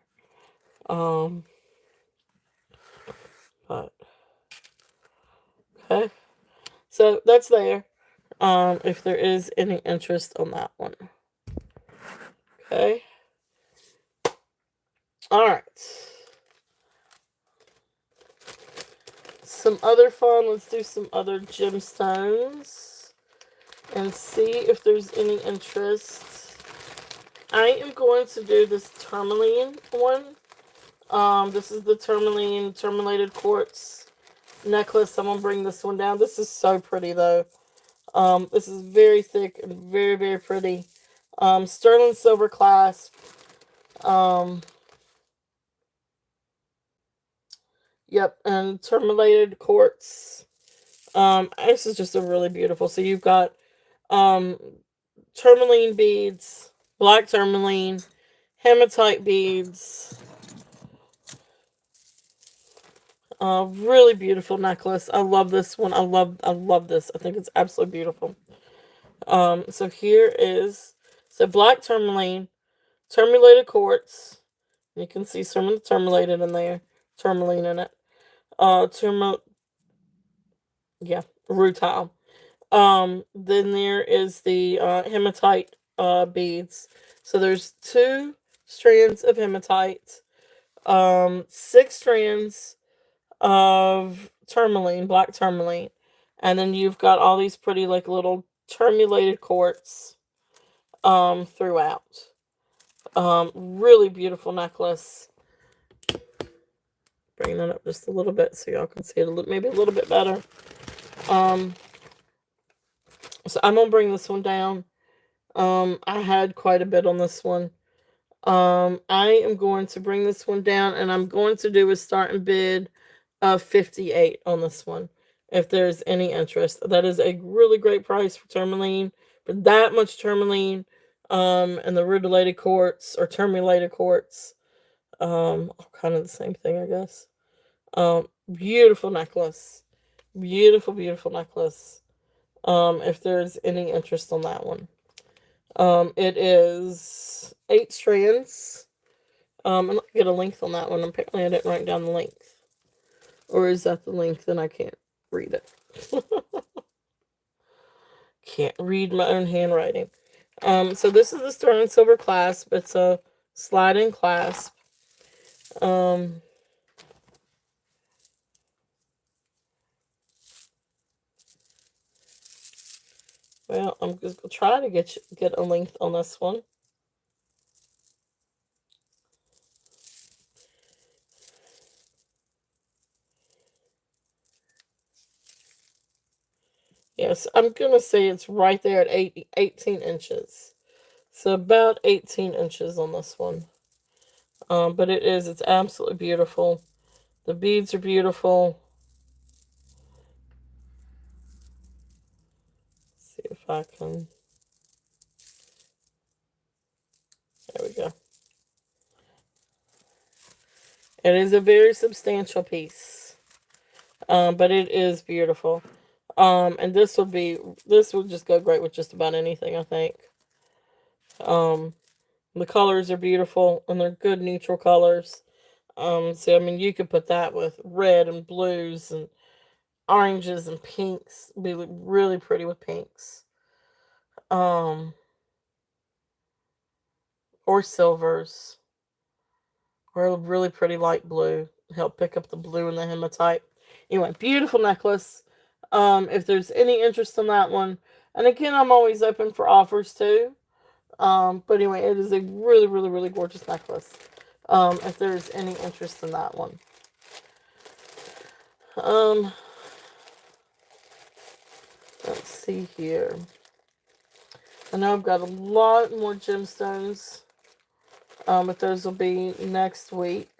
Um, but okay, so that's there. If there is any interest on that one, okay. All right. Some other fun. Let's do some other gemstones and see if there's any interest. I am going to do this tourmaline one. This is the tourmaline tourmalated quartz necklace. I'm gonna bring this one down. This is so pretty though. This is very thick and very, very pretty. Sterling silver clasp. Um, yep, and tourmalated quartz. This is just a really beautiful. So you've got um tourmaline beads, black tourmaline, hematite beads. Really beautiful necklace. I love this one. I love this. I think it's absolutely beautiful. So here is black tourmaline, tourmalated quartz. You can see some of the tourmalated in there, tourmaline in it. Tourmal, yeah, rutile. Then there is the hematite beads. So there's 2 strands of hematite, 6 strands of tourmaline, black tourmaline, and then you've got all these pretty like little tourmalated quartz throughout. Really beautiful necklace. Bring that up just a little bit so y'all can see it maybe a little bit better. Um, so I'm gonna bring this one down. I had quite a bit on this one. I am going to bring this one down, and I'm going to do a starting bid of 58 on this one. If there's any interest, that is a really great price for tourmaline. For that much tourmaline, and the rutilated quartz or tourmalated quartz, kind of the same thing, I guess. Beautiful necklace, beautiful, beautiful necklace. If there's any interest on that one, it is 8 strands. And let me get a length on that one. Apparently, I didn't write down the length, or is that the length? Then I can't read it. Can't read my own handwriting. So this is the sterling silver clasp. It's a sliding clasp. Um, well, I'm just gonna try to get a length on this one. Yes, I'm gonna say it's right there at 18 inches. So about 18 inches on this one. But it's absolutely beautiful. The beads are beautiful. Let's see if I can, there we go. It is a very substantial piece. But it is beautiful. And this would just go great with just about anything, I think. Um, the colors are beautiful and they're good neutral colors. So I mean, you could put that with red and blues and oranges and pinks. Be really pretty with pinks. Um, or silvers, or a really pretty light blue. Help pick up the blue in the hematite. Anyway, beautiful necklace. If there's any interest in that one, and again, I'm always open for offers too. But anyway, it is a really, really, really gorgeous necklace. If there's any interest in that one. Um, let's see here. I know I've got a lot more gemstones. But those will be next week.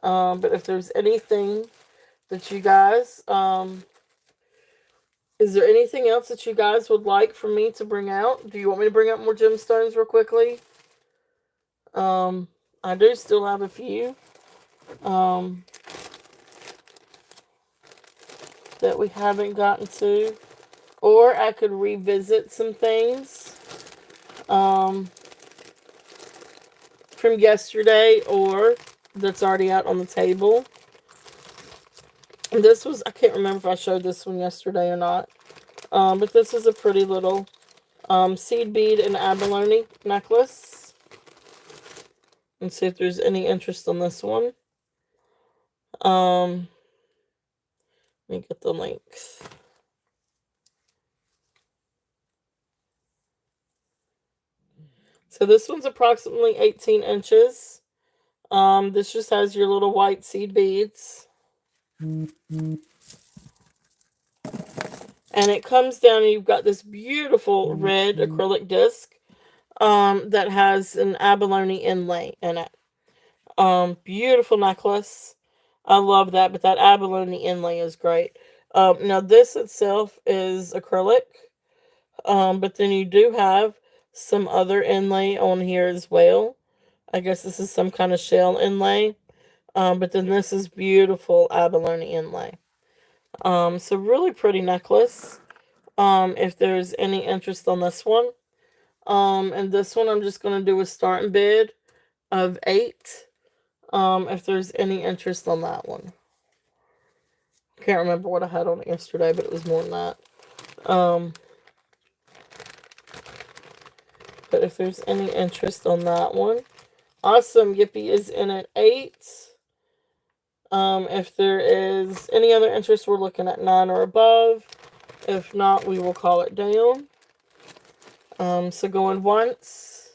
But if there's anything that you guys, is there anything else that you guys would like for me to bring out? Do you want me to bring out more gemstones real quickly? I do still have a few. That we haven't gotten to. Or I could revisit some things from yesterday or that's already out on the table. And this was, I can't remember if I showed this one yesterday or not. But this is a pretty little seed bead and abalone necklace. Let's see if there's any interest on this one. Let me get the links. So this one's approximately 18 inches. This just has your little white seed beads. And it comes down and you've got this beautiful red acrylic disc that has an abalone inlay in it. Beautiful necklace. I love that, but that abalone inlay is great. Now this itself is acrylic. But then you do have some other inlay on here as well. I guess this is some kind of shell inlay. But then this is beautiful abalone inlay. So really pretty necklace. If there's any interest on this one. And this one I'm just going to do a starting bid of 8. If there's any interest on that one. Can't remember what I had on it yesterday, but it was more than that. But if there's any interest on that one. Awesome. Yippee is in at 8. If there is any other interest, we're looking at 9 or above. If not, we will call it down. So going once.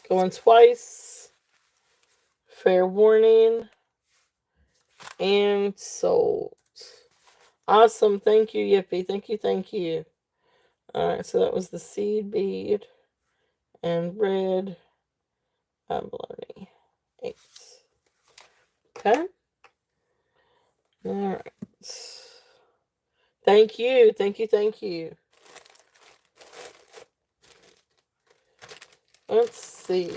Going twice. Fair warning. And sold. Awesome. Thank you, Yippee. Thank you, thank you. Alright, so that was the seed bead. And red abalone. 8. Okay. Alright. Thank you. Thank you, thank you. Let's see.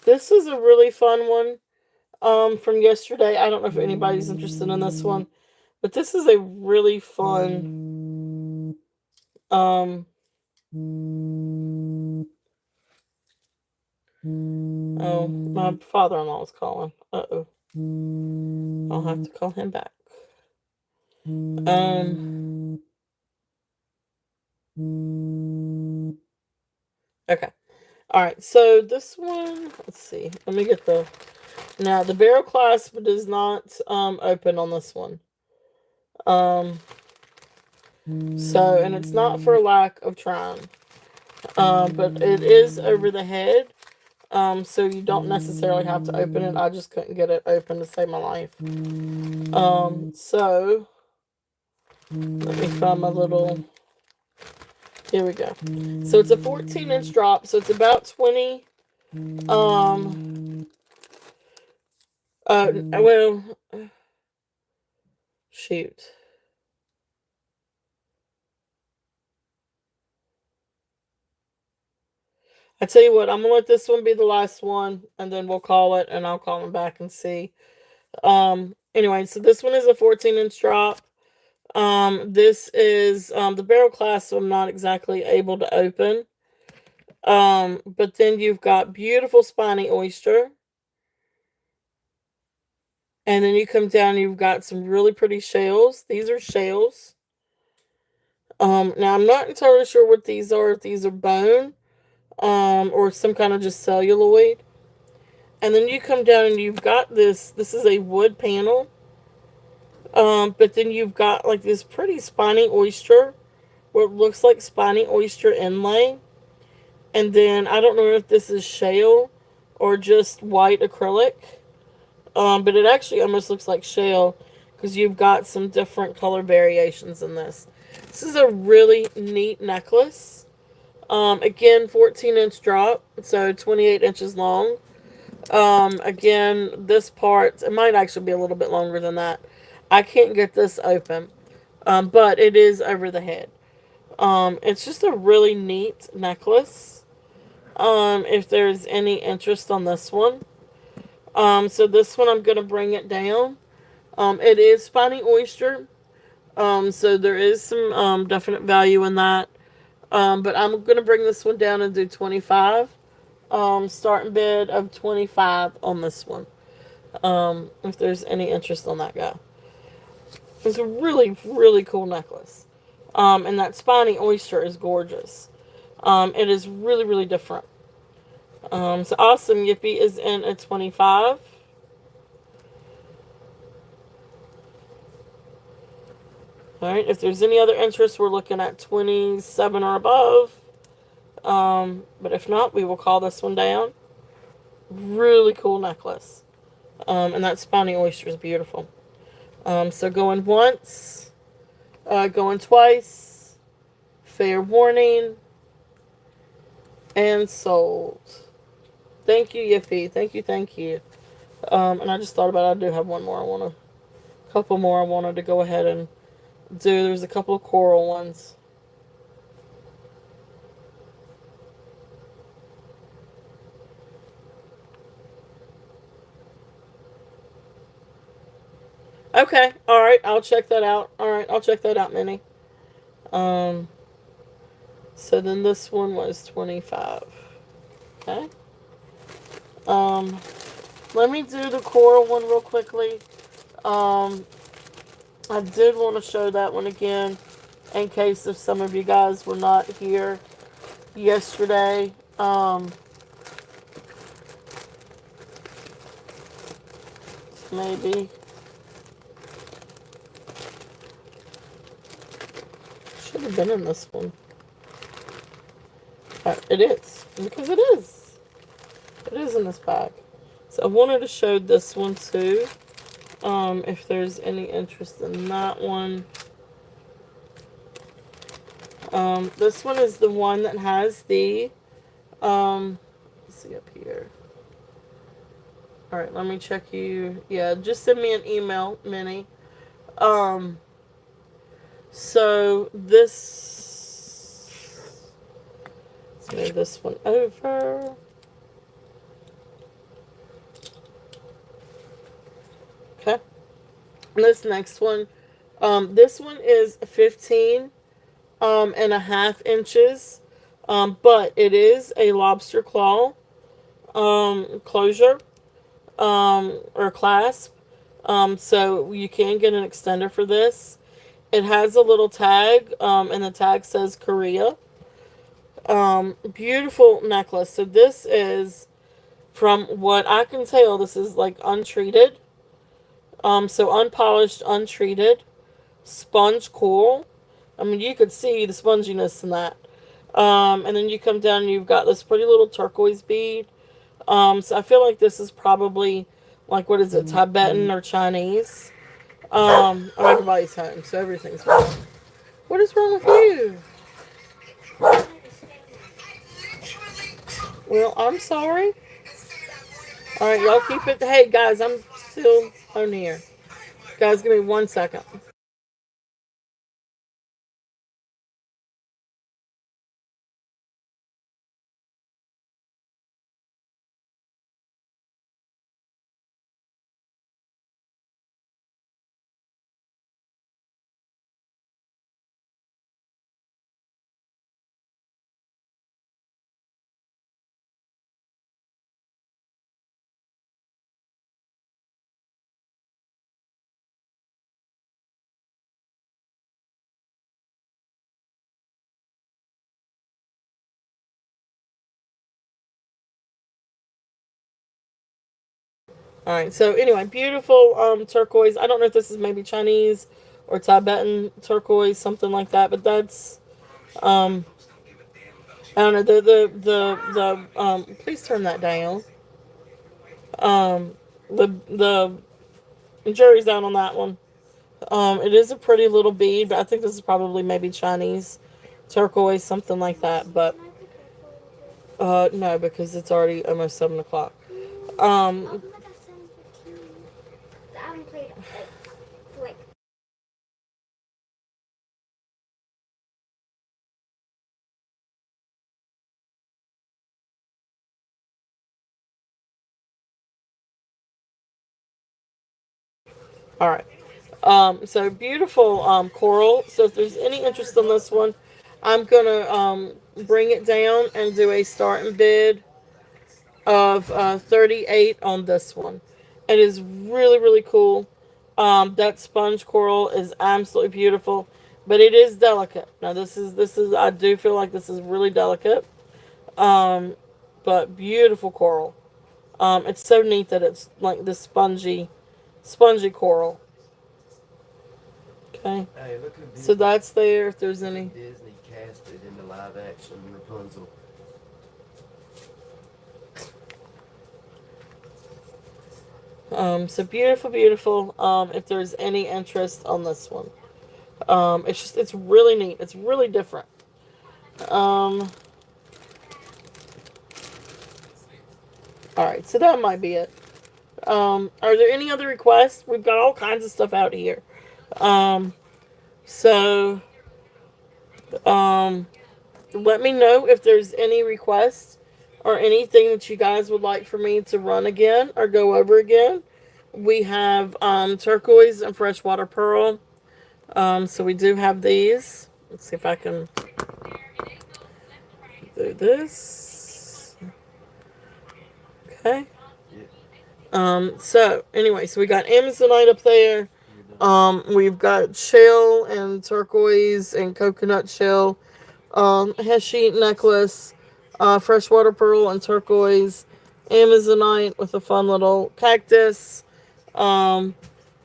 This is a really fun one. From yesterday. I don't know if anybody's interested in this one. But this is a really fun oh, my father-in-law is calling. Uh-oh. I'll have to call him back. Okay. Alright, so this one, let's see. Let me get the... Now, the barrel clasp does not open on this one. So, and it's not for lack of trying. But it is over the head. So you don't necessarily have to open it. I just couldn't get it open to save my life. So let me find my little Here we go. So it's a 14-inch drop. So it's about 20. Um. Well. Shoot. I tell you what, I'm gonna let this one be the last one, and then we'll call it, and I'll call them back and see. Anyway, so this one is a 14-inch drop. This is the barrel clasp. So I'm not exactly able to open. But then you've got beautiful spiny oyster, and then you come down. You've got some really pretty shells. These are shells. Now I'm not entirely sure what these are. If these are bone, or some kind of just celluloid. And then you come down and you've got this. This is a wood panel. But then you've got like this pretty spiny oyster, what looks like spiny oyster inlay. And then I don't know if this is shale or just white acrylic. But it actually almost looks like shale because you've got some different color variations in this. This is a really neat necklace. Again, 14-inch drop, so 28 inches long. Again, this part, it might actually be a little bit longer than that. I can't get this open, but it is over the head. It's just a really neat necklace. If there's any interest on this one. So this one I'm going to bring it down. It is spiny oyster. So there is some, definite value in that. But I'm going to bring this one down and do 25. Starting bid of 25 on this one. If there's any interest on that guy. It's a really, really cool necklace. And that spiny oyster is gorgeous. It is really, really different. So Awesome Yippee is in at 25. Alright, if there's any other interest, we're looking at 27 or above. But if not, we will call this one down. Really cool necklace. And that spiny oyster is beautiful. So going once, going twice, fair warning, and sold. Thank you, Yippee. Thank you, thank you. And I just thought about it. I do have one more. A couple more I wanted to go ahead and do. There's a couple of coral ones. Okay, alright, I'll check that out. Alright, I'll check that out, Minnie. Um, so then this one was 25. Okay. Um, Let me do the coral one real quickly. I did want to show that one again in case if some of you guys were not here yesterday. Maybe. Should have been in this one. It is. Because it is. It is in this bag. So I wanted to show this one too. If there's any interest in that one. This one is the one that has the, let's see up here. Alright, let me check you. Yeah, just send me an email, Minnie. So this, let's move this one over. Okay. And this next one, this one is 15 and a half inches, but it is a lobster claw closure or clasp. So you can get an extender for this. It has a little tag, and the tag says Korea. Beautiful necklace. So this is, from what I can tell, this is like untreated. So unpolished, untreated, sponge coral. I mean, you could see the sponginess in that. And then you come down and you've got this pretty little turquoise bead. So I feel like this is probably, like, what is it, Tibetan or Chinese? Everybody's home, so everything's wrong. What is wrong with you? I understand Well, I'm sorry. All right, y'all keep it. Hey, guys, I'm still on here. Guys, give me 1 second. All right, so anyway, beautiful turquoise. I don't know if this is maybe Chinese or Tibetan turquoise, something like that, but that's um I don't know please turn that down. Um the jury's out on that one. It is a pretty little bead, but I think this is probably maybe Chinese turquoise, something like that. that. But Can I pick up for a little bit? no, because it's already almost 7 o'clock. I'll Um, come back at 7:15. I haven't played like for like. all right. So beautiful coral. So if there's any interest in this one, I'm gonna bring it down and do a starting bid of 38 on this one. It is really really cool. That sponge coral is absolutely beautiful, but it is delicate. Now this is I do feel like this is really delicate, um, but beautiful coral. It's so neat that it's like this spongy coral. Okay, Hey, look who so Disney, that's there. If there's look who any, Disney casted in the live action Rapunzel. so beautiful, beautiful. If there's any interest on this one, it's really neat. It's really different. Um, all right, so that might be it. Are there any other requests? We've got all kinds of stuff out here. Um, so um, let me know if there's any requests or anything that you guys would like for me to run again or go over again. We have turquoise and freshwater pearl. So we do have these. Let's see if I can do this. Okay. Yeah, So anyway, so we got Amazonite up there. you're done. We've got shell and turquoise and coconut shell. Heshi necklace, freshwater pearl and turquoise. Amazonite with a fun little cactus. Um,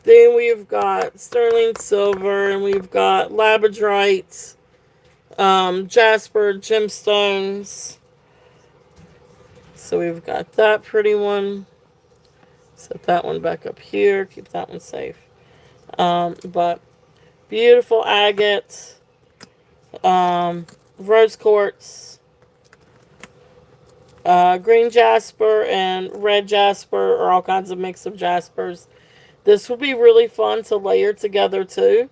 then we've got sterling silver and we've got labradorite, jasper, gemstones. So we've got that pretty one. Set that one back up here. Keep that one safe. But beautiful agate, um, rose quartz, green jasper, and red jasper, or all kinds of mix of jaspers. This would be really fun to layer together too.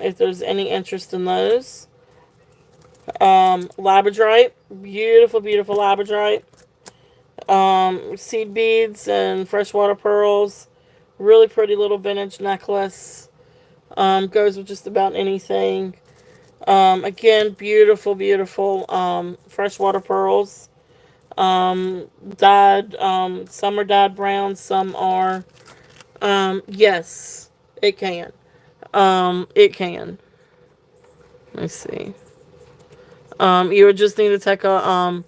If there's any interest in those. Labradorite, beautiful, beautiful labradorite. Seed beads and freshwater pearls. Really pretty little vintage necklace. Goes with just about anything. Again, beautiful, beautiful freshwater pearls. Dyed, some are dyed brown, some are. Yes, it can. It can. Let's see. You would just need to take a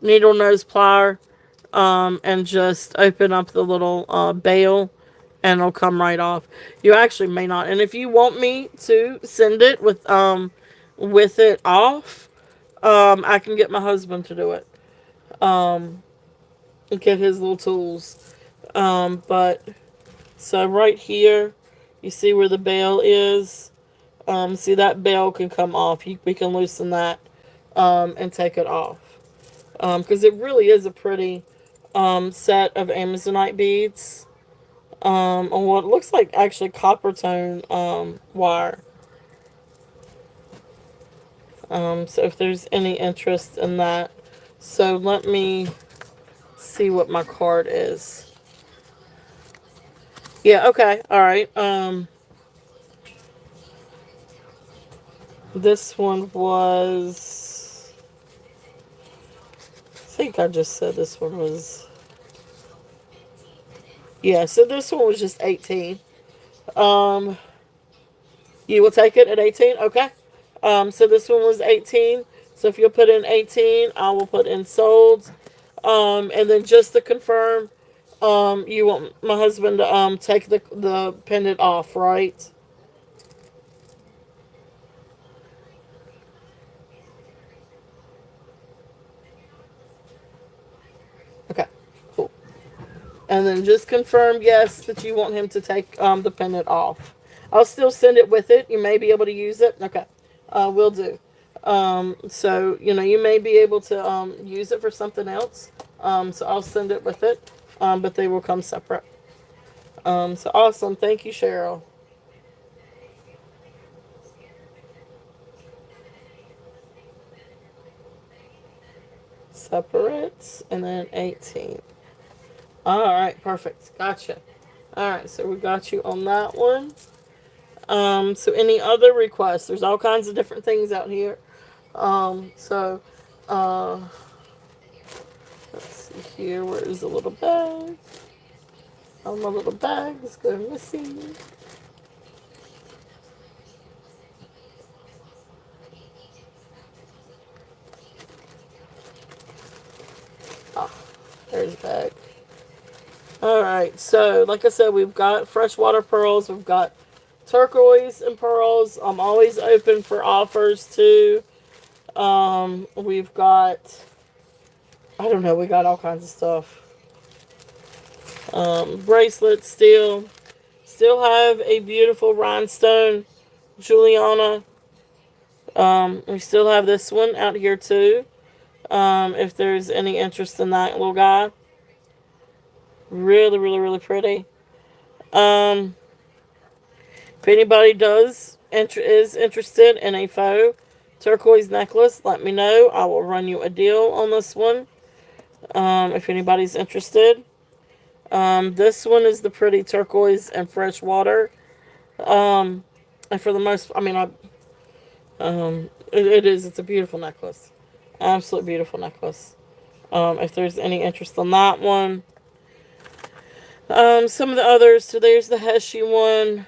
needle nose plier and just open up the little bail and it'll come right off. You actually may not. And if you want me to send it with it off, I can get my husband to do it. Um, and get his little tools. But so right here, you see where the bail is. See that bail can come off. We can loosen that and take it off. Because it really is a pretty set of Amazonite beads on what looks like actually copper tone wire. So if there's any interest in that, so let me see what my card is. Yeah, okay, all right. This one was. I think I just said this one was. Yeah, so this one was just 18. Um, you will take it at 18? Okay. So this one was 18. So if you'll put in 18, I will put in sold. And then just to confirm, you want my husband to take the pendant off, right? Okay, cool. And then just confirm, yes, that you want him to take the pendant off. I'll still send it with it. You may be able to use it. Okay, will do. So, you may be able to use it for something else. So I'll send it with it, but they will come separate. So awesome. Thank you, Cheryl. Separate and then 18. All right, perfect. Gotcha. All right, so we got you on that one. So any other requests? There's all kinds of different things out here. So, uh, let's see here. Where is the little bag? Oh, my little bag is going missing. Ah, there's the bag. All right. So, like I said, we've got freshwater pearls. We've got turquoise and pearls. I'm always open for offers too. We've got, I don't know, we got all kinds of stuff. Bracelets still have a beautiful rhinestone Juliana. We still have this one out here too. If there's any interest in that little guy, really, really, really pretty. Um, if anybody is interested in a faux turquoise necklace, let me know. I will run you a deal on this one. If anybody's interested. This one is the pretty turquoise and fresh water. And for the most, I mean, it is. It's a beautiful necklace. Absolute beautiful necklace. If there's any interest on that one. Some of the others. So there's the Heshy one.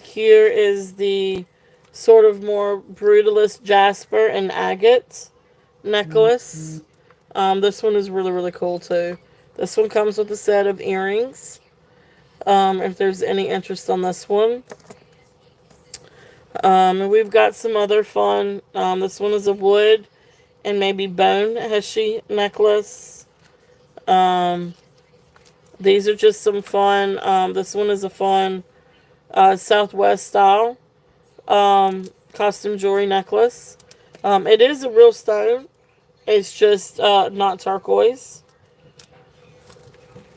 Here is the sort of more brutalist jasper and agate necklace. This one is really, really cool too. This one comes with a set of earrings. If there's any interest on this one. And we've got some other fun. This one is a wood and maybe bone Heshy necklace. Um, these are just some fun. This one is a fun Southwest style costume jewelry necklace. It is a real stone. It's just not turquoise.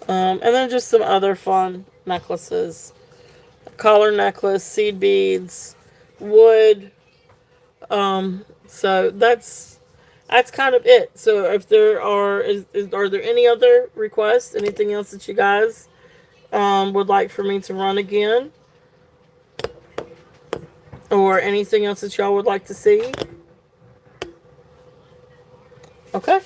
And then just some other fun necklaces. Collar necklace, seed beads, wood. So that's kind of it. So if there are there any other requests? Anything else that you guys would like for me to run again? Or anything else that y'all would like to see? Okay.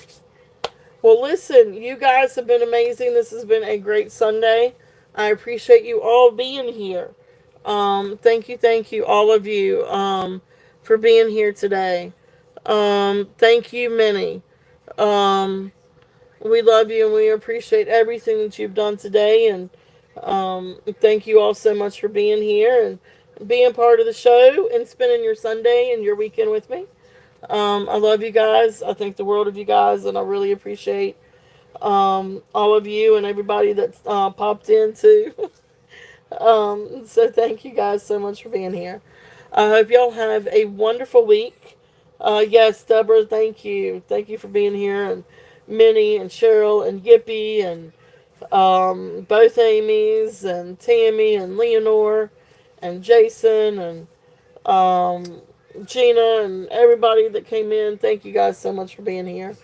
Well, listen, you guys have been amazing. This has been a great Sunday. I appreciate you all being here. Thank you, all of you, for being here today. Thank you, Minnie. Um, we love you and we appreciate everything that you've done today. And thank you all so much for being here and being part of the show and spending your Sunday and your weekend with me. I love you guys. I think the world of you guys, and I really appreciate all of you and everybody that's popped in too. So thank you guys so much for being here. I hope y'all have a wonderful week. Yes, Deborah, thank you. Thank you for being here. And Minnie and Cheryl and Yippee and both Amy's and Tammy and Leonore and Jason and um, Gina and everybody that came in. Thank you guys so much for being here.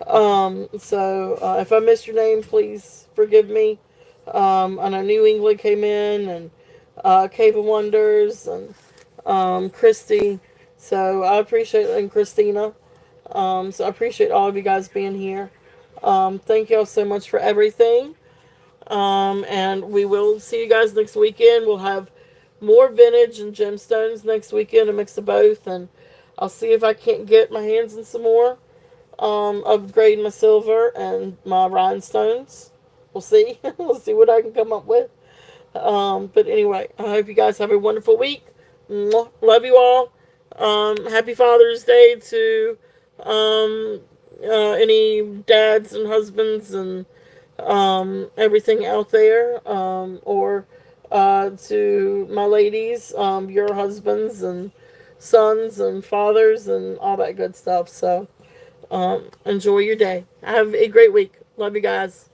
If I missed your name, please forgive me. I know New England came in and Cave of Wonders and Christy. So I appreciate and Christina. So I appreciate all of you guys being here. Thank y'all so much for everything. And we will see you guys next weekend. We'll have more vintage and gemstones next weekend, a mix of both. And I'll see if I can't get my hands on some more. Upgrade my silver and my rhinestones. We'll see. We'll see what I can come up with. But anyway, I hope you guys have a wonderful week. Mwah. Love you all. Happy Father's Day to um, any dads and husbands and everything out there, or to my ladies, your husbands and sons and fathers and all that good stuff. So enjoy your day. Have a great week. Love you guys.